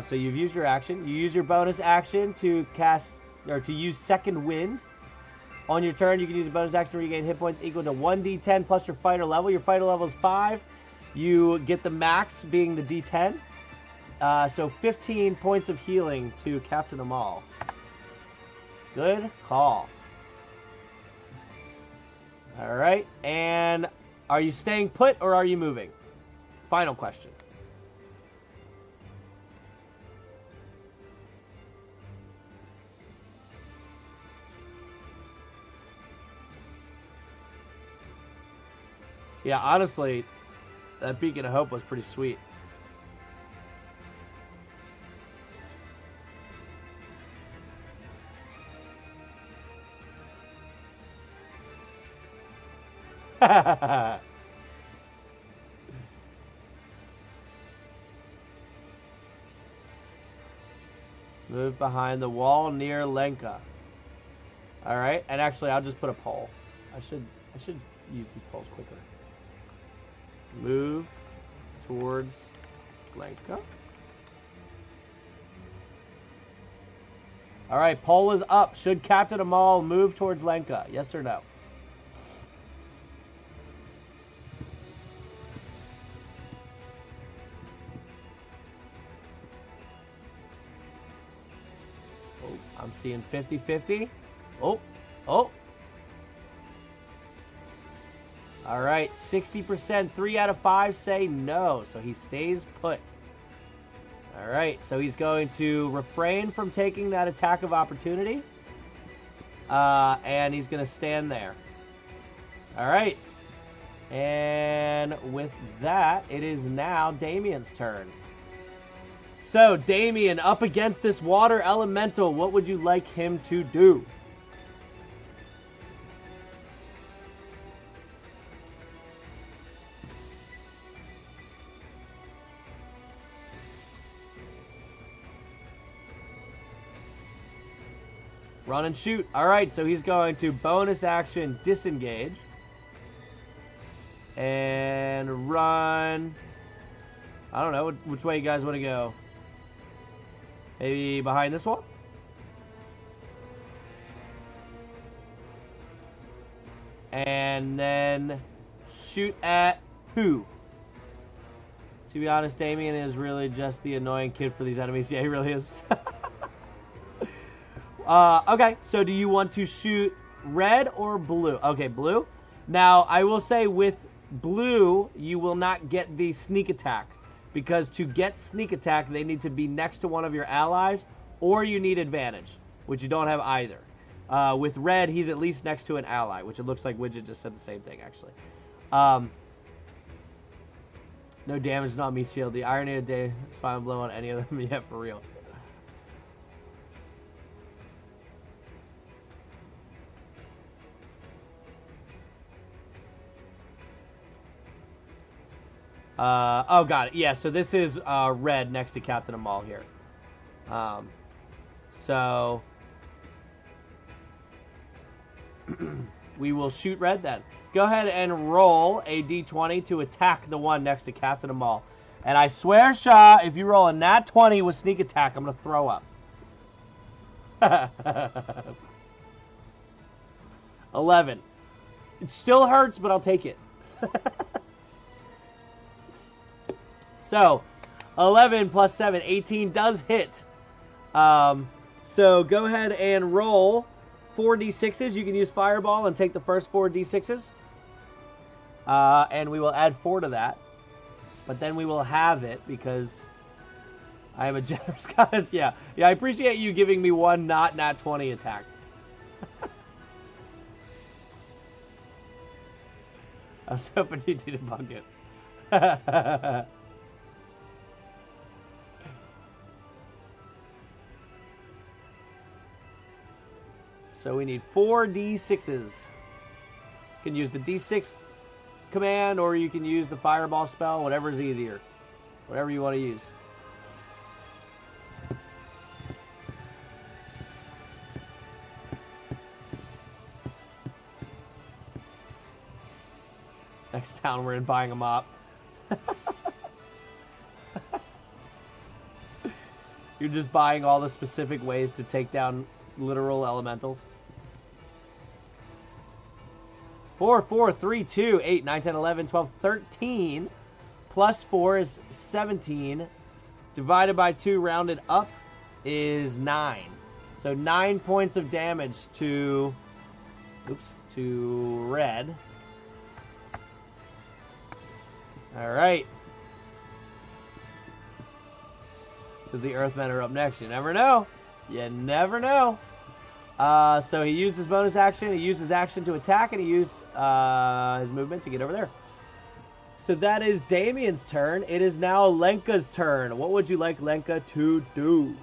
So you've used your action. You use your bonus action to cast, or to use Second Wind. On your turn, you can use a bonus action to regain hit points equal to 1d10 plus your fighter level. Your fighter level is 5. You get the max being the d10. So 15 points of healing to Captain Ommoll. Good call. All right. And are you staying put or are you moving? Final question. Yeah, honestly, that Beacon of Hope was pretty sweet. Move behind the wall near Lenka. All right, and actually, I'll just put a pole. I should use these poles quicker. Move towards Lenka. All right, poll is up. Should Captain Ommoll move towards Lenka? Yes or no? seeing 50-50. Oh, oh. All right, 60%, 3 out of 5 say no, so he stays put. All right, so he's going to refrain from taking that attack of opportunity. And he's going to stand there. All right. And with that, it is now Damien's turn. So, Damien, up against this water elemental, what would you like him to do? Run and shoot. All right, so he's going to bonus action disengage. And run. I don't know which way you guys want to go. Maybe behind this wall? And then shoot at who? To be honest, Damien is really just the annoying kid for these enemies. Yeah, he really is. Okay, so do you want to shoot red or blue? Okay, blue. Now, I will say with blue, you will not get the sneak attack. Because to get sneak attack, they need to be next to one of your allies, or you need advantage, which you don't have either. With red, he's at least next to an ally, which it looks like Widget just said the same thing, actually. No damage, not meat shield. The irony of day, final blow on any of them. Yeah, for real. Oh, got it. Yeah, so this is red next to Captain Ommoll here. So we will shoot red then. Go ahead and roll a d20 to attack the one next to Captain Ommoll. And I swear, Shaw, if you roll a nat 20 with sneak attack, I'm going to throw up. 11. It still hurts, but I'll take it. So, 11 plus 7, 18 does hit. So, go ahead and roll 4d6s. You can use Fireball and take the first 4d6s. And we will add 4 to that. But then we will have it because I am a generous goddess. Yeah, I appreciate you giving me one not nat 20 attack. I was hoping you did debug it. So we need 4 d6s. You can use the d6 command, or you can use the fireball spell, whatever is easier. Whatever you want to use. Next town we're in, buying a mop. You're just buying all the specific ways to take down literal elementals. 4, 4, 3, 2, 8, 9, 10, 11, 12, 13. Plus 4 is 17. Divided by 2 rounded up is 9. So 9 points of damage to red. All right. Because the Earthmen are up next. You never know. You never know. So he used his bonus action, he used his action to attack, and he used his movement to get over there. So that is Damien's turn. It is now Lenka's turn. What would you like Lenka to do?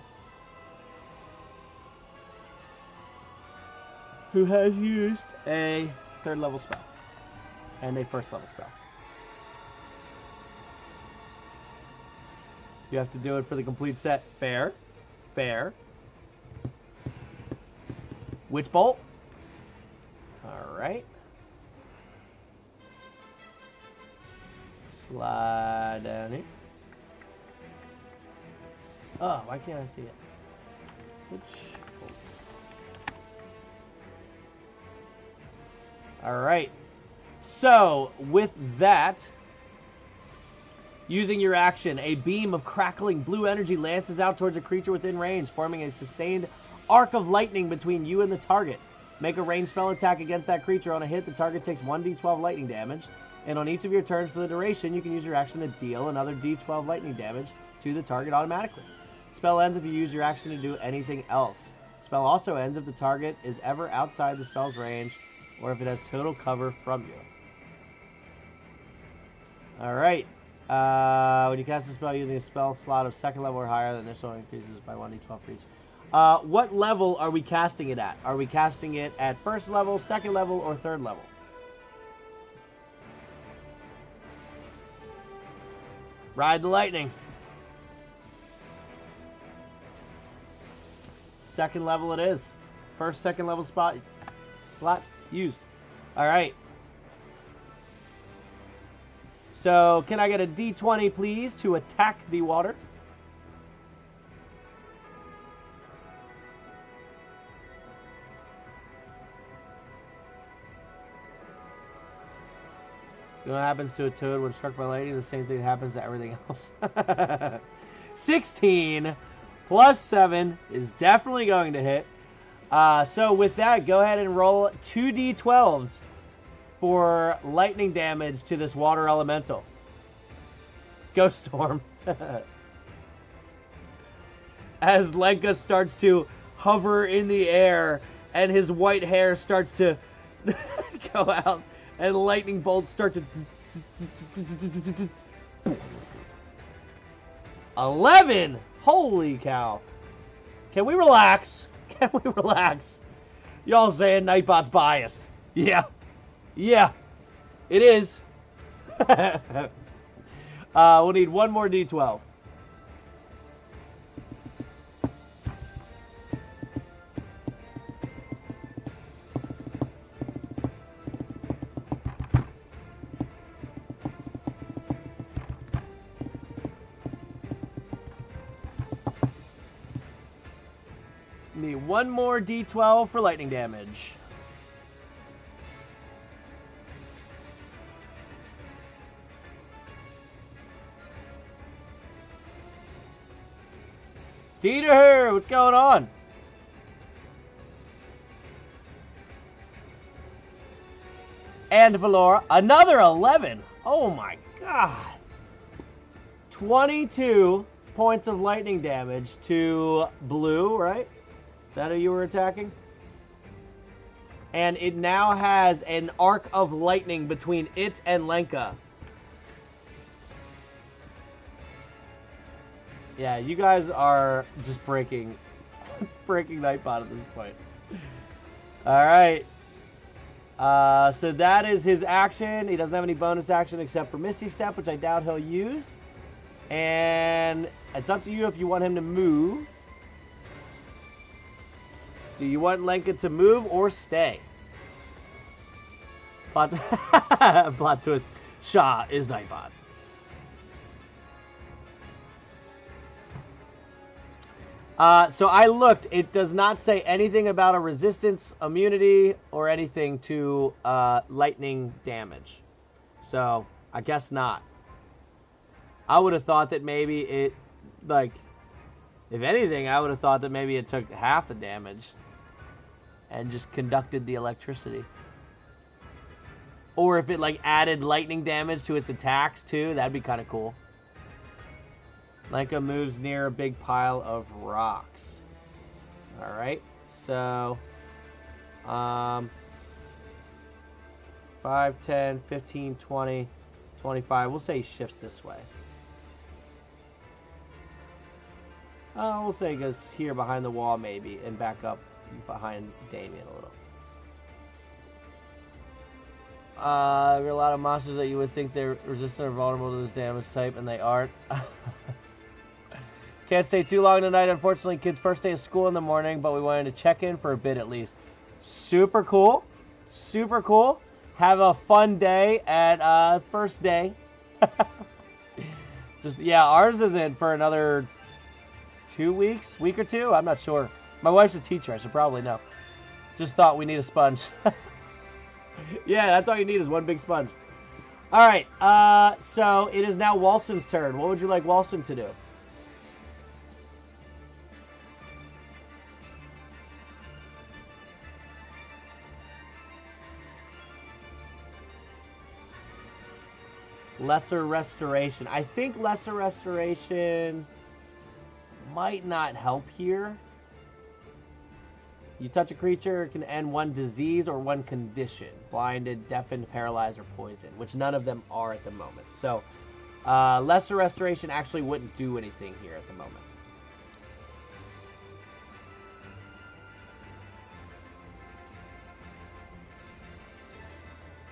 Who has used a 3rd level spell and a 1st level spell. You have to do it for the complete set. Fair. Fair. Witch Bolt. Alright. Slide down here. Oh, why can't I see it? Witch Bolt. Alright. So, with that, using your action, a beam of crackling blue energy lances out towards a creature within range, forming a sustained arc of lightning between you and the target. Make a ranged spell attack against that creature. On a hit, the target takes 1d12 lightning damage. And on each of your turns for the duration, you can use your action to deal another d12 lightning damage to the target automatically. Spell ends if you use your action to do anything else. Spell also ends if the target is ever outside the spell's range or if it has total cover from you. Alright. When you cast a spell using a spell slot of second level or higher, the initial increases by 1d12 for each. What level are we casting it at? Are we casting it at first level, second level, or third level? Ride the lightning. Second level it is. First, second level slot used. All right. So, can I get a d20, please, to attack the water? You know what happens to a toad when struck by lightning? The same thing happens to everything else. 16 plus 7 is definitely going to hit. So with that, go ahead and roll 2d12s for lightning damage to this water elemental. Ghost Storm. As Lenka starts to hover in the air and his white hair starts to go out and lightning bolts start to 11. Holy cow. Can we relax? Can we relax? Y'all saying Nightbot's biased. Yeah. Yeah. It is. We'll need one more D12. Need one more D12 for lightning damage. Dieter, what's going on? And Valora, another 11. Oh my god. 22 points of lightning damage to blue, right? Is that who you were attacking? And it now has an arc of lightning between it and Lenka. Yeah, you guys are just breaking Nightbot at this point. Alright. So that is his action. He doesn't have any bonus action except for Misty Step, which I doubt he'll use. And it's up to you if you want him to move. Do you want Lenka to move or stay? Plot twist. Shah is Nightbot. So I looked. It does not say anything about a resistance, immunity, or anything to lightning damage. So I guess not. I would have thought that maybe it, like, if anything, I would have thought that maybe it took half the damage and just conducted the electricity. Or if it, like, added lightning damage to its attacks, too. That'd be kind of cool. Lenka moves near a big pile of rocks. Alright, so 5, 10, 15, 20, 25. We'll say he shifts this way. We'll say he goes here behind the wall maybe and back up behind Damien a little. There are a lot of monsters that you would think they're resistant or vulnerable to this damage type, and they aren't. Can't stay too long tonight. Unfortunately, kids' first day of school in the morning, but we wanted to check in for a bit at least. Super cool. Super cool. Have a fun day at first day. Just, yeah, ours isn't for another 2 weeks, week or two. I'm not sure. My wife's a teacher. I should probably know. Just thought we need a sponge. Yeah, that's all you need is one big sponge. All right. So it is now Walsen's turn. What would you like Walsen to do? Lesser Restoration. I think Lesser Restoration might not help here. You touch a creature, it can end one disease or one condition. Blinded, deafened, paralyzed, or poisoned, which none of them are at the moment. So, Lesser Restoration actually wouldn't do anything here at the moment.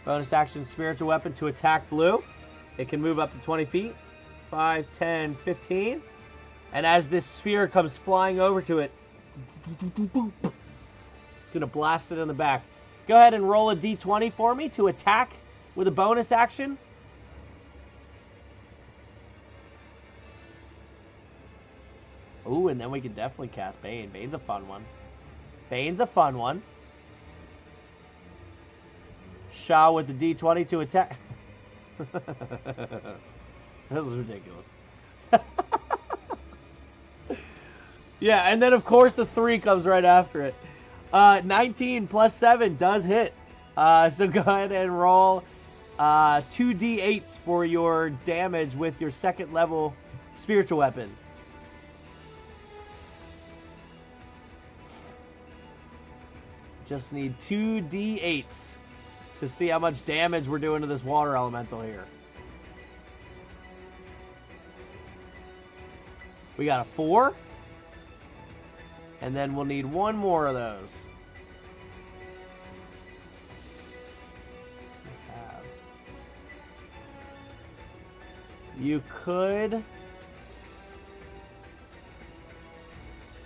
Bonus action, Spiritual Weapon to attack blue. It can move up to 20 feet. 5, 10, 15. And as this sphere comes flying over to it, it's going to blast it in the back. Go ahead and roll a d20 for me to attack with a bonus action. Ooh, and then we can definitely cast Bane. Bane's a fun one. Bane's a fun one. Shaw with the d20 to attack. This is ridiculous. Yeah, and then of course the 3 comes right after it. 19 plus 7 does hit. So go ahead and roll 2d8s for your damage with your 2nd level spiritual weapon. Just need 2d8s to see how much damage we're doing to this water elemental here. We got a 4. And then we'll need 1 more of those. You could...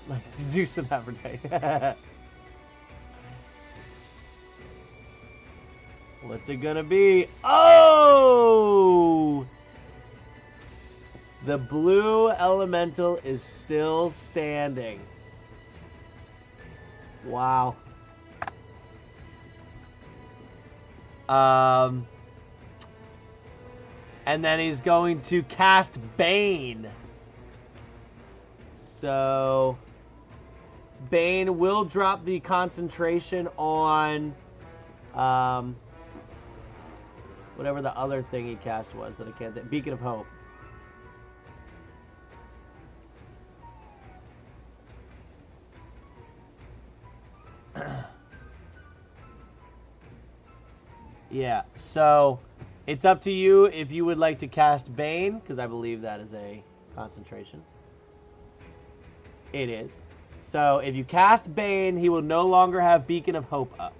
like Zeus and Aphrodite. What's it gonna be? Oh! The blue elemental is still standing. Wow. And then he's going to cast Bane. So Bane will drop the concentration on whatever the other thing he cast was that I can't think. Beacon of Hope. Yeah, so it's up to you if you would like to cast Bane, because I believe that is a concentration. It is. So if you cast Bane, he will no longer have Beacon of Hope up.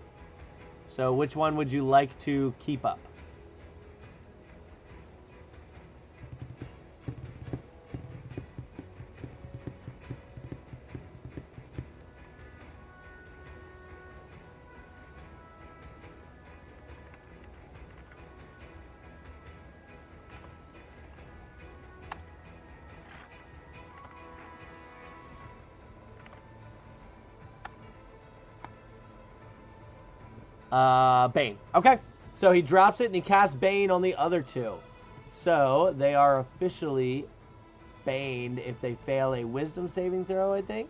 So which one would you like to keep up? Bane. Okay. So he drops it and he casts Bane on the other 2. So they are officially baned if they fail a wisdom saving throw, I think.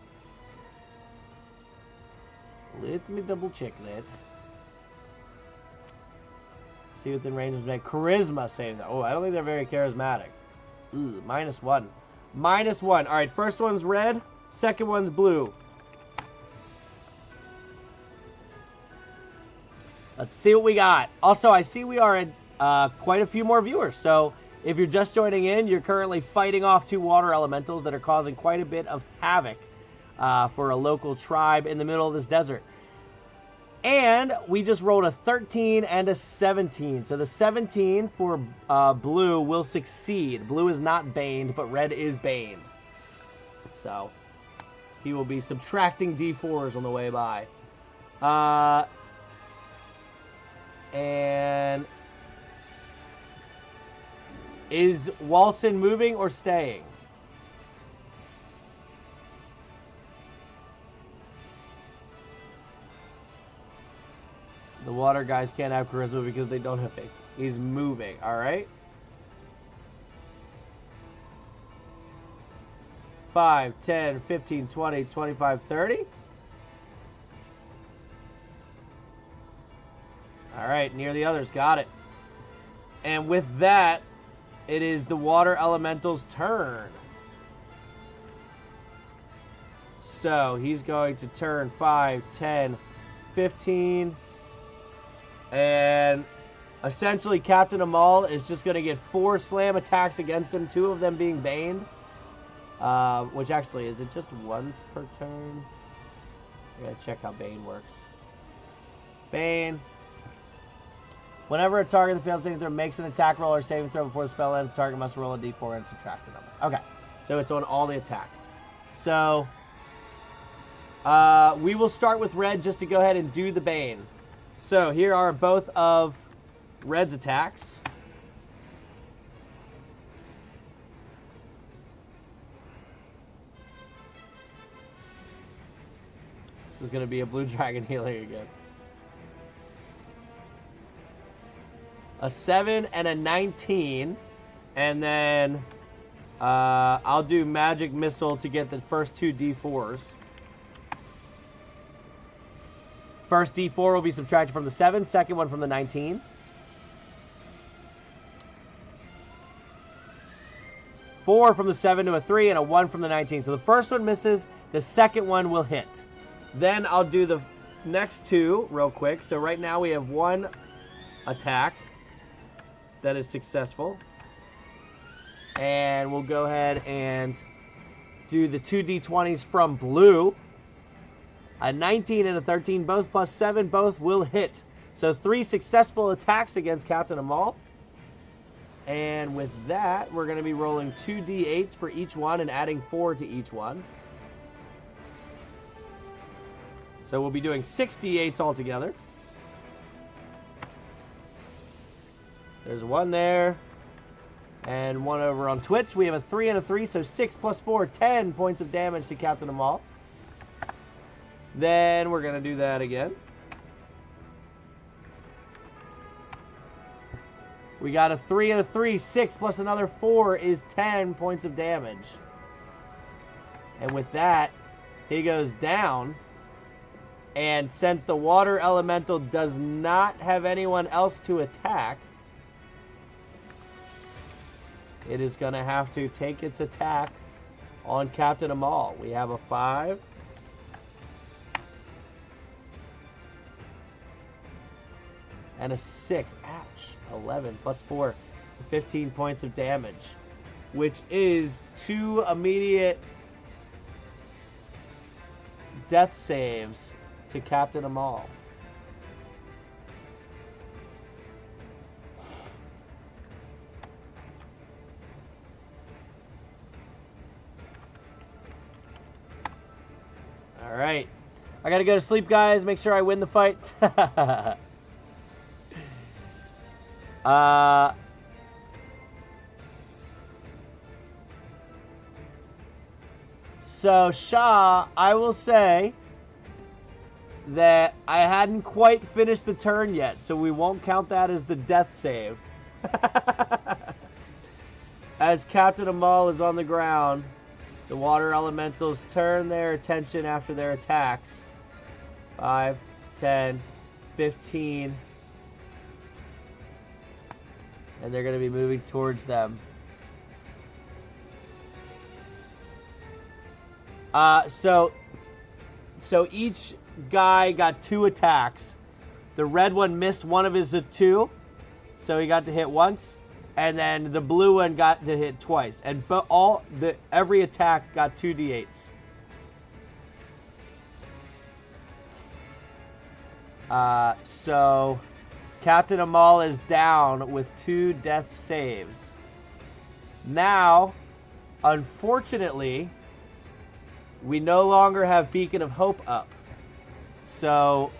Let me double check that. See within range of charisma saving throw. Oh, I don't think they're very charismatic. Ooh, -1. -1. Alright, first one's red, second one's blue. Let's see what we got. Also, I see we are at quite a few more viewers. So if you're just joining in, you're currently fighting off 2 water elementals that are causing quite a bit of havoc for a local tribe in the middle of this desert. And we just rolled a 13 and a 17. So the 17 for blue will succeed. Blue is not baned, but red is baned. So he will be subtracting D4s on the way by. And is Walsen moving or staying? The water guys can't have charisma because they don't have faces. He's moving, all right? 5, 10, 15, 20, 25, 30. All right, near the others. Got it. And with that, it is the water elemental's turn. So he's going to turn 5, 10, 15. And essentially Captain Ommoll is just going to get 4 slam attacks against him, 2 of them being baned. Which actually, is it just once per turn? I gotta check how Bane works. Bane. Whenever a target that fails saving throw makes an attack roll or saving throw before the spell ends, the target must roll a d4 and subtract the number. Okay, so it's on all the attacks. So, we will start with Red just to go ahead and do the Bane. So, here are both of Red's attacks. This is going to be a blue dragon healing again. A 7 and a 19. And then I'll do Magic Missile to get the first 2 D4s. First D4 will be subtracted from the 7, second one from the 19. Four from the 7 to a 3, and a 1 from the 19. So the first one misses, the second one will hit. Then I'll do the next 2 real quick. So right now we have 1 attack that is successful. And we'll go ahead and do the 2 D20s from blue. A 19 and a 13, both plus 7, both will hit. So 3 successful attacks against Captain Ommoll. And with that, we're going to be rolling 2 D8s for each one and adding 4 to each one. So we'll be doing 6 D8s altogether. There's 1 there. And 1 over on Twitch. We have a 3 and a 3, so 6 plus 4, 10 points of damage to Captain Ommoll. Then we're going to do that again. We got a 3 and a 3. 6 plus another 4 is 10 points of damage. And with that, he goes down. And since the water elemental does not have anyone else to attack, it is going to have to take its attack on Captain Ommoll. We have a 5. And a 6. Ouch. 11 plus 4. 15 points of damage. Which is 2 immediate death saves to Captain Ommoll. All right. I got to go to sleep, guys. Make sure I win the fight. So, Shah, I will say that I hadn't quite finished the turn yet, so we won't count that as the death save. As Captain Ommoll is on the ground, the water elementals turn their attention after their attacks. 5, 10, 15. And they're going to be moving towards them. So each guy got 2 attacks. The red one missed one of his 2, so he got to hit once, and then the blue one got to hit twice. And every attack got 2 D8s. So Captain Ommoll is down with 2 death saves. Now, unfortunately, we no longer have Beacon of Hope up. So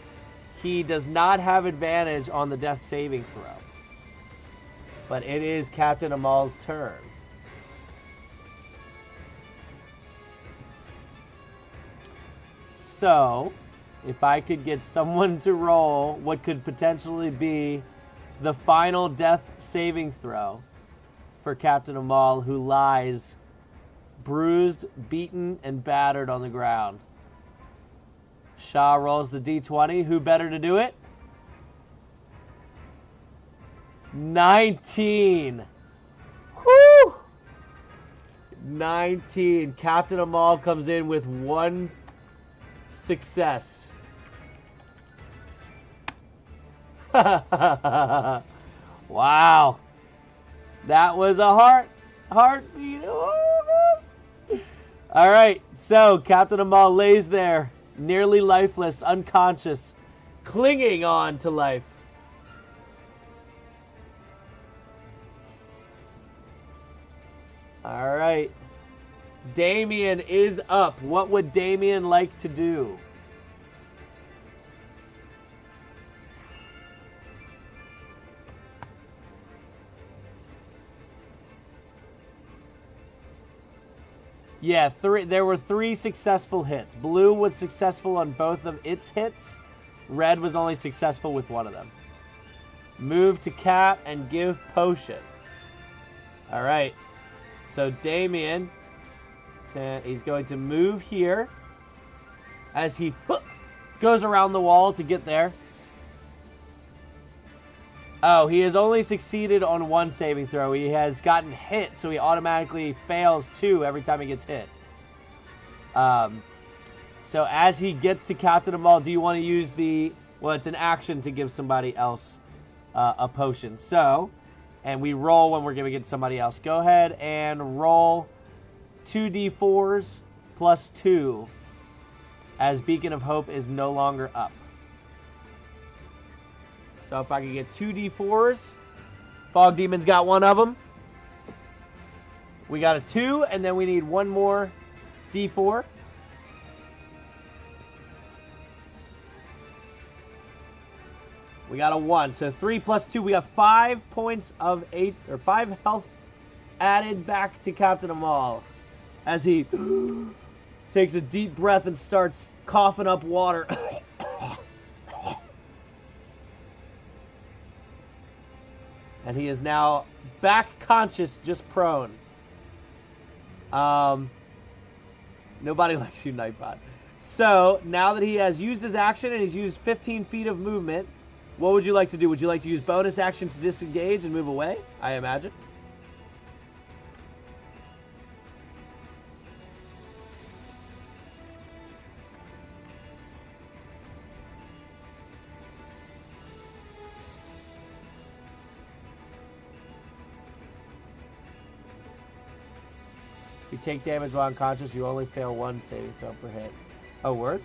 he does not have advantage on the death saving throw. But it is Captain Ommoll's turn. So, if I could get someone to roll what could potentially be the final death saving throw for Captain Ommoll, who lies bruised, beaten, and battered on the ground. Shah rolls the D20. Who better to do it? 19. 19. Captain Ommoll comes in with 1 success. Wow. That was a heartbeat. Oh, gosh. All right, so Captain Ommoll lays there, nearly lifeless, unconscious, clinging on to life. All right. Damien is up. What would Damien like to do? Yeah, there were 3 successful hits. Blue was successful on both of its hits. Red was only successful with one of them. Move to Cap and give potion. All right. So Damien, he's going to move here as he goes around the wall to get there. Oh, he has only succeeded on 1 saving throw. He has gotten hit, so he automatically fails 2 every time he gets hit. So as he gets to Captain Ommoll, do you want to use the... Well, it's an action to give somebody else a potion. So, and we roll when we're giving it to somebody else. Go ahead and roll 2d4s plus 2 as Beacon of Hope is no longer up. So if I can get 2d4s, Fog Demon's got 1 of them. We got a 2, and then we need 1 more d4. We got a 1. So 3 plus 2, we got 5 points of 5 health added back to Captain Ommoll as he takes a deep breath and starts coughing up water. And he is now back conscious, just prone. Nobody likes you, Nightbot. So, now that he has used his action and he's used 15 feet of movement, what would you like to do? Would you like to use bonus action to disengage and move away? I imagine. If you take damage while unconscious, you only fail 1 saving throw per hit. Oh, word?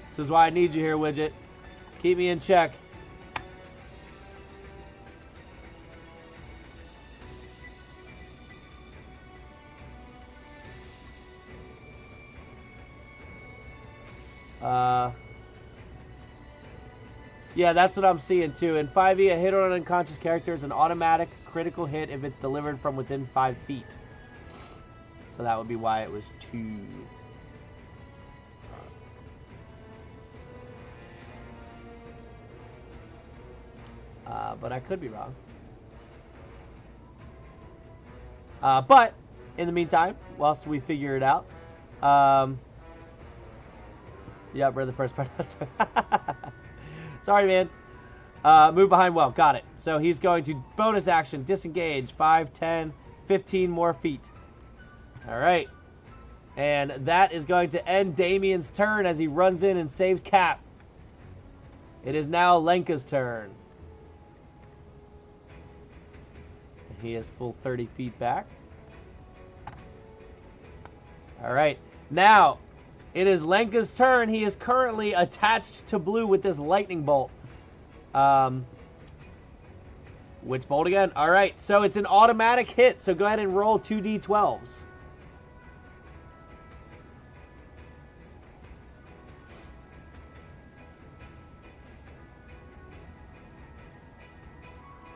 This is why I need you here, Widget. Keep me in check. Yeah, that's what I'm seeing too. In 5e, a hit on an unconscious character is an automatic critical hit if it's delivered from within 5 feet. So that would be why it was 2. But I could be wrong. But in the meantime, whilst we figure it out, yeah, read the first part. Sorry, man. Move behind well. Got it. So he's going to bonus action, disengage, 5, 10, 15 more feet. All right. And that is going to end Damien's turn as he runs in and saves Cap. It is now Lenka's turn. He is full 30 feet back. All right. Now, it is Lenka's turn. He is currently attached to blue with this lightning bolt. Which bolt again? All right. So it's an automatic hit. So go ahead and roll 2d12s.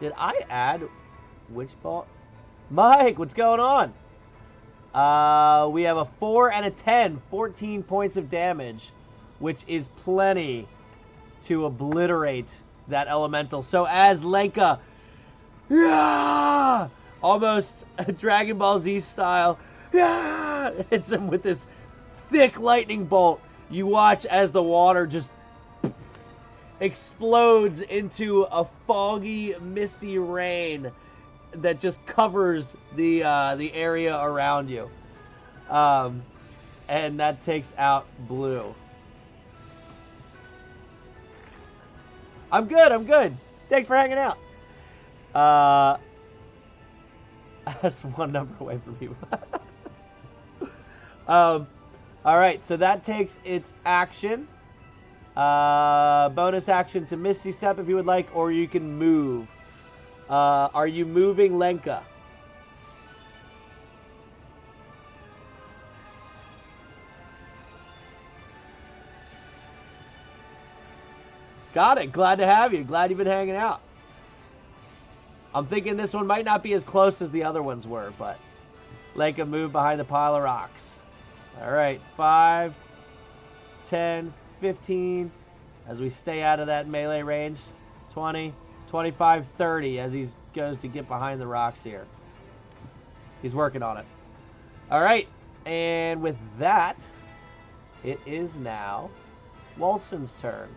Did I add which bolt? Mike, what's going on? We have a 4 and a 10, 14 points of damage, which is plenty to obliterate that elemental. So as Lenka, yeah, almost Dragon Ball Z style, yeah, hits him with this thick lightning bolt. You watch as the water just explodes into a foggy, misty rain that just covers the area around you. And that takes out blue. I'm good. Thanks for hanging out. That's one number away from you. Alright, so that takes its action. Bonus action to Misty Step if you would like, or you can move. Are you moving, Lenka? Got it. Glad to have you. Glad you've been hanging out. I'm thinking this one might not be as close as the other ones were, but Lenka moved behind the pile of rocks. All right, 5, 10, 15, as we stay out of that melee range. 20, 25, 30 as he goes to get behind the rocks here. He's working on it. All right, and with that, it is now Walsen's turn.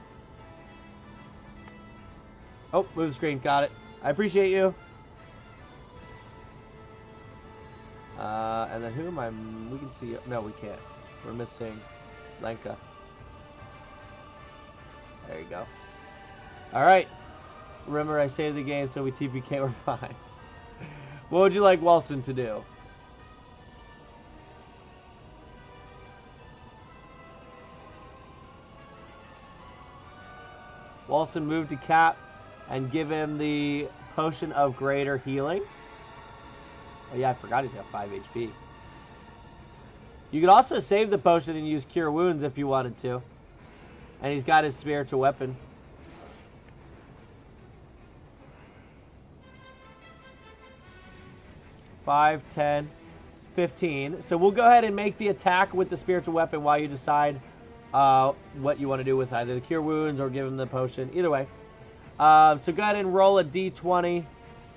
Oh, move screen. Got it. I appreciate you. And then who am I? We can see. No, we can't. We're missing Lenka. There you go. All right. Remember, I saved the game, so we TPK. We're fine. What would you like Walsen to do? Walsen moved to Cap and give him the potion of greater healing. Oh yeah, I forgot he's got 5 HP. You could also save the potion and use Cure Wounds if you wanted to. And he's got his spiritual weapon. Five, 10, 15. So we'll go ahead and make the attack with the spiritual weapon while you decide what you want to do with either the Cure Wounds or give him the potion. Either way. So go ahead and roll a d20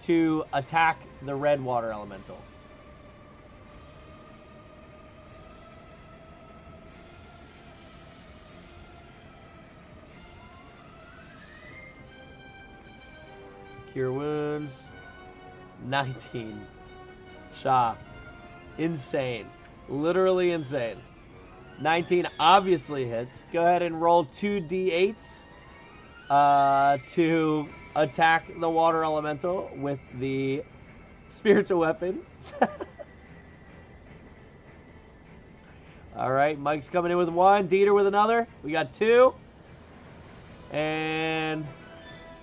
to attack the red water elemental. Cure Wounds. 19. Shah. Insane. Literally insane. 19 obviously hits. Go ahead and roll 2 d8s. To attack the water elemental with the spiritual weapon. All right, Mike's coming in with 1. Dieter with another. We got 2. And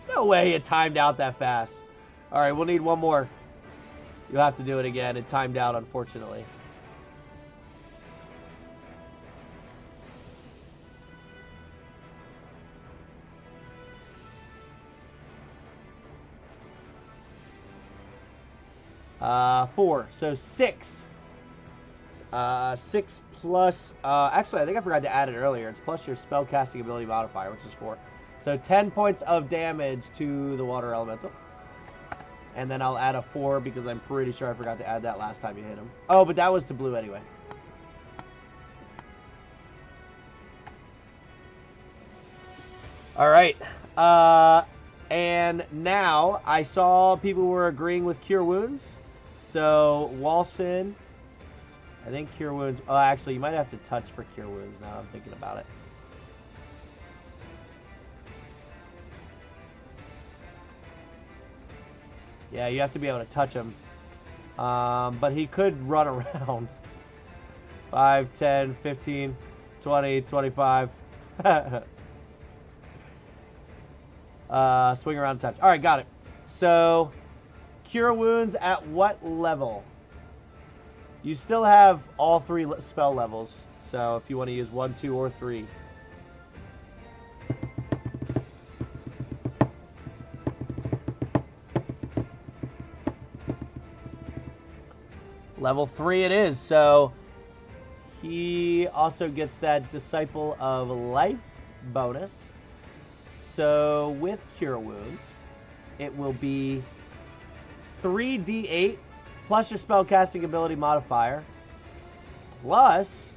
no way it timed out that fast. All right, we'll need 1 more. You'll have to do it again. It timed out, unfortunately. Four. So 6. 6 plus... actually, I think I forgot to add it earlier. It's plus your spellcasting ability modifier, which is 4. So 10 points of damage to the water elemental. And then I'll add a 4 because I'm pretty sure I forgot to add that last time you hit him. Oh, but that was to blue anyway. All right. And now I saw people were agreeing with Cure Wounds. So Walsen, I think Cure Wounds. Oh, actually, you might have to touch for Cure Wounds now I'm thinking about it. Yeah, you have to be able to touch him. But he could run around. 5, 10, 15, 20, 25. Swing around and touch. All right, got it. So, Cure Wounds at what level? You still have all 3 spell levels. So, if you want to use 1, 2, or 3. Level 3 it is. So, he also gets that Disciple of Life bonus. So with Cure Wounds, it will be 3d8 plus your spellcasting ability modifier plus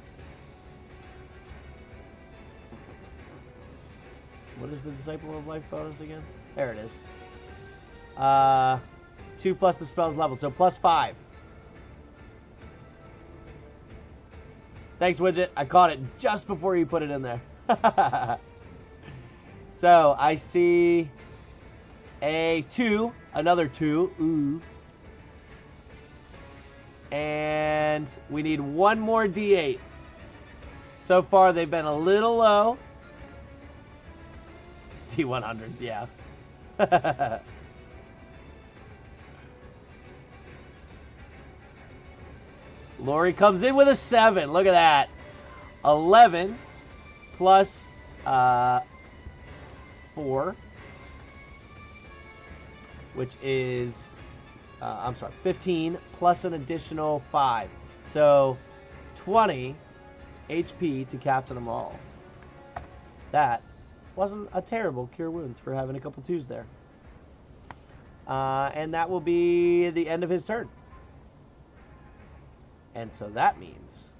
is the Disciple of Life bonus again? There it is. 2 plus the spell's level, so +5. Thanks, Widget. I caught it just before you put it in there. So, I see a 2, another 2. Ooh. And we need one more D8. So far, they've been a little low. D100, yeah. Lori comes in with a 7. Look at that. 11 plus 4, which is, 15 plus an additional 5. So 20 HP to Captain Ommoll. That wasn't a terrible Cure Wounds for having a couple 2s there. And that will be the end of his turn. And so that means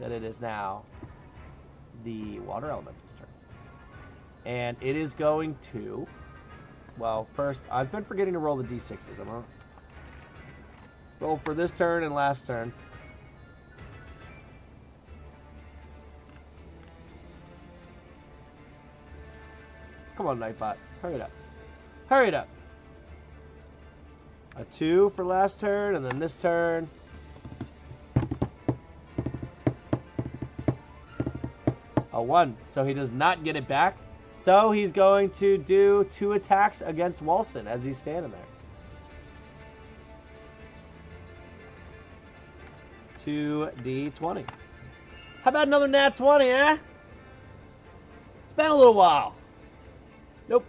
that it is now the Water Elemental's turn. And it is going to, well, first, I've been forgetting to roll the D6s. I'm going to roll for this turn and last turn. Come on, Nightbot. Hurry it up. Hurry it up. A 2 for last turn, and then this turn. A 1. So he does not get it back. So he's going to do 2 attacks against Walsen as he's standing there. 2d20. How about another nat 20, eh? It's been a little while. Nope.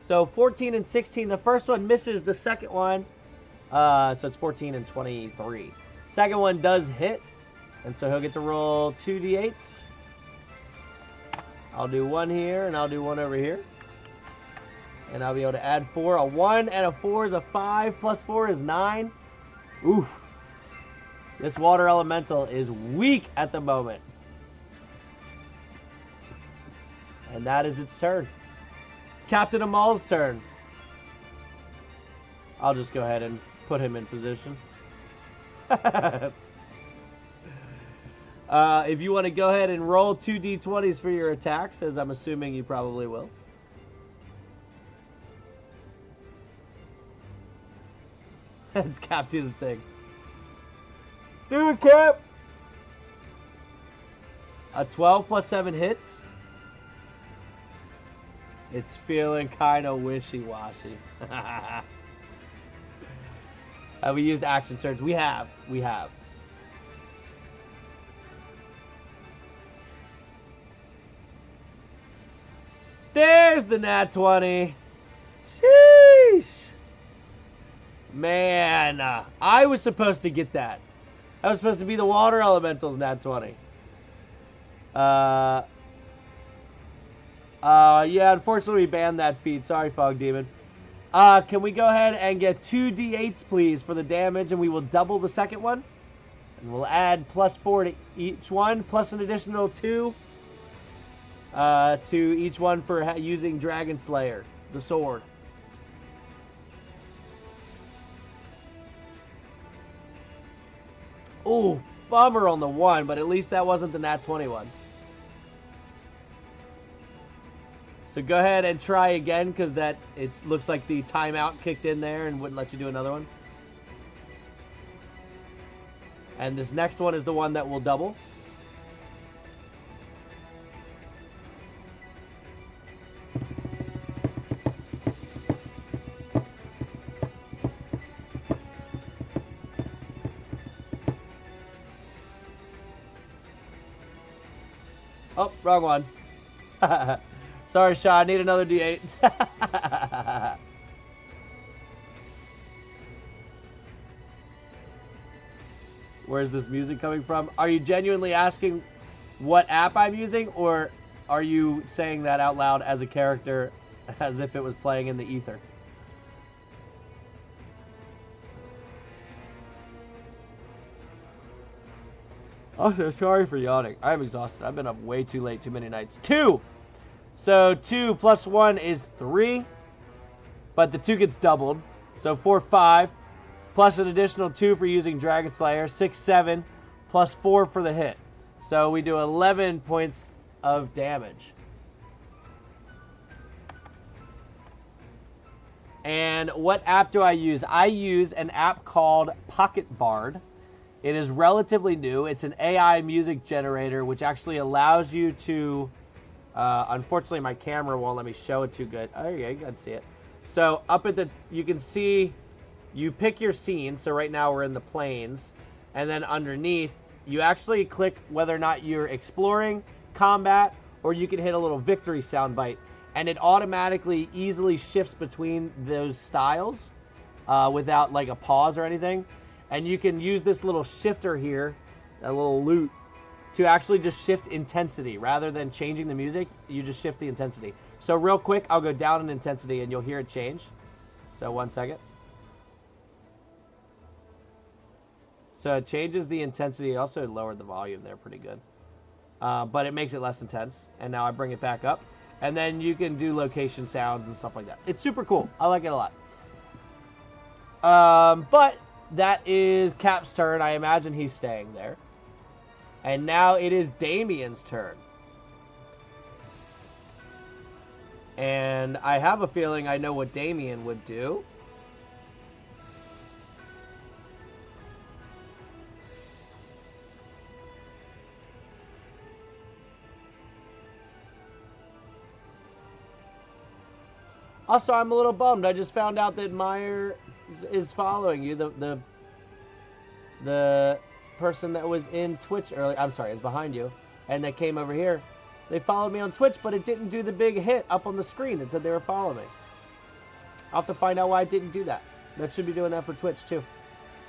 So 14 and 16. The first one misses. The second one, so it's 14 and 23. Second one does hit. And so he'll get to roll 2d8s. I'll do 1 here, and I'll do 1 over here. And I'll be able to add 4. A 1 and a 4 is a 5. Plus 4 is 9. Oof. This Water Elemental is weak at the moment. And that is its turn. Captain Ommoll's turn. I'll just go ahead and put him in position. If you want to go ahead and roll 2 d20s for your attacks, as I'm assuming you probably will. Cap, do the thing. Do it, Cap! A 12 plus 7 hits. It's feeling kind of wishy-washy. We used action surge. We have. There's the nat 20. Sheesh. Man, I was supposed to get that. That was supposed to be the Water Elemental's nat 20. Yeah, unfortunately we banned that feat. Sorry, Fog Demon. Can we go ahead and get 2 d8s, please, for the damage, and we will double the second one. And we'll add +4 to each one, plus an additional 2 to each one for using Dragon Slayer, the sword. Ooh, bummer on the 1, but at least that wasn't the nat 21. So go ahead and try again, because that it looks like the timeout kicked in there and wouldn't let you do another one. And this next one is the one that will double. Oh, wrong one. Sorry, Shaw. I need another D8. Where's this music coming from? Are you genuinely asking what app I'm using, or are you saying that out loud as a character, as if it was playing in the ether? Oh, sorry for yawning. I'm exhausted. I've been up way too late, too many nights. 2! So 2 plus 1 is 3, but the 2 gets doubled. So 4, 5, plus an additional 2 for using Dragon Slayer. 6, 7, plus 4 for the hit. So we do 11 points of damage. And what app do I use? I use an app called Pocket Bard. It is relatively new. It's an AI music generator, which actually allows you to... unfortunately, my camera won't let me show it too good. Oh, yeah, you can see it. So up at the... You can see... You pick your scene. So right now we're in the plains. And then underneath, you actually click whether or not you're exploring, combat, or you can hit a little victory soundbite. And it automatically easily shifts between those styles without like a pause or anything. And you can use this little shifter here, a little loot, to actually just shift intensity. Rather than changing the music, you just shift the intensity. So real quick, I'll go down in intensity and you'll hear it change. So 1 second. So it changes the intensity. It also lowered the volume there pretty good. But it makes it less intense. And now I bring it back up. And then you can do location sounds and stuff like that. It's super cool. I like it a lot. But that is Cap's turn. I imagine he's staying there. And now it is Damien's turn. And I have a feeling I know what Damien would do. Also, I'm a little bummed. I just found out that Meyer is following you. The person that was in Twitch earlier, I'm sorry, is behind you, and that came over here. They followed me on Twitch, but it didn't do the big hit up on the screen that said they were following me. I'll have to find out why it didn't do that. That should be doing that for Twitch, too.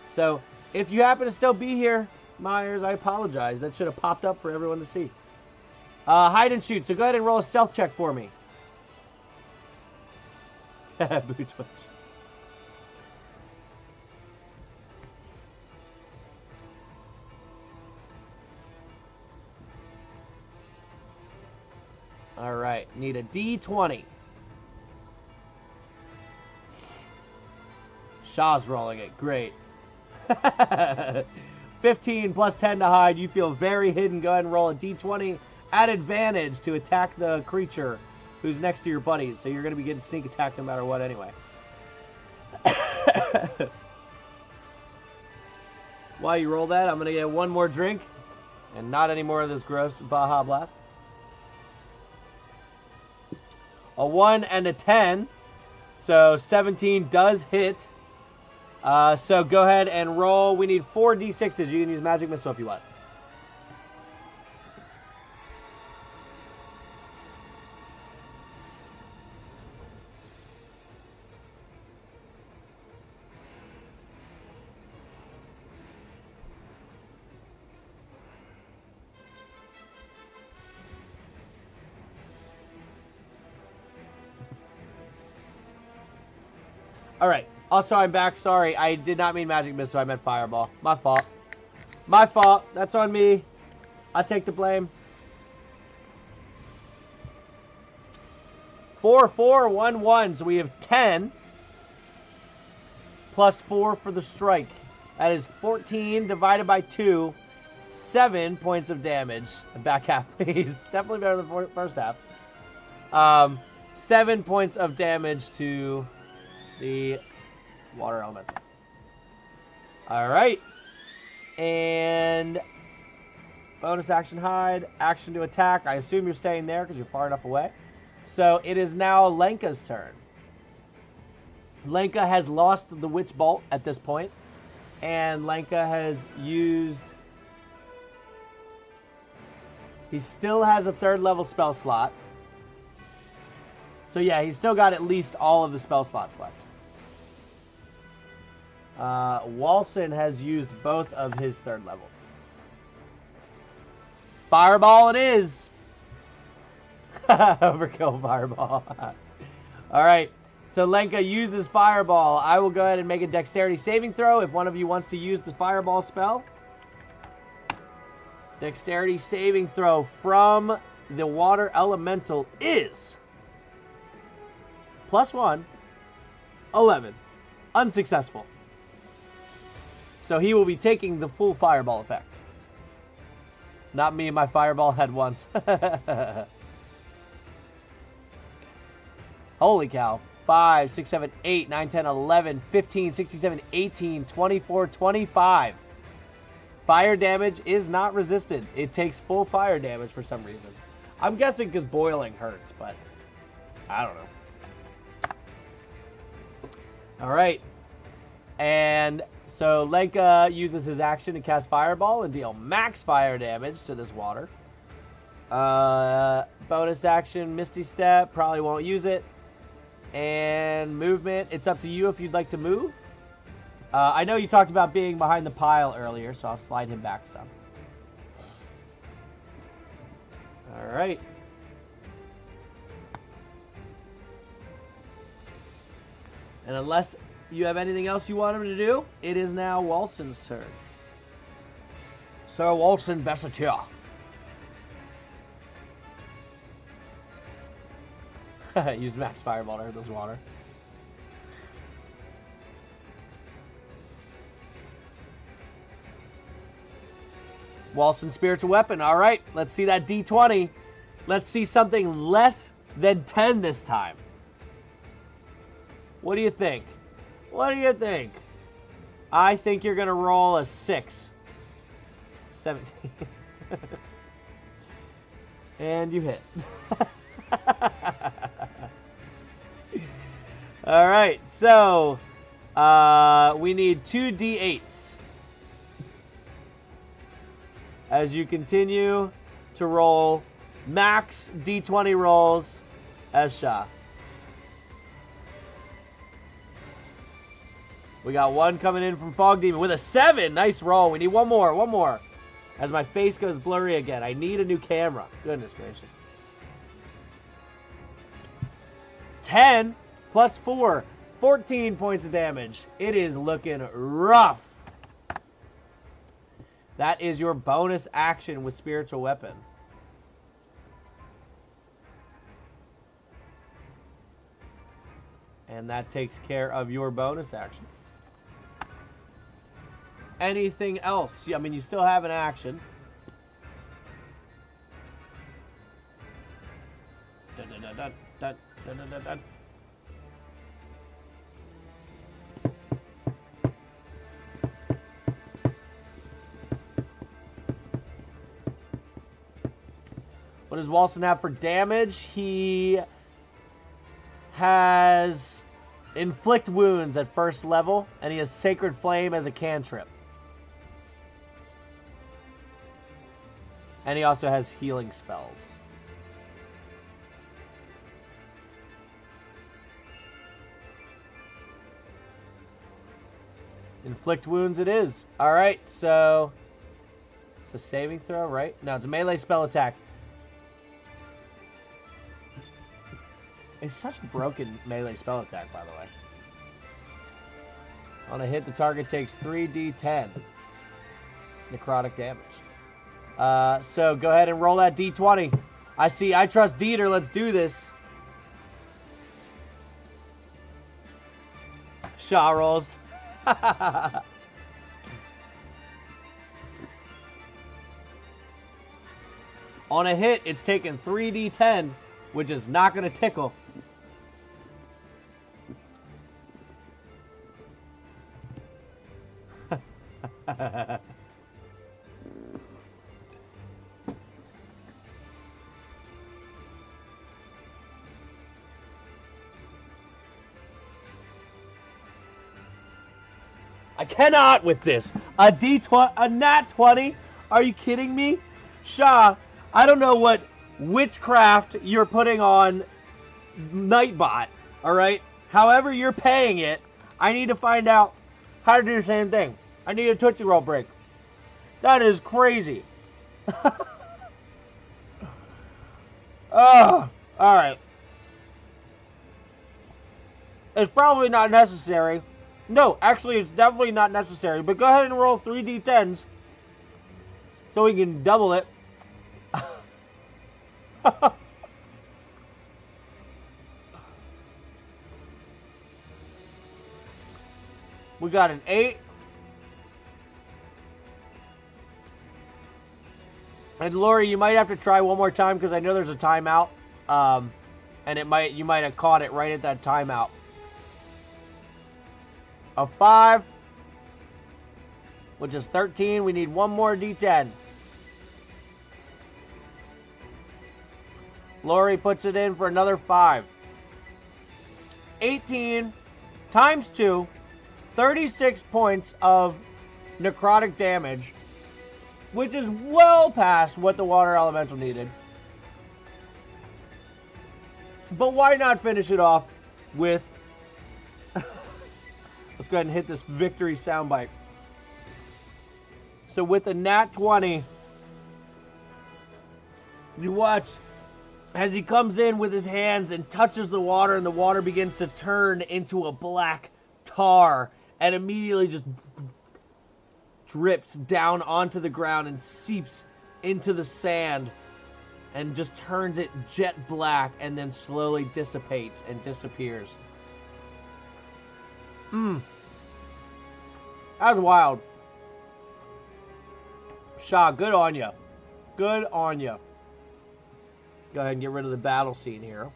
So, if you happen to still be here, Myers, I apologize. That should have popped up for everyone to see. Hide and shoot. So go ahead and roll a stealth check for me. Boo Twitch. All right, need a D20. Shaw's rolling it, great. 15 plus 10 to hide. You feel very hidden. Go ahead and roll a D20 at advantage to attack the creature who's next to your buddies. So you're going to be getting sneak attack no matter what anyway. While you roll that, I'm going to get one more drink. And not any more of this gross Baja Blast. A 1 and a 10. So 17 does hit. So go ahead and roll. We need 4 D6s. You can use Magic Missile if you want. All right. Also, I'm back. Sorry, I did not mean Magic Missile. I meant Fireball. My fault. My fault. That's on me. I take the blame. 4, 4, 1, 1. So we have 10. Plus 4 for the strike. That is 14 divided by 2. 7 points of damage. Back half, please. Definitely better than the first half. 7 points of damage to the water element. Alright. And bonus action hide. Action to attack. I assume you're staying there because you're far enough away. So it is now Lenka's turn. Lenka has lost the Witch Bolt at this point. And Lenka has used... He still has a 3rd level spell slot. So yeah, he's still got at least all of the spell slots left. Walsen has used both of his 3rd level. Fireball it is! Overkill Fireball. Alright, so Lenka uses Fireball. I will go ahead and make a Dexterity saving throw if one of you wants to use the Fireball spell. Dexterity saving throw from the water elemental is +1, 11. Unsuccessful. So he will be taking the full fireball effect. Not me and my fireball head once. Holy cow. 5, 6, 7, 8, 9, 10, 11, 15, 16, 17, 18, 24, 25. Fire damage is not resisted. It takes full fire damage for some reason. I'm guessing because boiling hurts, but I don't know. All right. And so Lenka uses his action to cast Fireball and deal max fire damage to this water. Bonus action, Misty Step. Probably won't use it. And movement, it's up to you if you'd like to move. I know you talked about being behind the pile earlier, so I'll slide him back some. All right. And unless you have anything else you want him to do, it is now Walsen's turn. Sir Walsen Besseteer. Use max fireball to hurt this water. Walsen spiritual weapon. All right, let's see that D20. Let's see something less than 10 this time. What do you think? What do you think? I think you're going to roll a 6. 17. And you hit. All right, so we need 2 D8s as you continue to roll max D20 rolls as Shah. We got one coming in from Fog Demon with a 7. Nice roll. We need one more. As my face goes blurry again. I need a new camera. Goodness gracious. 10 plus 4. 14 points of damage. It is looking rough. That is your bonus action with Spiritual Weapon. And that takes care of your bonus action. Anything else? I mean, you still have an action. Dun, dun, dun, dun, dun, dun, dun, dun, dun. What does Walsen have for damage? He has Inflict Wounds at first level, and he has Sacred Flame as a cantrip. And he also has healing spells. Inflict Wounds it is. Alright, so it's a saving throw, right? No, it's a melee spell attack. It's such a broken melee spell attack, by the way. On a hit, the target takes 3d10 necrotic damage. So go ahead and roll that d20. I trust Dieter. Let's do this. Shaw rolls. On a hit, it's taking 3d10, which is not going to tickle. I cannot with this. A nat 20? Are you kidding me? Shah, I don't know what witchcraft you're putting on Nightbot, alright? However you're paying it, I need to find out how to do the same thing. I need a Tootsie Roll break. That is crazy. Oh, alright. It's probably not necessary. No, actually, it's definitely not necessary. But go ahead and roll 3d10s so we can double it. We got an 8. And Lori, you might have to try one more time because I know there's a timeout. And you might have caught it right at that timeout. A 5, which is 13. We need one more D10. Lori puts it in for another 5. 18 times 2, 36 points of necrotic damage, which is well past what the water elemental needed. But why not finish it off with... Let's go ahead and hit this victory soundbite. So with a nat 20, you watch as he comes in with his hands and touches the water, and the water begins to turn into a black tar and immediately just drips down onto the ground and seeps into the sand and just turns it jet black and then slowly dissipates and disappears. That was wild. Shaw, good on you. Good on you. Go ahead and get rid of the battle scene here.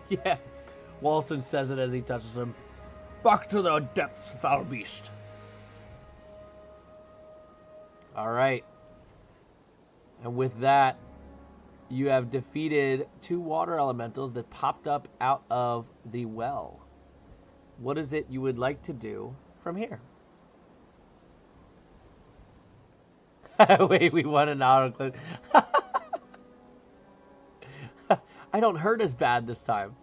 Yeah. Walsen says it as he touches him. Back to the depths, foul beast. All right. And with that, you have defeated 2 water elementals that popped up out of the well. What is it you would like to do from here? Wait, we won an auto. I don't hurt as bad this time.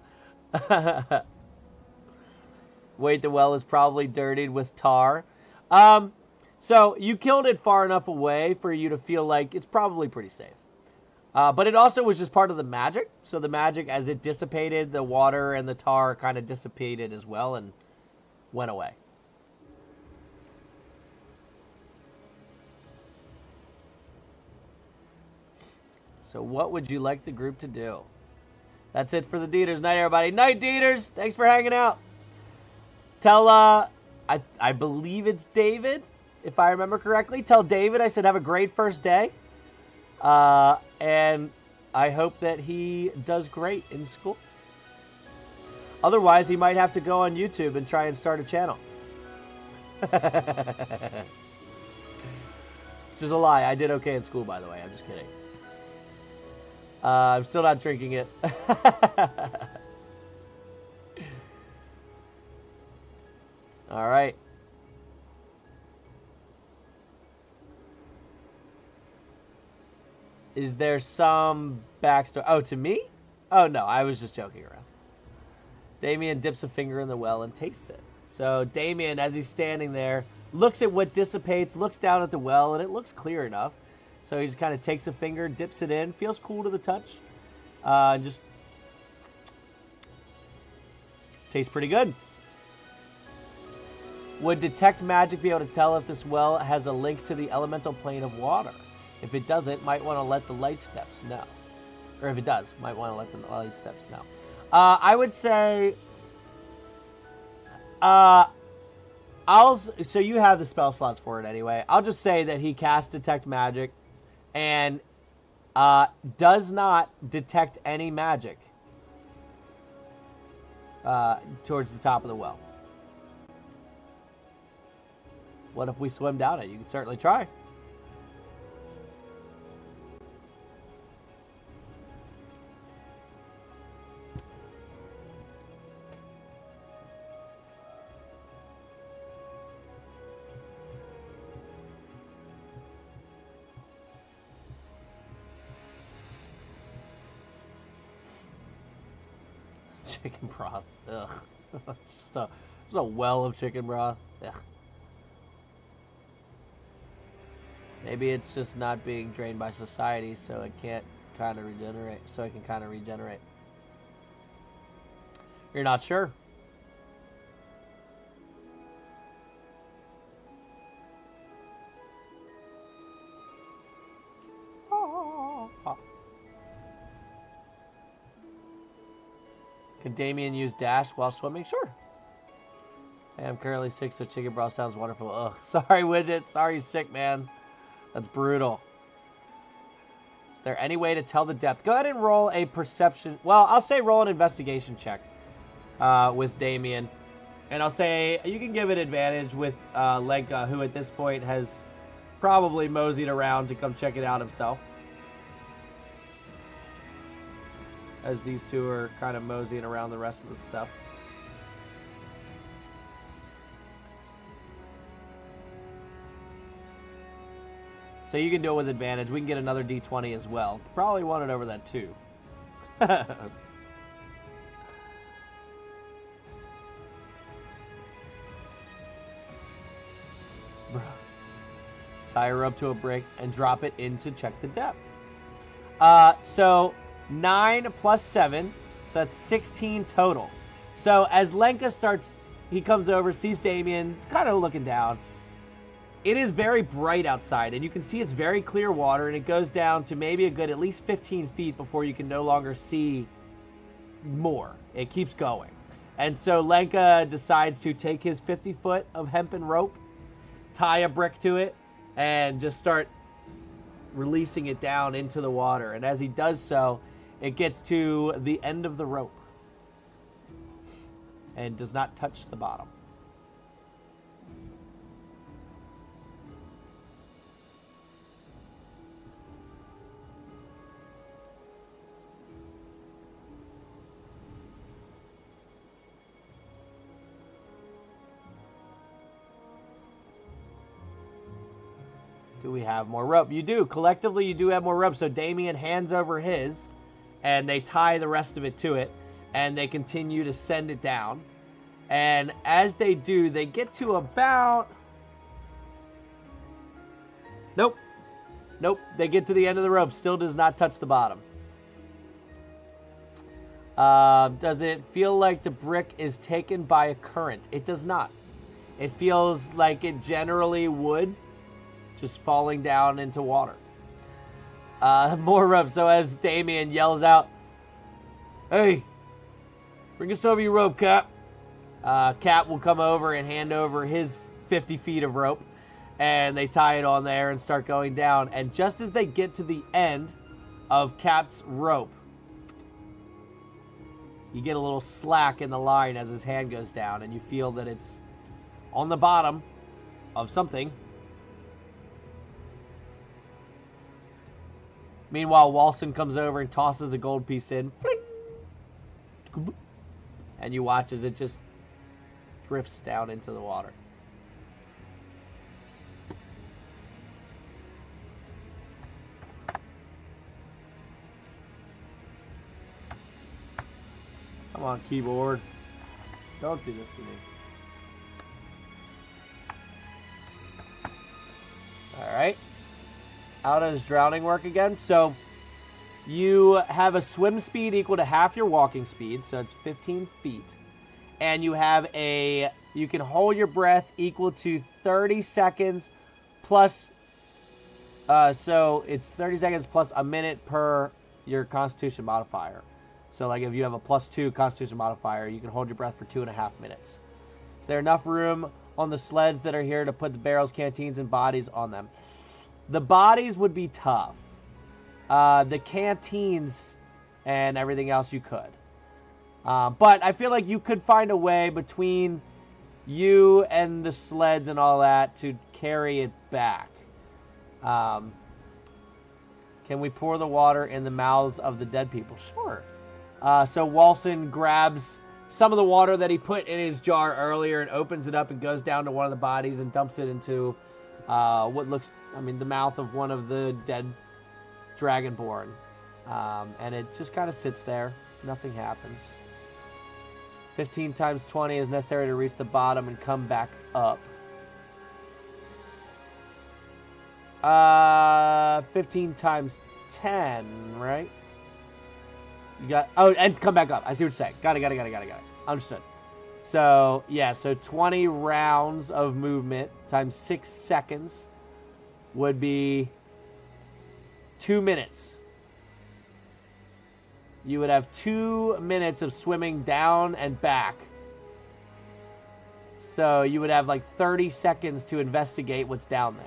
Wait, the well is probably dirtied with tar. So you killed it far enough away for you to feel like it's probably pretty safe. But it also was just part of the magic. So the magic, as it dissipated, the water and the tar kind of dissipated as well and went away. So what would you like the group to do? That's it for the Dieters. Night, everybody. Night, Dieters. Thanks for hanging out. Tell, I believe it's David, if I remember correctly. Tell David I said have a great first day. And I hope that he does great in school. Otherwise, he might have to go on YouTube and try and start a channel. Which is a lie. I did okay in school, by the way. I'm just kidding. I'm still not drinking it. All right. Is there some backstory? Oh, to me? Oh, no. I was just joking around. Damien dips a finger in the well and tastes it. So Damien, as he's standing there, looks at what dissipates, looks down at the well, and it looks clear enough. So he just kind of takes a finger, dips it in, feels cool to the touch. Just tastes pretty good. Would detect magic be able to tell if this well has a link to the elemental plane of water? If it doesn't, might want to let the light steps know. Or if it does, might want to let the light steps know. I would say... so you have the spell slots for it anyway. I'll just say that he casts Detect Magic and does not detect any magic towards the top of the well. What if we swim down it? You can certainly try. Chicken broth. Ugh. It's just a well of chicken broth. Ugh. Maybe it's just not being drained by society, so it can't kind of regenerate. So it can kind of regenerate. You're not sure? Can Damien use dash while swimming? Sure. Hey, I'm currently sick, so chicken broth sounds wonderful. Ugh. Sorry, Widget. Sorry you're sick, man. That's brutal. Is there any way to tell the depth? Go ahead and roll a perception. Well, I'll say roll an investigation check with Damien. And I'll say you can give it advantage with Lenka, who at this point has probably moseyed around to come check it out himself. As these two are kind of moseying around the rest of the stuff. So you can do it with advantage. We can get another D20 as well. Probably want it over that too. Tie her up to a brick and drop it in to check the depth. So 9 plus 7, so that's 16 total. So as Lenka starts, he comes over, sees Damien, kind of looking down. It is very bright outside, and you can see it's very clear water, and it goes down to maybe a good at least 15 feet before you can no longer see more. It keeps going. And so Lenka decides to take his 50 foot of hempen rope, tie a brick to it, and just start releasing it down into the water. And as he does so, it gets to the end of the rope and does not touch the bottom. Do we have more rope? You do. Collectively, you do have more rope. So Damien hands over his, and they tie the rest of it to it, and they continue to send it down. And as they do, they get to about... Nope. Nope. They get to the end of the rope. Still does not touch the bottom. Does it feel like the brick is taken by a current? It does not. It feels like it generally would. Just falling down into water. More rope. So as Damien yells out, "Hey, bring us over your rope, Cap." Cap will come over and hand over his 50 feet of rope. And they tie it on there and start going down. And just as they get to the end of Cap's rope, you get a little slack in the line as his hand goes down. And you feel that it's on the bottom of something. Meanwhile, Walsen comes over and tosses a gold piece in. Fling! And you watch as it just drifts down into the water. Come on, keyboard. Don't do this to me. Alright. How does drowning work again? So you have a swim speed equal to half your walking speed, so it's 15 feet. And you have you can hold your breath equal to 30 seconds plus, so it's 30 seconds plus a minute per your constitution modifier. So like if you have a +2 constitution modifier, you can hold your breath for 2.5 minutes. Is there enough room on the sleds that are here to put the barrels, canteens, and bodies on them? The bodies would be tough. The canteens and everything else you could. But I feel like you could find a way between you and the sleds and all that to carry it back. Can we pour the water in the mouths of the dead people? Sure. So Walsen grabs some of the water that he put in his jar earlier and opens it up and goes down to one of the bodies and dumps it into what looks, the mouth of one of the dead Dragonborn. And it just kind of sits there. Nothing happens. 15 times 20 is necessary to reach the bottom and come back up. 15 times 10, right? You got, and come back up. I see what you're saying. Got it. Understood. So, yeah, so 20 rounds of movement times 6 seconds would be 2 minutes. you would have 2 minutes of swimming down and back. So you would have like 30 seconds to investigate what's down there.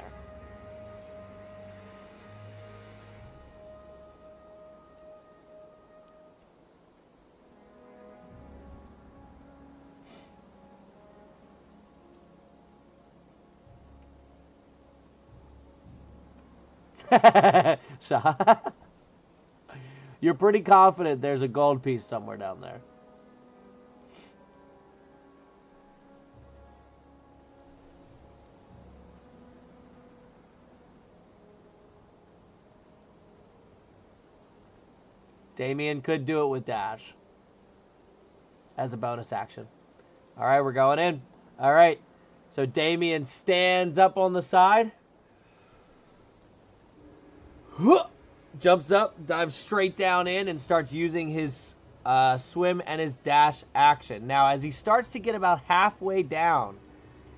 You're pretty confident there's a gold piece somewhere down there. Damien could do it with dash as a bonus action. All right, we're going in. All right, so Damien stands up on the side. Jumps up, dives straight down in, and starts using his swim and his dash action. Now, as he starts to get about halfway down,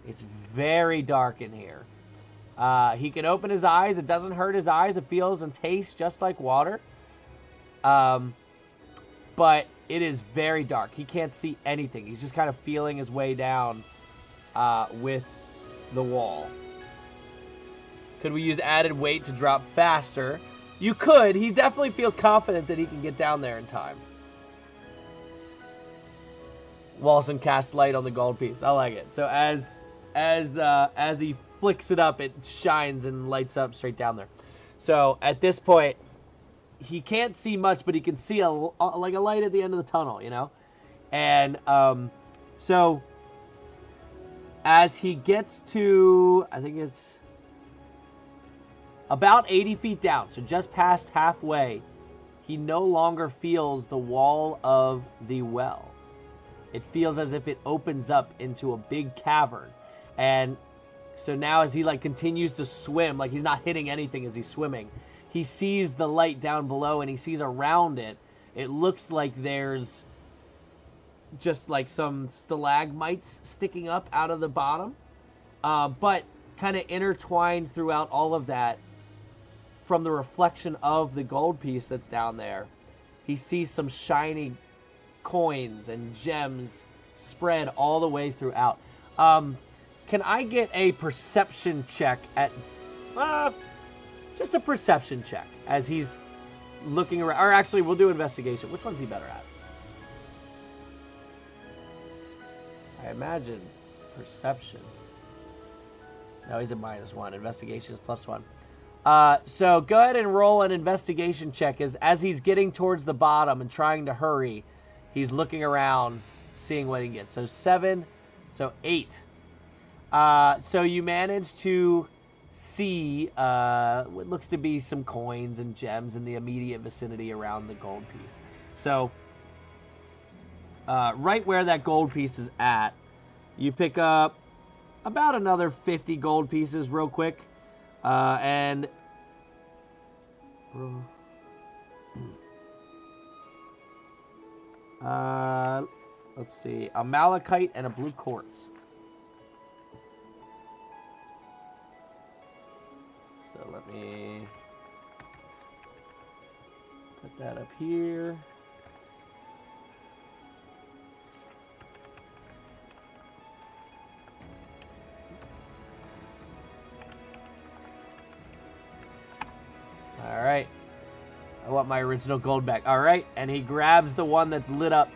it's very dark in here. He can open his eyes. It doesn't hurt his eyes. It feels and tastes just like water. But it is very dark. He can't see anything. He's just kind of feeling his way down with the wall. Could we use added weight to drop faster? You could. He definitely feels confident that he can get down there in time. Walsen casts light on the gold piece. I like it. So as he flicks it up, it shines and lights up straight down there. So at this point, he can't see much, but he can see like a light at the end of the tunnel, you know? And so as he gets to, I think it's about 80 feet down, so just past halfway, he no longer feels the wall of the well. It feels as if it opens up into a big cavern. And so now as he like continues to swim, like he's not hitting anything as he's swimming, he sees the light down below and he sees around it, it looks like there's just like some stalagmites sticking up out of the bottom. But kind of intertwined throughout all of that, from the reflection of the gold piece that's down there, he sees some shiny coins and gems spread all the way throughout. Can I get a perception check at... just a perception check as he's looking around. Or actually, we'll do investigation. Which one's he better at? I imagine perception. No, he's a -1. Investigation is +1. So go ahead and roll an investigation check as he's getting towards the bottom and trying to hurry. He's looking around, seeing what he gets. So 7, so 8. So you manage to see what looks to be some coins and gems in the immediate vicinity around the gold piece. So right where that gold piece is at, you pick up about another 50 gold pieces real quick. And let's see, a malachite and a blue quartz. So let me put that up here. All right. I want my original gold back. All right. And he grabs the one that's lit up.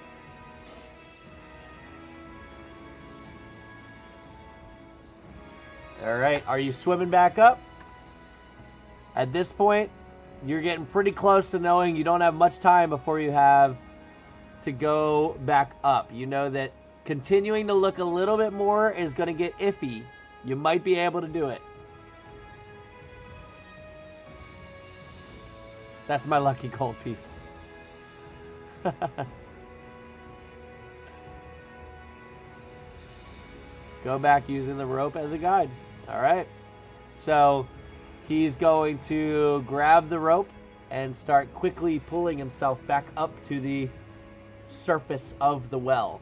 All right. Are you swimming back up? At this point, you're getting pretty close to knowing you don't have much time before you have to go back up. You know that continuing to look a little bit more is going to get iffy. You might be able to do it. That's my lucky gold piece. Go back using the rope as a guide. All right. So he's going to grab the rope and start quickly pulling himself back up to the surface of the well.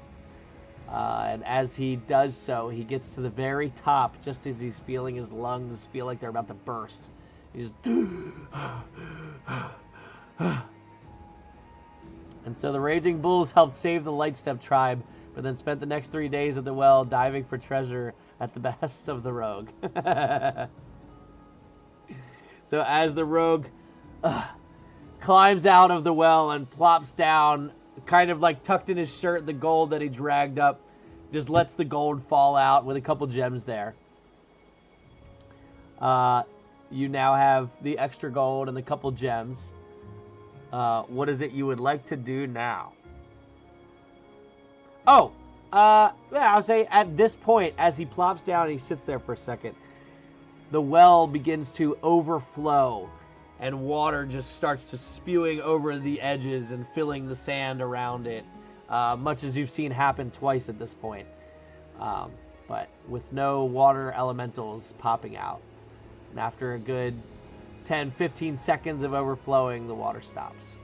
And as he does so, he gets to the very top just as he's feeling his lungs feel like they're about to burst. He's And so the Raging Bulls helped save the Lightstep tribe, but then spent the next 3 days at the well diving for treasure at the behest of the rogue. So as the rogue climbs out of the well and plops down, kind of like tucked in his shirt, the gold that he dragged up, just lets the gold fall out with a couple gems there. You now have the extra gold and the couple gems. What is it you would like to do now? Oh, yeah, I'll say at this point, as he plops down and he sits there for a second, the well begins to overflow and water just starts to spewing over the edges and filling the sand around it, much as you've seen happen twice at this point, but with no water elementals popping out. And after a good 10-15 seconds of overflowing, the water stops.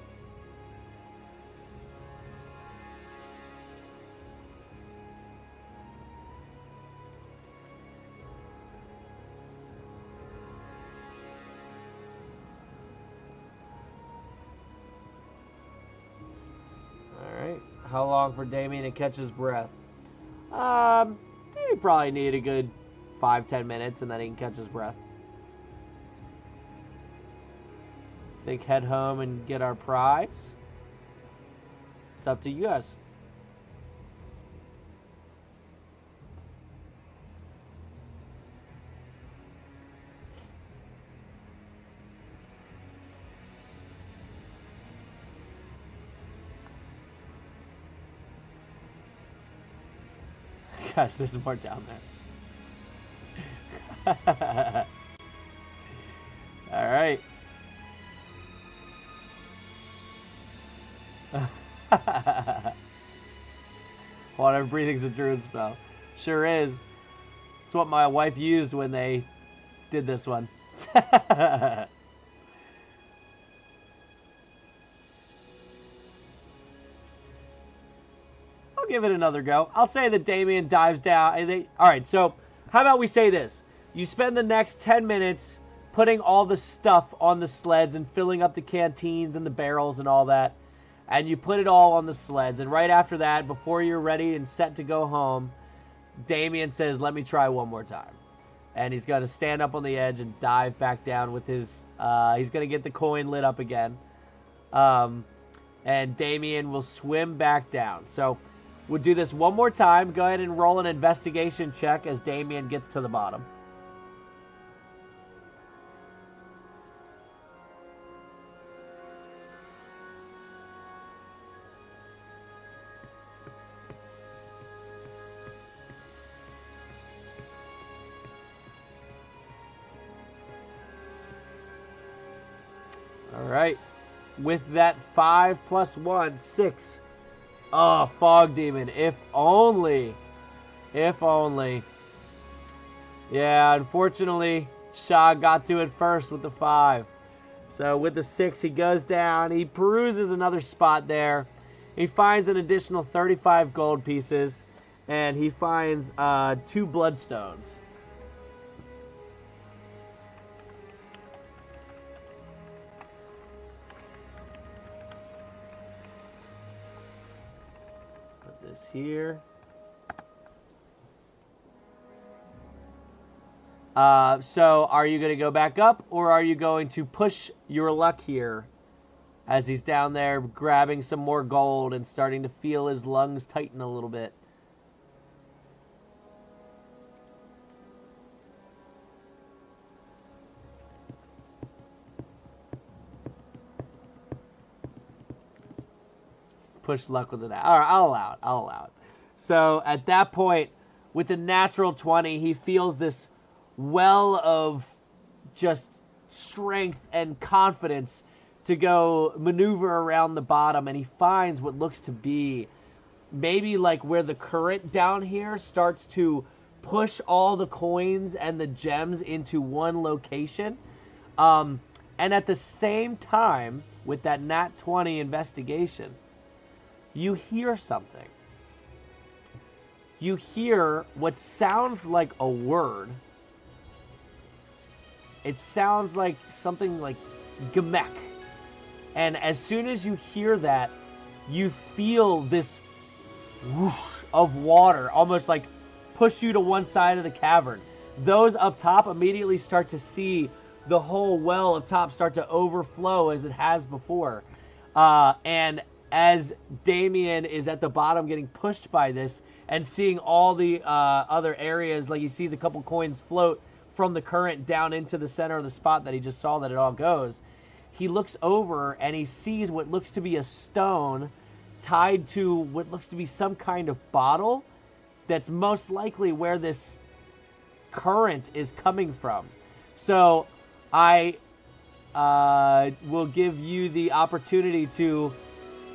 Alright, how long for Damien to catch his breath? He probably need a good 5-10 minutes and then he can catch his breath. Think head home and get our prize? It's up to you guys. Gosh, there's more down there. All right. Water breathing's a druid spell. Sure is. It's what my wife used when they did this one. I'll give it another go. I'll say that Damien dives down. Alright, so how about we say this? You spend the next 10 minutes putting all the stuff on the sleds and filling up the canteens and the barrels and all that. And you put it all on the sleds. And right after that, before you're ready and set to go home, Damien says, let me try one more time. And he's going to stand up on the edge and dive back down with his... he's going to get the coin lit up again. And Damien will swim back down. So we'll do this one more time. Go ahead and roll an investigation check as Damien gets to the bottom. Alright, with that 5 plus 1, 6. Oh, Fog Demon, if only. If only. Yeah, unfortunately, Shah got to it first with the 5. So with the 6, he goes down. He peruses another spot there. He finds an additional 35 gold pieces. And he finds 2 bloodstones. Here. So are you going to go back up or are you going to push your luck here as he's down there grabbing some more gold and starting to feel his lungs tighten a little bit? Push luck with it. All right, I'll allow it. I'll allow it. So at that point, with a natural 20, he feels this well of just strength and confidence to go maneuver around the bottom, and he finds what looks to be maybe like where the current down here starts to push all the coins and the gems into one location. And at the same time, with that nat 20 investigation, you hear something. You hear what sounds like a word. It sounds like something like Gemek. And as soon as you hear that, you feel this whoosh of water almost like push you to one side of the cavern. Those up top immediately start to see the whole well up top start to overflow as it has before. And as Damien is at the bottom getting pushed by this and seeing all the other areas, like he sees a couple coins float from the current down into the center of the spot that he just saw that it all goes, he looks over and he sees what looks to be a stone tied to what looks to be some kind of bottle that's most likely where this current is coming from. So I will give you the opportunity to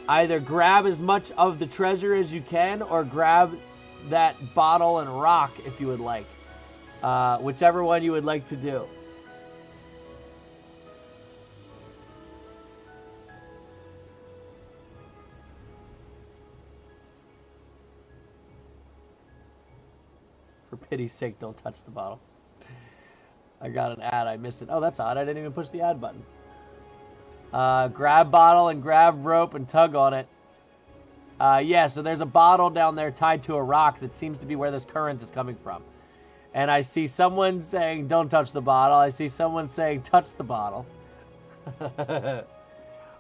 either grab as much of the treasure as you can or grab that bottle and rock if you would like. Whichever one you would like to do. For pity's sake, don't touch the bottle. I got an ad, I missed it. Oh, that's odd, I didn't even push the ad button. Grab bottle and grab rope and tug on it. Yeah, so there's a bottle down there tied to a rock that seems to be where this current is coming from. And I see someone saying, don't touch the bottle. I see someone saying, touch the bottle.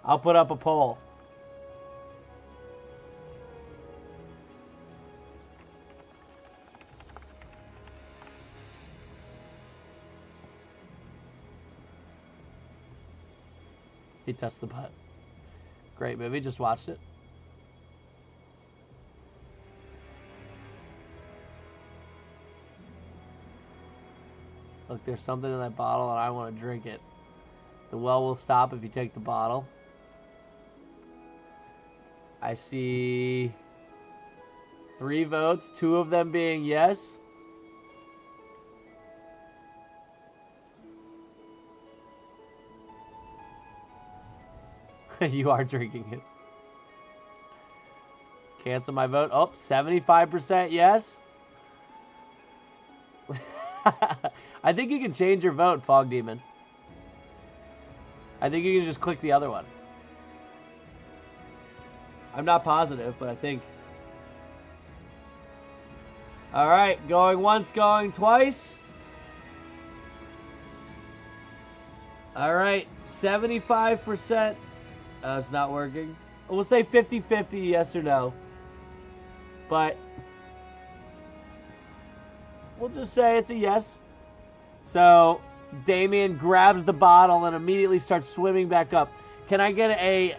I'll put up a poll. He touched the butt. Great movie, just watched it. Look, there's something in that bottle and I want to drink it. The well will stop if you take the bottle. I see 3 votes, 2 of them being yes. You are drinking it. Cancel my vote. Oh, 75% yes. I think you can change your vote, Fog Demon. I think you can just click the other one. I'm not positive, but I think. Alright, going once, going twice. Alright, 75%. It's not working. We'll say 50-50, yes or no. But we'll just say it's a yes. So Damien grabs the bottle and immediately starts swimming back up. Can I get a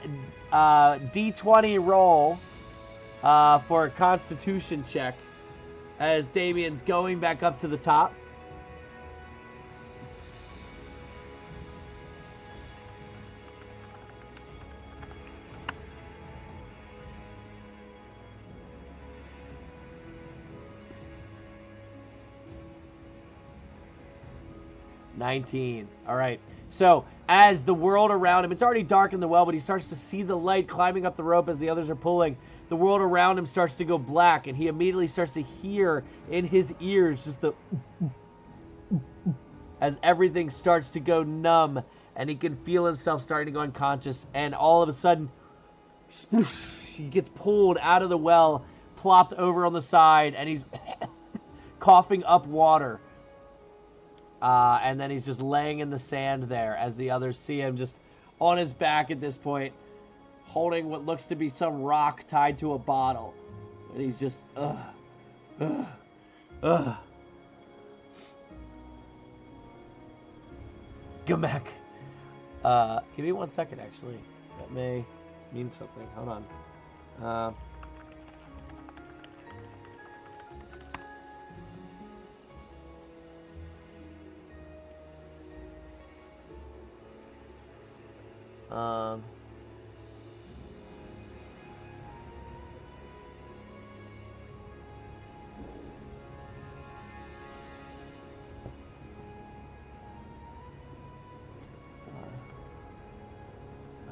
D20 roll for a Constitution check as Damien's going back up to the top? $19. All right. So as the world around him, it's already dark in the well, but he starts to see the light climbing up the rope as the others are pulling. The world around him starts to go black, and he immediately starts to hear in his ears just the as everything starts to go numb, and he can feel himself starting to go unconscious. And all of a sudden, he gets pulled out of the well, plopped over on the side, and he's coughing up water. And then he's just laying in the sand there as the others see him just on his back at this point, holding what looks to be some rock tied to a bottle. And he's just, Gamek. Give me 1 second, actually. That may mean something. Hold on.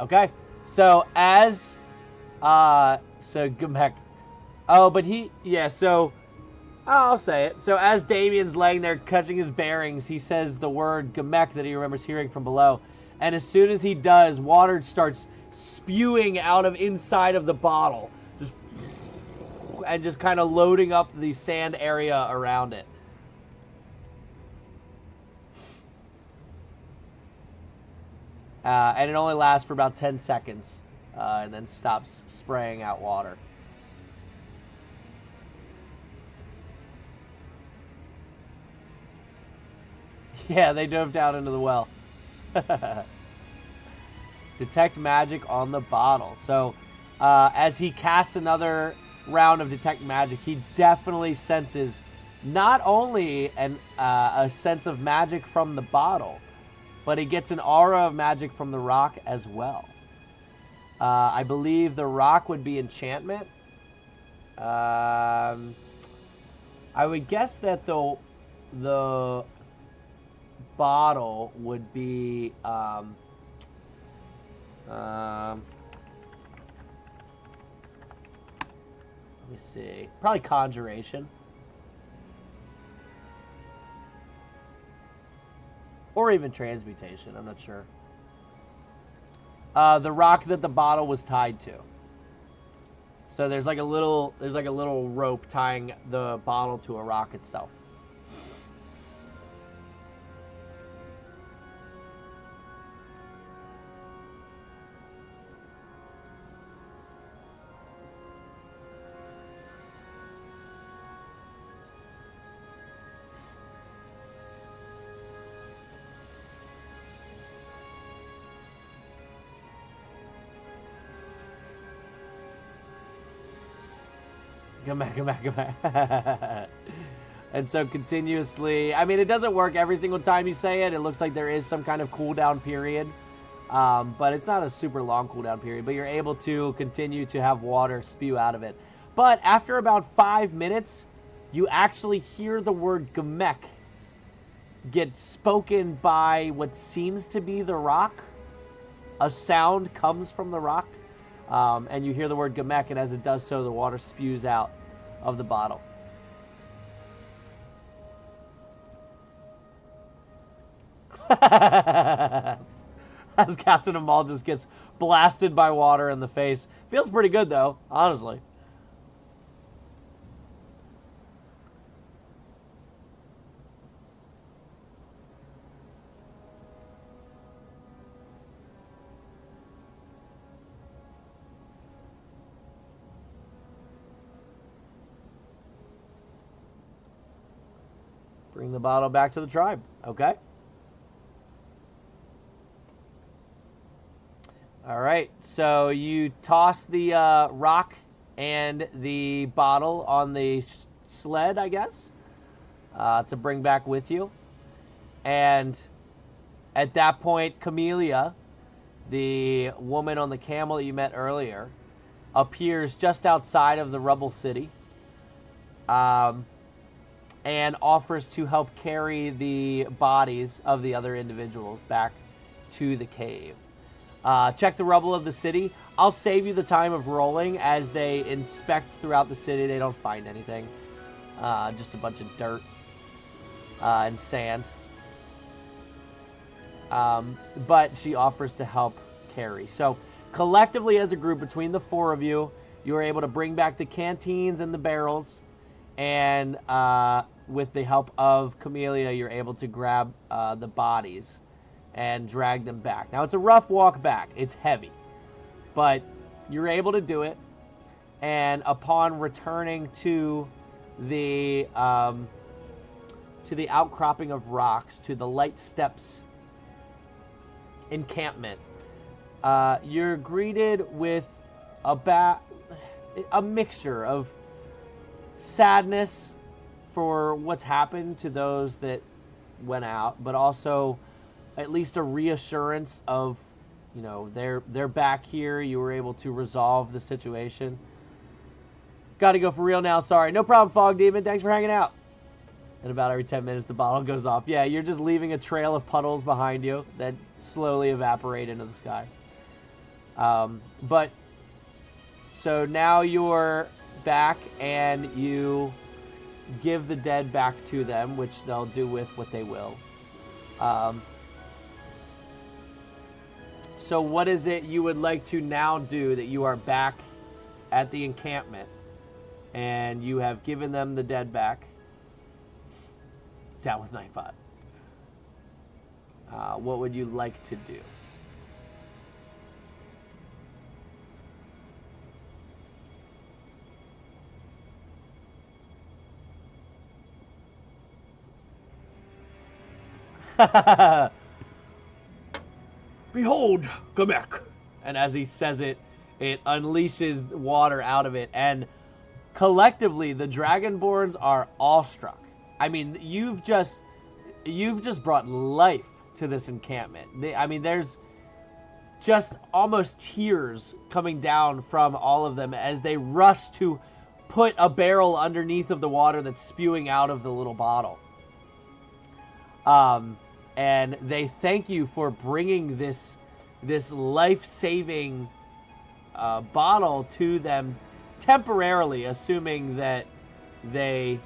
Okay, so as, so Gamek, oh, but he, yeah, so, I'll say it. So as Damien's laying there catching his bearings, he says the word Gamek that he remembers hearing from below. And as soon as he does, water starts spewing out of inside of the bottle, just kind of loading up the sand area around it. And it only lasts for about 10 seconds, and then stops spraying out water. Yeah, they dove down into the well. Detect magic on the bottle. So, as he casts another round of detect magic, he definitely senses not only a sense of magic from the bottle, but he gets an aura of magic from the rock as well. I believe the rock would be enchantment. I would guess that the bottle would be let me see, probably conjuration, or even transmutation. I'm not sure. The rock that the bottle was tied to. So there's like a little rope tying the bottle to a rock itself. Come back. And so continuously, I mean, it doesn't work every single time you say it. It looks like there is some kind of cooldown period, but it's not a super long cooldown period, but you're able to continue to have water spew out of it. But after about 5 minutes, you actually hear the word Gamek get spoken by what seems to be the rock. A sound comes from the rock, and you hear the word Gamek, and as it does so, the water spews out of the bottle. As Captain Ommoll just gets blasted by water in the face. Feels pretty good, though, honestly. Bring the bottle back to the tribe, okay? All right, so you toss the rock and the bottle on the sled, I guess, to bring back with you. And at that point, Camellia, the woman on the camel that you met earlier, appears just outside of the rubble city, and offers to help carry the bodies of the other individuals back to the cave. Check the rubble of the city. I'll save you the time of rolling. As they inspect throughout the city, they don't find anything. Just a bunch of dirt and sand. But she offers to help carry. So collectively as a group, between the four of you, you are able to bring back the canteens and the barrels. And with the help of Camellia, you're able to grab the bodies and drag them back. Now, it's a rough walk back. It's heavy. But you're able to do it. And upon returning to the outcropping of rocks, to the Light Steps encampment, you're greeted with a mixture of sadness for what's happened to those that went out, but also at least a reassurance of, you know, they're back here. You were able to resolve the situation. Got to go for real now. Sorry. No problem, Fog Demon. Thanks for hanging out. And about every 10 minutes, the bottle goes off. Yeah, you're just leaving a trail of puddles behind you that slowly evaporate into the sky. But so now you're back and you give the dead back to them, which they'll do with what they will. So what is it you would like to now do that you are back at the encampment and you have given them the dead back? Down with Nightbot. What would you like to do? Behold, Gamek. And as he says it, it unleashes water out of it. And collectively, the Dragonborns are awestruck. I mean, you've just brought life to this encampment. I mean, there's just almost tears coming down from all of them as they rush to put a barrel underneath of the water that's spewing out of the little bottle. And they thank you for bringing this life-saving bottle to them temporarily, assuming that they,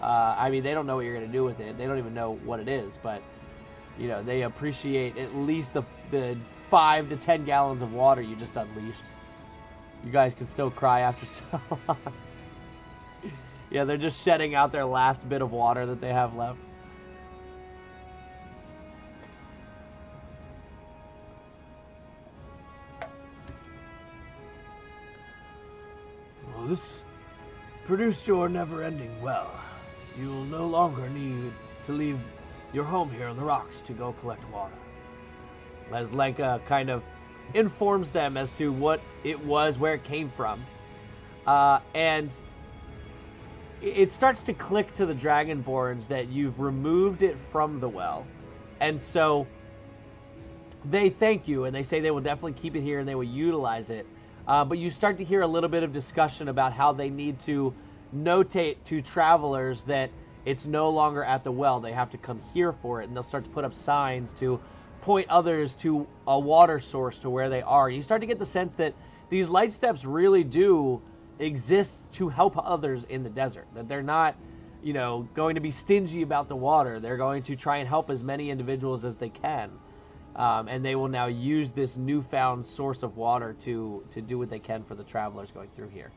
I mean, they don't know what you're going to do with it. They don't even know what it is, but, you know, they appreciate at least the 5 to 10 gallons of water you just unleashed. You guys can still cry after so long. Yeah, they're just shedding out their last bit of water that they have left. This produced your never-ending well. You will no longer need to leave your home here on the rocks to go collect water. As Lenka kind of informs them as to what it was, where it came from. And it starts to click to the Dragonborns that you've removed it from the well. And so they thank you, and they say they will definitely keep it here and they will utilize it. But you start to hear a little bit of discussion about how they need to notate to travelers that it's no longer at the well. They have to come here for it, and they'll start to put up signs to point others to a water source to where they are. You start to get the sense that these light steps really do exist to help others in the desert, that they're not, you know, going to be stingy about the water. They're going to try and help as many individuals as they can. And they will now use this newfound source of water to do what they can for the travelers going through here.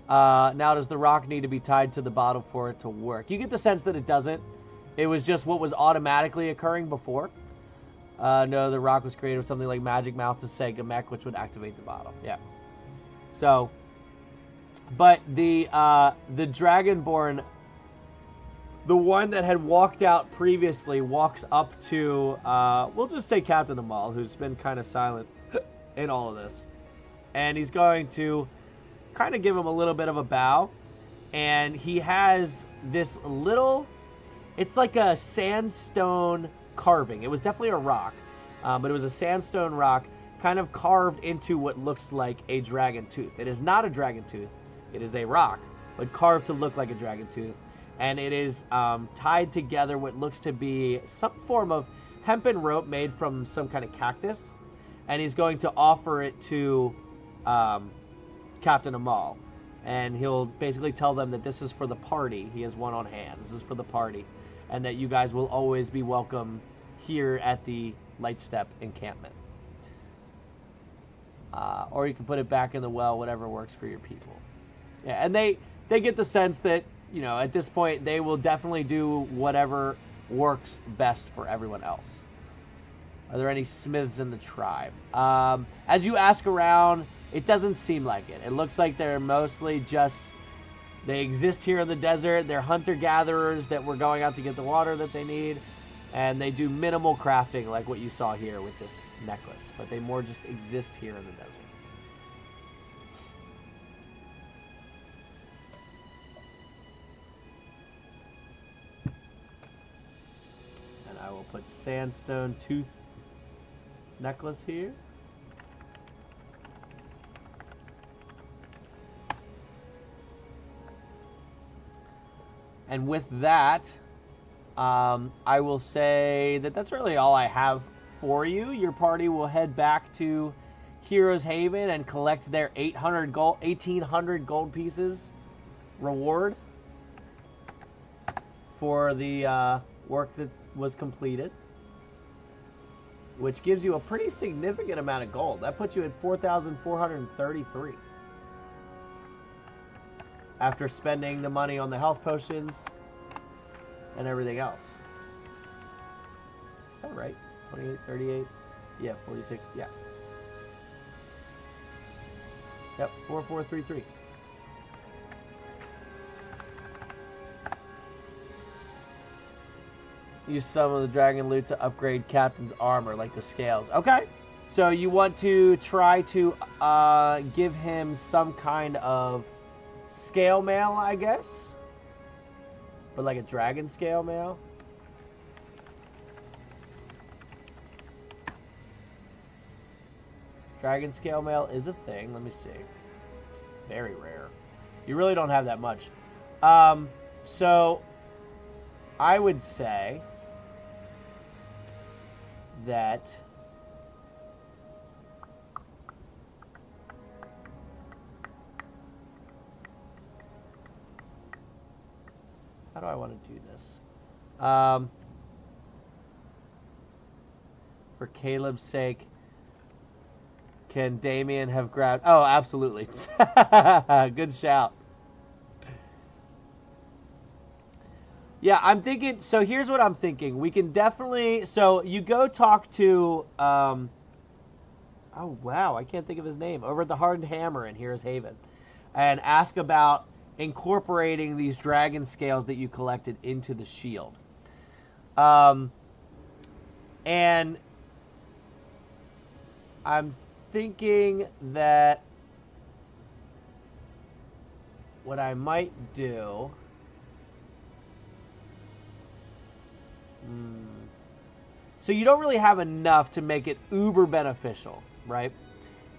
Now, does the rock need to be tied to the bottle for it to work? You get the sense that it doesn't. It was just what was automatically occurring before. No, the rock was created with something like Magic Mouth to say Gamek, which would activate the bottle. Yeah. So, but the Dragonborn, the one that had walked out previously, walks up to, we'll just say Captain Ommoll, who's been kind of silent in all of this. And he's going to kind of give him a little bit of a bow. And he has this little, it's like a sandstone carving. It was definitely a rock, but it was a sandstone rock kind of carved into what looks like a dragon tooth. It is not a dragon tooth. It is a rock, but carved to look like a dragon tooth. And it is tied together what looks to be some form of hempen rope made from some kind of cactus. And he's going to offer it to Captain Ommoll. And he'll basically tell them that this is for the party. He has one on hand. This is for the party. And that you guys will always be welcome here at the Lightstep encampment. Or you can put it back in the well, whatever works for your people. Yeah, and they get the sense that, you know, at this point, they will definitely do whatever works best for everyone else. Are there any smiths in the tribe? As you ask around, it doesn't seem like it. It looks like they're mostly just, they exist here in the desert. They're hunter-gatherers that were going out to get the water that they need. And they do minimal crafting like what you saw here with this necklace. But they more just exist here in the desert. I will put sandstone tooth necklace here. And with that, I will say that that's really all I have for you. Your party will head back to Heroes Haven and collect their 1,800 gold pieces reward for the work that was completed. which gives you a pretty significant amount of gold. That puts you at 4,433. After spending the money on the health potions and everything else. Is that right? 28, 38? Yeah, 46, yeah. Yep, 4433. Use some of the dragon loot to upgrade Captain's armor, like the scales. Okay, so you want to try to give him some kind of scale mail, I guess? But like a dragon scale mail? Dragon scale mail is a thing. Let me see. Very rare. You really don't have that much. So I would say that how do I want to do this? For Caleb's sake, can Damien have grabbed... Oh, absolutely. Good shout. Yeah, I'm thinking... So here's what I'm thinking. We can definitely... So you go talk to... oh, wow. I can't think of his name. Over at the Hardened Hammer in Here's Haven. And ask about incorporating these dragon scales that you collected into the shield. And I'm thinking that what I might do... So you don't really have enough to make it uber beneficial, right?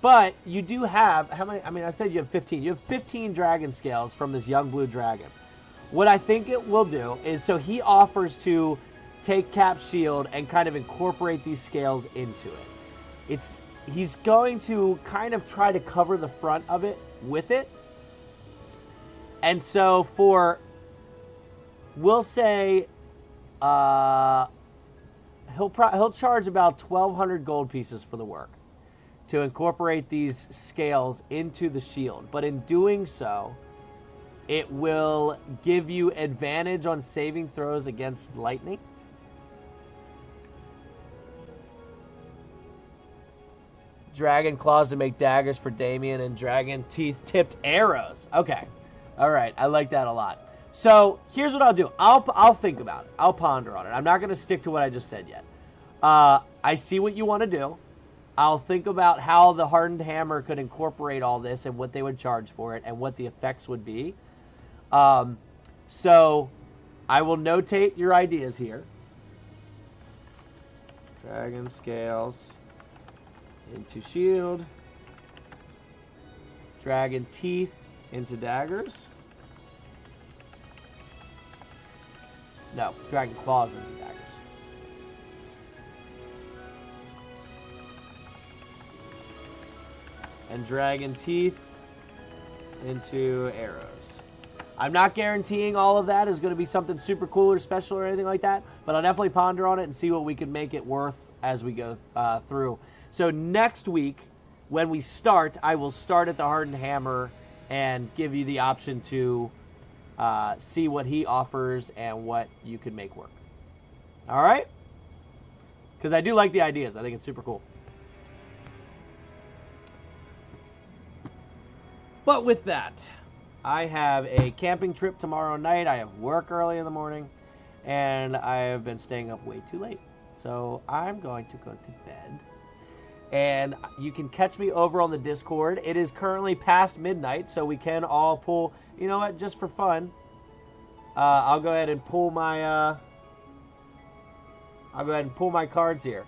But you do have, how many, I mean, I said you have 15. You have 15 dragon scales from this young blue dragon. What I think it will do is, so he offers to take Cap's shield and kind of incorporate these scales into it. He's going to kind of try to cover the front of it with it. And so we'll say, he'll charge about 1,200 gold pieces for the work to incorporate these scales into the shield. But in doing so, it will give you advantage on saving throws against lightning. Dragon claws to make daggers for Damien, and dragon teeth tipped arrows. Okay. All right. I like that a lot. So here's what I'll do. I'll think about it. I'll ponder on it. I'm not going to stick to what I just said yet. I see what you want to do. I'll think about how the Hardened Hammer could incorporate all this and what they would charge for it and what the effects would be. So I will notate your ideas here. Dragon scales into shield. Dragon teeth into daggers. No, dragon claws into daggers. And dragon teeth into arrows. I'm not guaranteeing all of that is going to be something super cool or special or anything like that, but I'll definitely ponder on it and see what we can make it worth as we go through. So next week, when we start, I will start at the Hardened Hammer and give you the option to see what he offers and what you can make work. All right? Because I do like the ideas. I think it's super cool. But with that, I have a camping trip tomorrow night. I have work early in the morning, and I have been staying up way too late. So I'm going to go to bed. And you can catch me over on the Discord. It is currently past midnight, so we can all pull... You know what? Just for fun, I'll go ahead and pull my... I'll go ahead and pull my cards here.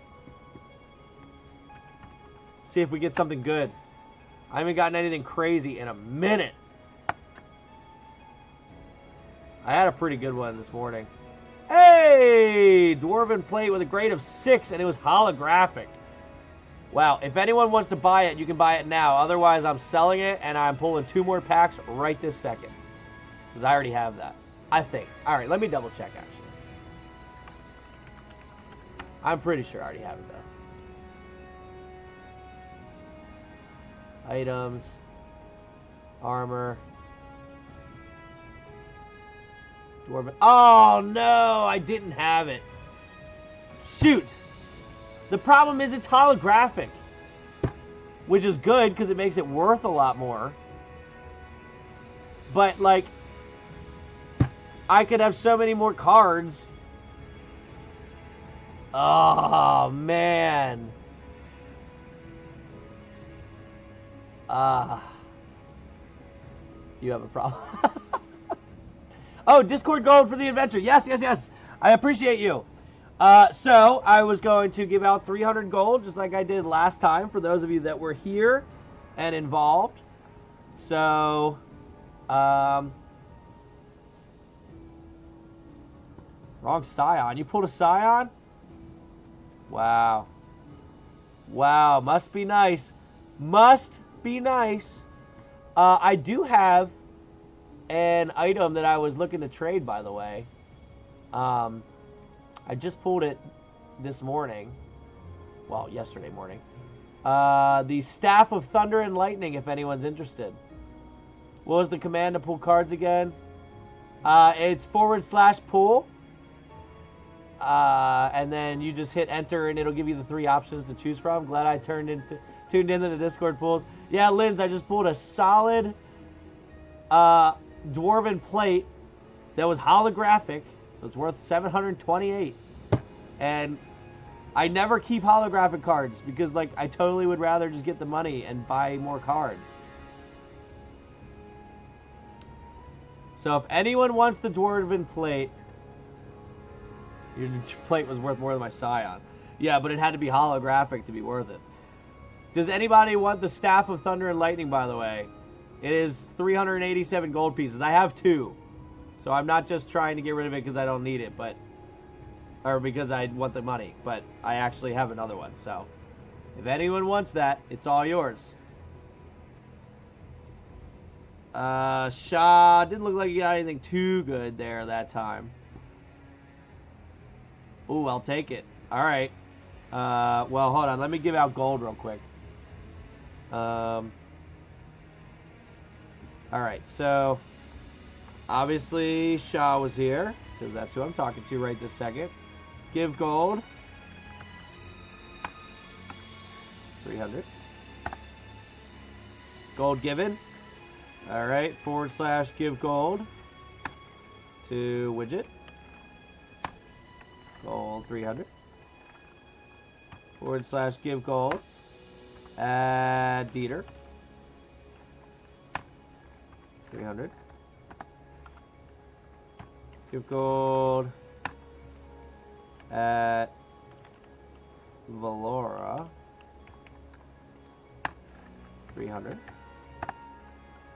See if we get something good. I haven't gotten anything crazy in a minute. I had a pretty good one this morning. Hey! Dwarven plate with a grade of 6, and it was holographic. Wow, if anyone wants to buy it, you can buy it now. Otherwise, I'm selling it, and I'm pulling 2 more packs right this second. Because I already have that. I think. All right, let me double check, actually. I'm pretty sure I already have it, though. Items. Armor. Dwarven. Oh, no! I didn't have it. Shoot! The problem is it's holographic. Which is good, because it makes it worth a lot more. But, like, I could have so many more cards. Oh, man. You have a problem. Oh, Discord gold for the adventure. Yes, yes, yes. I appreciate you. So, I was going to give out 300 gold, just like I did last time, for those of you that were here and involved. So, wrong Scion. You pulled a Scion? Wow. Wow, must be nice. Must be nice. I do have an item that I was looking to trade, by the way. I just pulled it this morning. Well, yesterday morning. The Staff of Thunder and Lightning, if anyone's interested. What was the command to pull cards again? It's /pull. And then you just hit enter and it'll give you the 3 options to choose from. Glad I tuned into the Discord pulls. Yeah, Linz, I just pulled a solid Dwarven plate that was holographic. So it's worth 728. And I never keep holographic cards because, like, I totally would rather just get the money and buy more cards. So if anyone wants the Dwarven plate, your plate was worth more than my Scion. Yeah, but it had to be holographic to be worth it. Does anybody want the Staff of Thunder and Lightning, by the way? It is 387 gold pieces. I have 2. So I'm not just trying to get rid of it because I don't need it, but... Or because I want the money. But I actually have another one, so... If anyone wants that, it's all yours. Shaw, didn't look like you got anything too good there that time. Ooh, I'll take it. Alright. Well, hold on. Let me give out gold real quick. Alright, so... Obviously, Shaw was here, because that's who I'm talking to right this second. Give gold. 300. Gold given. Alright, / give gold to widget. Gold 300. / give gold. Add Dieter. 300. Give gold. At Valora. 300.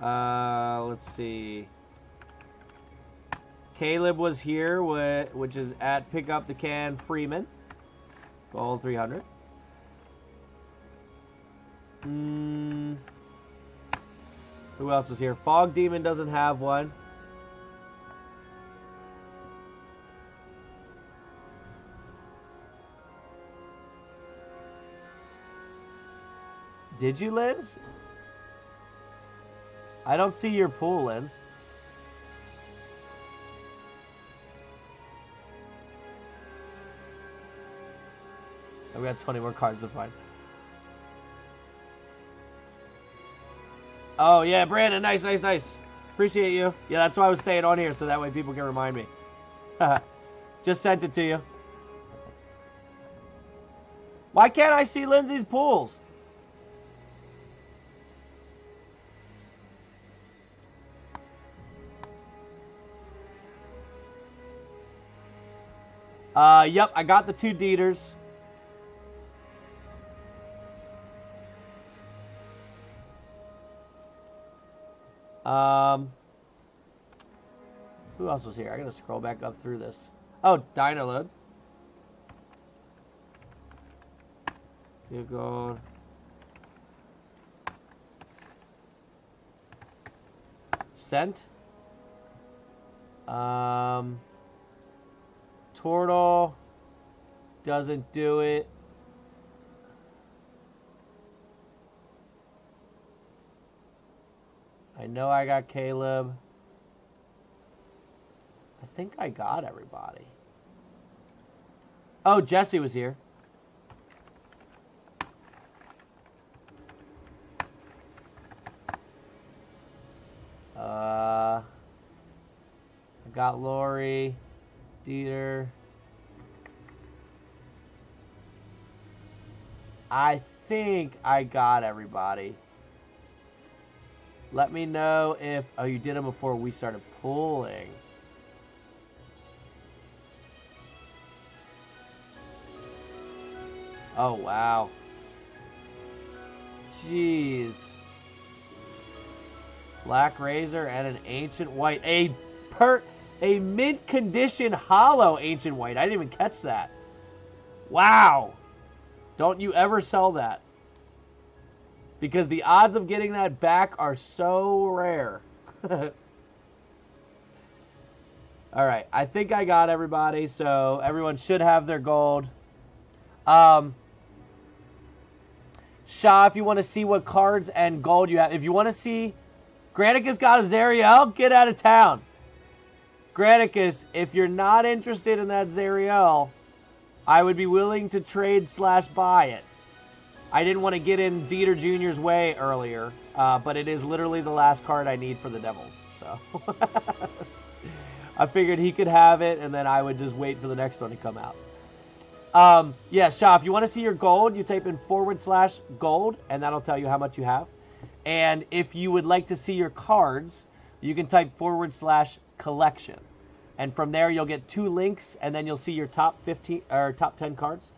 Let's see. Caleb was here, which is at Pick Up the Can Freeman. Gold 300. Who else is here? Fog Demon doesn't have one. Did you, Linz? I don't see your pool, Linz. I've got 20 more cards to find. Oh, yeah, Brandon. Nice, nice, nice. Appreciate you. Yeah, that's why I was staying on here, so that way people can remind me. Just sent it to you. Why can't I see Lindsay's pools? Yep, I got the 2 Dieters. Who else was here? I gotta scroll back up through this. Oh, Dynaload. You go. Sent. Turtle doesn't do it. I know I got Caleb. I think I got everybody. Oh, Jesse was here. I got Lori, Dieter. I think I got everybody. Let me know if... Oh, you did them before we started pulling. Oh, wow. Jeez. Black Razor and an Ancient White. A mint condition hollow Ancient White. I didn't even catch that. Wow. Don't you ever sell that. Because the odds of getting that back are so rare. Alright, I think I got everybody, so everyone should have their gold. Shaw, if you want to see what cards and gold you have. If you want to see... Granicus got a Zariel, get out of town. Granicus, if you're not interested in that Zariel, I would be willing to trade / buy it. I didn't want to get in Dieter Jr.'s way earlier, but it is literally the last card I need for the Devils. So I figured he could have it, and then I would just wait for the next one to come out. Yeah, Shaw, if you want to see your gold, you type in / gold, and that'll tell you how much you have. And if you would like to see your cards, you can type / collection. And from there, you'll get 2 links, and then you'll see your top 15 or top 10 cards.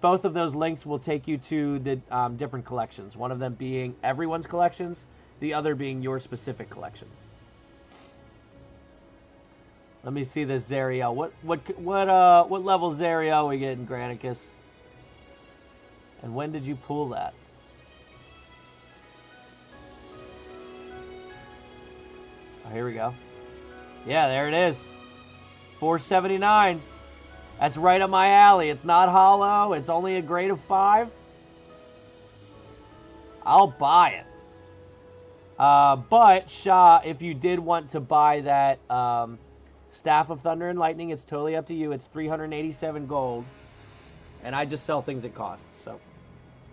Both of those links will take you to the different collections. One of them being everyone's collections, the other being your specific collection. Let me see this Zariel. What level Zariel we getting, Granicus? And when did you pull that? Oh, here we go. Yeah, there it is. 479. That's right up my alley. It's not hollow. It's only a grade of 5. I'll buy it. But, Shaw, if you did want to buy that Staff of Thunder and Lightning, it's totally up to you. It's 387 gold. And I just sell things at cost. So,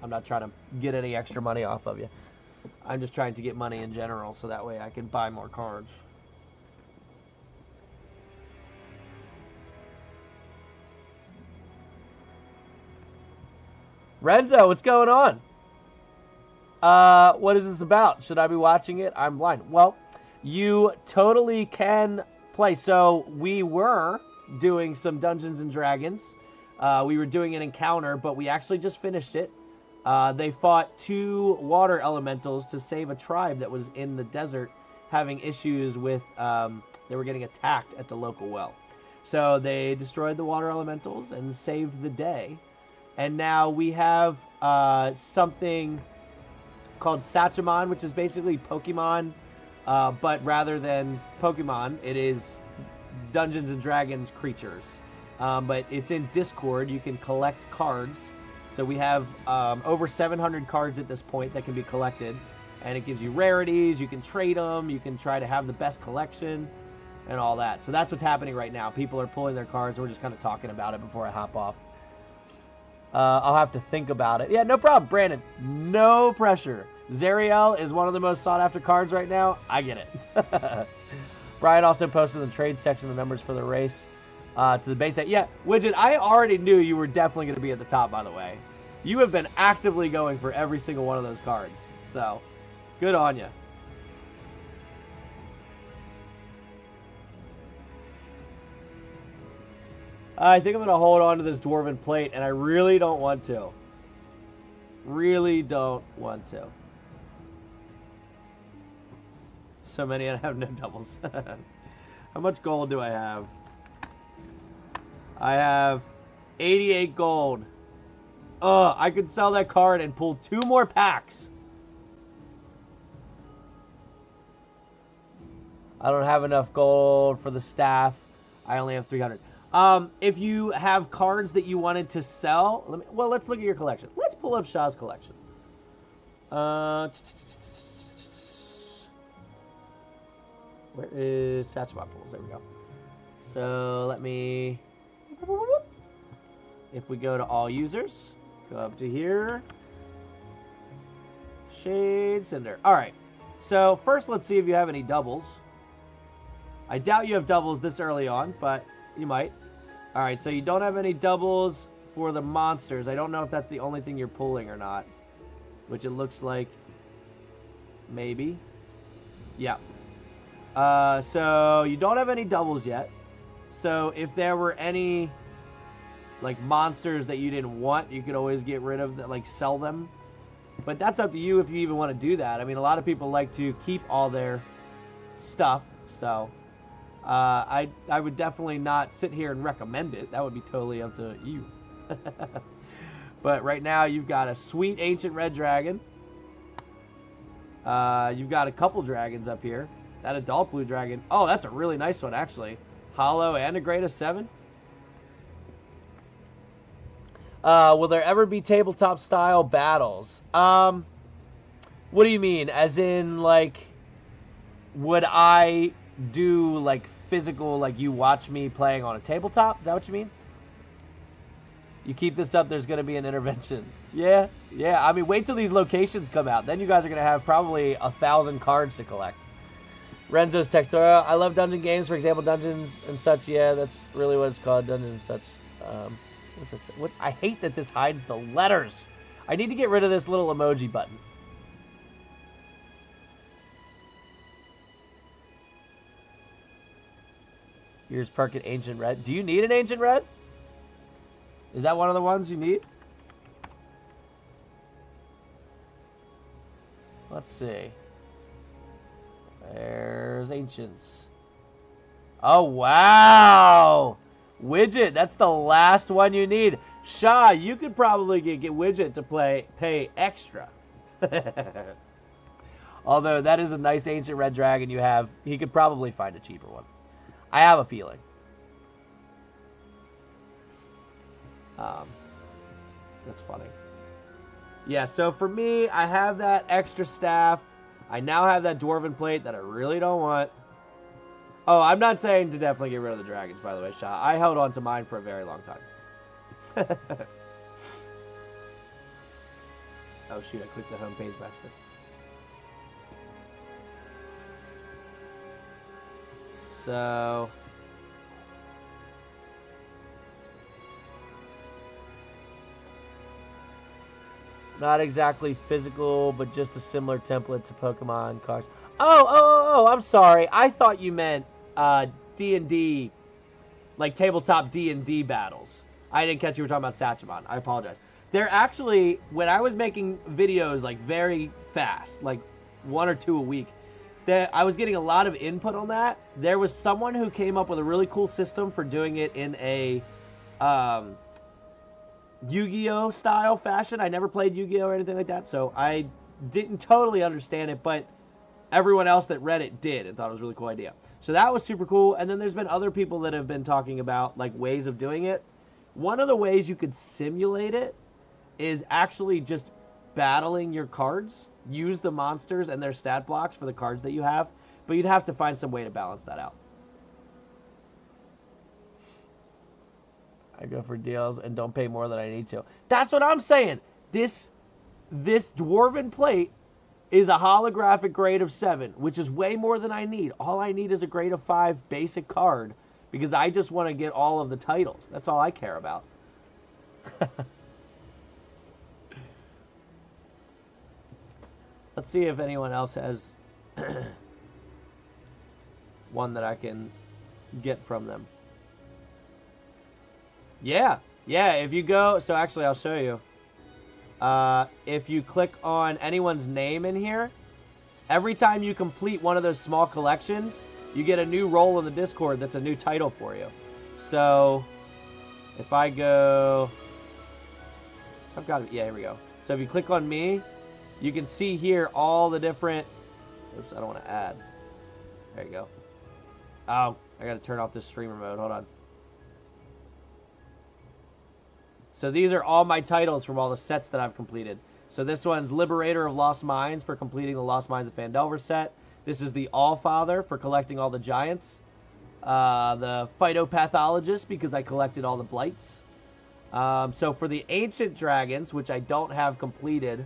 I'm not trying to get any extra money off of you. I'm just trying to get money in general so that way I can buy more cards. Renzo, what's going on? What is this about? Should I be watching it? I'm blind. Well, you totally can play. So we were doing some Dungeons and Dragons. We were doing an encounter, but we actually just finished it. They fought 2 water elementals to save a tribe that was in the desert having issues with, they were getting attacked at the local well. So they destroyed the water elementals and saved the day. And now we have something called Sachemon, which is basically Pokemon, but rather than Pokemon, it is Dungeons and Dragons creatures. But it's in Discord. You can collect cards. So we have over 700 cards at this point that can be collected. And it gives you rarities. You can trade them. You can try to have the best collection and all that. So that's what's happening right now. People are pulling their cards. We're just kind of talking about it before I hop off. I'll have to think about it. Yeah, no problem, Brandon. No pressure. Zariel is one of the most sought-after cards right now. I get it. Brian also posted in the trade section the numbers for the race to the base set. Yeah, Widget, I already knew you were definitely going to be at the top, by the way. You have been actively going for every single one of those cards. So, good on you. I think I'm going to hold on to this Dwarven Plate, and I really don't want to. Really don't want to. So many, and I have no doubles. How much gold do I have? I have 88 gold. I could sell that card and pull 2 more packs. I don't have enough gold for the staff. I only have 300. If you have cards that you wanted to sell, let's look at your collection. Let's pull up Shaw's collection. Where is Satchbot pools? There we go. So let me, if we go to all users, go up to here, Shade Cinder. All right. So first, let's see if you have any doubles. I doubt you have doubles this early on, but you might. All right. So you don't have any doubles for the monsters. I don't know if that's the only thing you're pulling or not, which it looks like maybe. Yeah. So you don't have any doubles yet. So if there were any like monsters that you didn't want, you could always get rid of that, like sell them. But that's up to you if you even want to do that. I mean, a lot of people like to keep all their stuff. So I would definitely not sit here and recommend it. That would be totally up to you. But right now you've got a sweet ancient red dragon. You've got a couple dragons up here. That adult blue dragon. Oh, that's a really nice one, actually. Hollow and a grade of 7. Will there ever be tabletop style battles? What do you mean? As in, like, would I do, like, physical, like, you watch me playing on a tabletop? Is that what you mean? You keep this up, there's going to be an intervention. Yeah. I mean, wait till these locations come out. Then you guys are going to have probably 1,000 cards to collect. Renzo's Textura. I love dungeon games, for example, Dungeons and Such. Yeah, that's really what it's called, Dungeons and Such. What's it? What? I hate that this hides the letters. I need to get rid of this little emoji button. Here's Perkit Ancient Red. Do you need an Ancient Red? Is that one of the ones you need? Let's see. There's Ancients. Oh, wow! Widget, that's the last one you need. Shaw, you could probably get Widget to pay extra. Although that is a nice ancient red dragon you have. He could probably find a cheaper one. I have a feeling. That's funny. Yeah, so for me, I have that extra staff. I now have that dwarven plate that I really don't want. Oh, I'm not saying to definitely get rid of the dragons, by the way, Shaw. I held on to mine for a very long time. Oh, shoot, I clicked the home page back there. So... not exactly physical, but just a similar template to Pokemon cards. Oh, I'm sorry. I thought you meant D&D, like tabletop D&D battles. I didn't catch you were talking about Satchmon. I apologize. They're actually, when I was making videos like very fast, like 1 or 2 a week, I was getting a lot of input on that. There was someone who came up with a really cool system for doing it in a Yu-Gi-Oh style fashion. I never played Yu-Gi-Oh or anything like that, so I didn't totally understand it, but everyone else that read it did and thought it was a really cool idea. So that was super cool. And then there's been other people that have been talking about like ways of doing it. One of the ways you could simulate it is actually just battling your cards. Use the monsters and their stat blocks for the cards that you have, but you'd have to find some way to balance that out. I go for deals and don't pay more than I need to. That's what I'm saying. This dwarven plate is a holographic grade of 7, which is way more than I need. All I need is a grade of 5 basic card because I just want to get all of the titles. That's all I care about. Let's see if anyone else has one that I can get from them. Yeah, if you go... so actually, I'll show you. If you click on anyone's name in here, every time you complete one of those small collections, you get a new role in the Discord that's a new title for you. So, if I go... I've got it. Yeah, here we go. So if you click on me, you can see here all the different... oops, I don't want to add. There you go. Oh, I got to turn off this streamer mode. Hold on. So these are all my titles from all the sets that I've completed. So this one's Liberator of Lost Mines for completing the Lost Mines of Phandelver set. This is the Allfather for collecting all the giants. The Phytopathologist because I collected all the blights. So for the Ancient Dragons, which I don't have completed,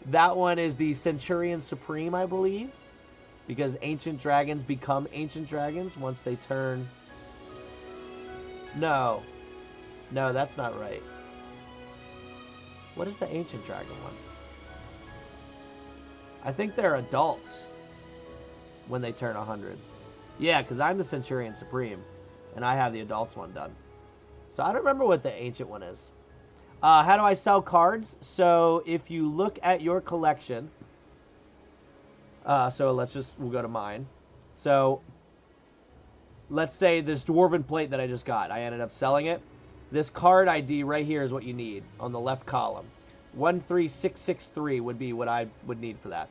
that one is the Centurion Supreme, I believe. Because Ancient Dragons become Ancient Dragons once they turn... No. No, that's not right. What is the Ancient Dragon one? I think they're adults when they turn 100. Yeah, because I'm the Centurion Supreme, and I have the adults one done. So I don't remember what the Ancient one is. How do I sell cards? So if you look at your collection... so we'll go to mine. So let's say this Dwarven Plate that I just got. I ended up selling it. This card ID right here is what you need on the left column. 13663 would be what I would need for that.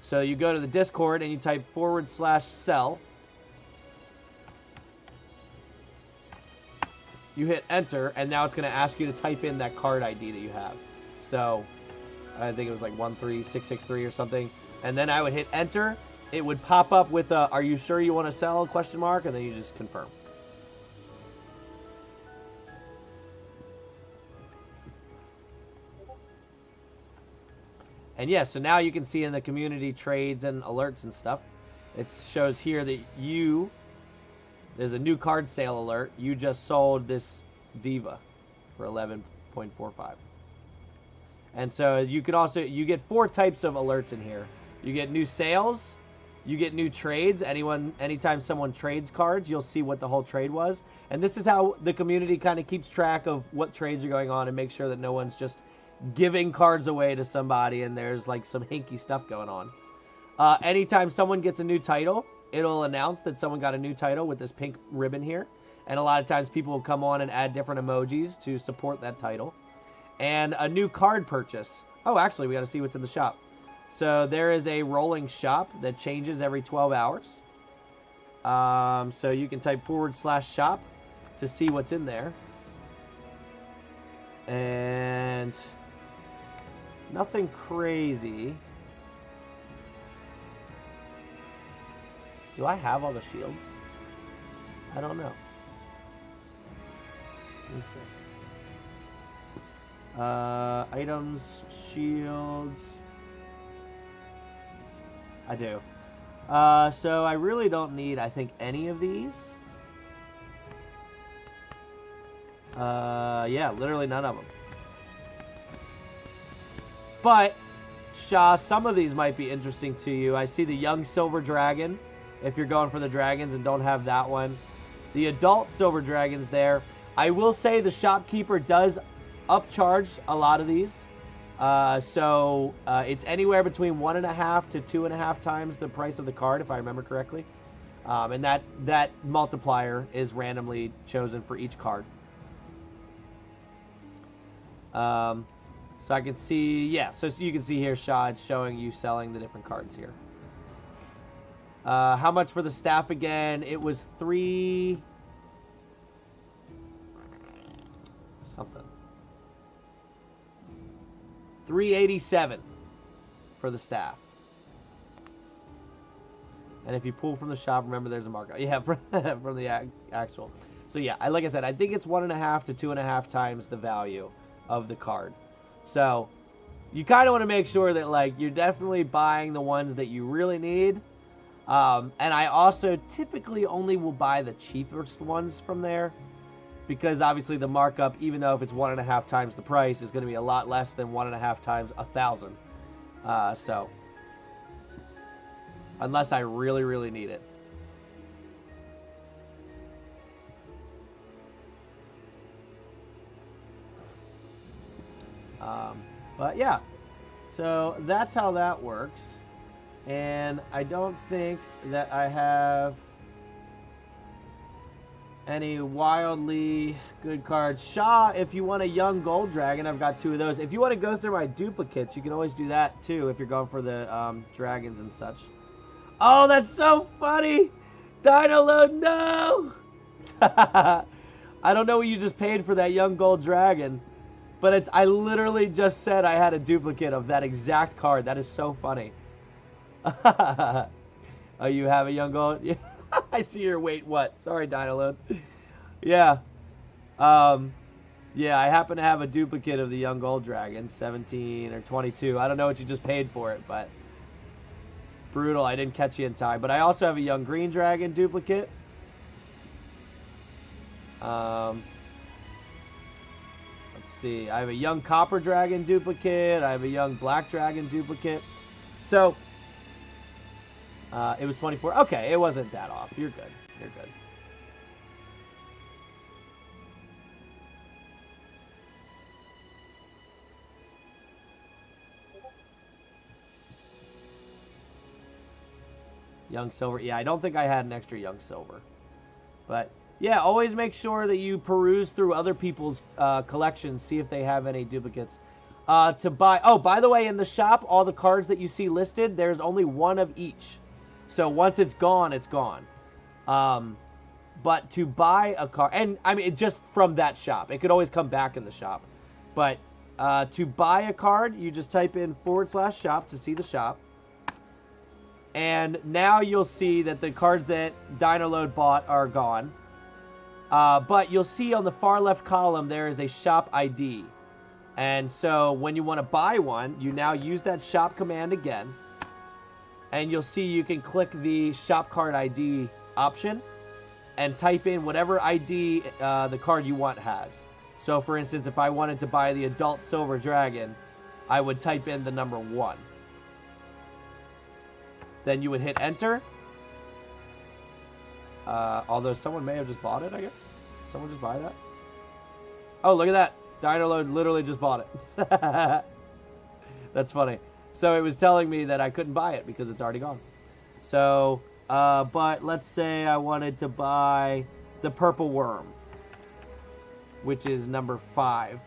So you go to the Discord and you type /sell. You hit enter, and now it's going to ask you to type in that card ID that you have. So I think it was like 13663 or something. And then I would hit enter. It would pop up with a, "Are you sure you want to sell?" ? And then you just confirm. And yeah, so now you can see in the community trades and alerts and stuff, it shows here that there's a new card sale alert. You just sold this Diva for 11.45. And so you get 4 types of alerts in here. You get new sales, you get new trades. Anytime someone trades cards, you'll see what the whole trade was. And this is how the community kind of keeps track of what trades are going on and make sure that no one's just giving cards away to somebody and there's like some hinky stuff going on. Anytime someone gets a new title, it'll announce that someone got a new title with this pink ribbon here. And a lot of times people will come on and add different emojis to support that title. And a new card purchase. Oh, actually, we got to see what's in the shop. So there is a rolling shop that changes every 12 hours. So you can type /shop to see what's in there. And nothing crazy. Do I have all the shields? I don't know. Let me see. Items, shields. I do. So I really don't need, I think, any of these. Yeah, literally none of them. But, Shah, some of these might be interesting to you. I see the Young Silver Dragon, if you're going for the dragons and don't have that one. The Adult Silver Dragon's there. I will say the shopkeeper does upcharge a lot of these. So it's anywhere between 1.5 to 2.5 times the price of the card, if I remember correctly. And that multiplier is randomly chosen for each card. So I can see, yeah, so you can see here, Shah, it's showing you selling the different cards here. How much for the staff again? It was 3... something. 387 for the staff. And if you pull from the shop, remember there's a markup. Yeah, from the actual. So yeah, like I said, I think it's 1.5 to 2.5 times the value of the card. So you kind of want to make sure that like you're definitely buying the ones that you really need. And I also typically only will buy the cheapest ones from there, because obviously the markup, even though if it's 1.5 times the price, is going to be a lot less than 1.5 times 1,000. So unless I really, really need it. But yeah, so that's how that works. And I don't think that I have any wildly good cards. Shah, if you want a young gold dragon, I've got 2 of those. If you want to go through my duplicates, you can always do that too if you're going for the dragons and such. Oh, that's so funny! Dino Load, no! I don't know what you just paid for that young gold dragon, but I literally just said I had a duplicate of that exact card. That is so funny. Oh, you have a young gold? Yeah. I see your weight. What? Sorry, Dynaload. Yeah. Yeah, I happen to have a duplicate of the young gold dragon, 17 or 22. I don't know what you just paid for it, but brutal. I didn't catch you in time. But I also have a young green dragon duplicate. Let's see. I have a young copper dragon duplicate. I have a young black dragon duplicate. So, it was 24. Okay, it wasn't that off. You're good. You're good. Young silver. Yeah, I don't think I had an extra young silver. But, yeah, always make sure that you peruse through other people's collections. See if they have any duplicates. To buy... Oh, by the way, in the shop, all the cards that you see listed, there's only one of each. So once it's gone, it's gone. But to buy a card... And, I mean, just from that shop. It could always come back in the shop. But to buy a card, you just type in /shop to see the shop. And now you'll see that the cards that Dynaload bought are gone. But you'll see on the far left column there is a shop ID. And so when you want to buy one, you now use that shop command again. And you'll see you can click the shop card ID option and type in whatever ID the card you want has. So for instance, if I wanted to buy the adult silver dragon, I would type in the number 1. Then you would hit enter. Although someone may have just bought it, I guess. Someone just buy that? Oh, look at that. Dynaload literally just bought it. That's funny. So it was telling me that I couldn't buy it because it's already gone. So, but let's say I wanted to buy the purple worm, which is number 5.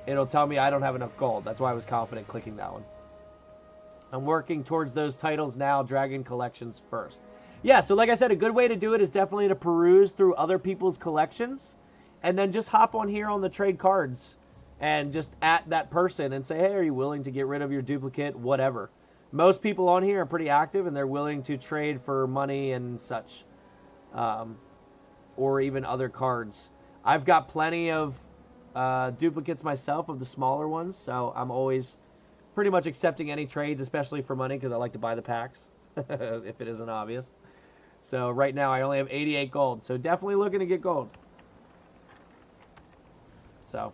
It'll tell me I don't have enough gold. That's why I was confident clicking that one. I'm working towards those titles now, Dragon Collections first. Yeah, so like I said, a good way to do it is definitely to peruse through other people's collections and then just hop on here on the trade cards and just at that person and say, hey, are you willing to get rid of your duplicate, whatever. Most people on here are pretty active and they're willing to trade for money and such, or even other cards. I've got plenty of duplicates myself of the smaller ones, so I'm always pretty much accepting any trades, especially for money, because I like to buy the packs, if it isn't obvious. So right now I only have 88 gold, so definitely looking to get gold. So,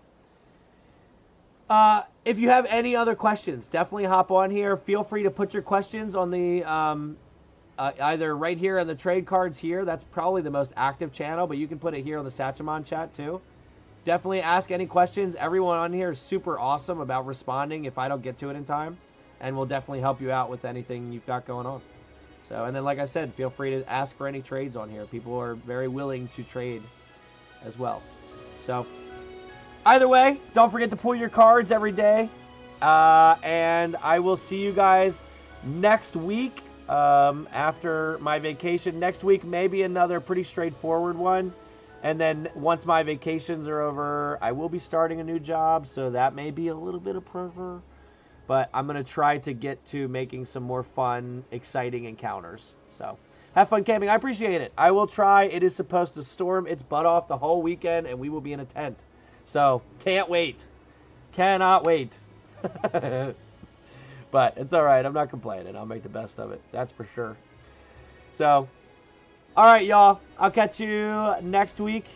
if you have any other questions, definitely hop on here. Feel free to put your questions on the, either right here on the trade cards here. That's probably the most active channel, but you can put it here on the Satchamon chat too. Definitely ask any questions. Everyone on here is super awesome about responding if I don't get to it in time. And we'll definitely help you out with anything you've got going on. So, and then like I said, feel free to ask for any trades on here. People are very willing to trade as well. So, either way, don't forget to pull your cards every day. And I will see you guys next week after my vacation. Next week, maybe another pretty straightforward one. And then once my vacations are over, I will be starting a new job, so that may be a little bit of pressure. But I'm going to try to get to making some more fun, exciting encounters. So have fun camping. I appreciate it. I will try. It is supposed to storm its butt off the whole weekend, and we will be in a tent. So can't wait. Cannot wait. But it's all right. I'm not complaining. I'll make the best of it. That's for sure. So... all right, y'all. I'll catch you next week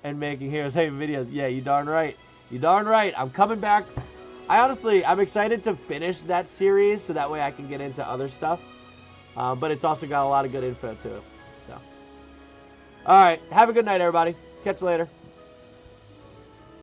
and making Heroes Haven videos. Yeah, you darn right. You darn right. I'm coming back. I'm excited to finish that series so that way I can get into other stuff. But it's also got a lot of good info too. So, all right. Have a good night, everybody. Catch you later.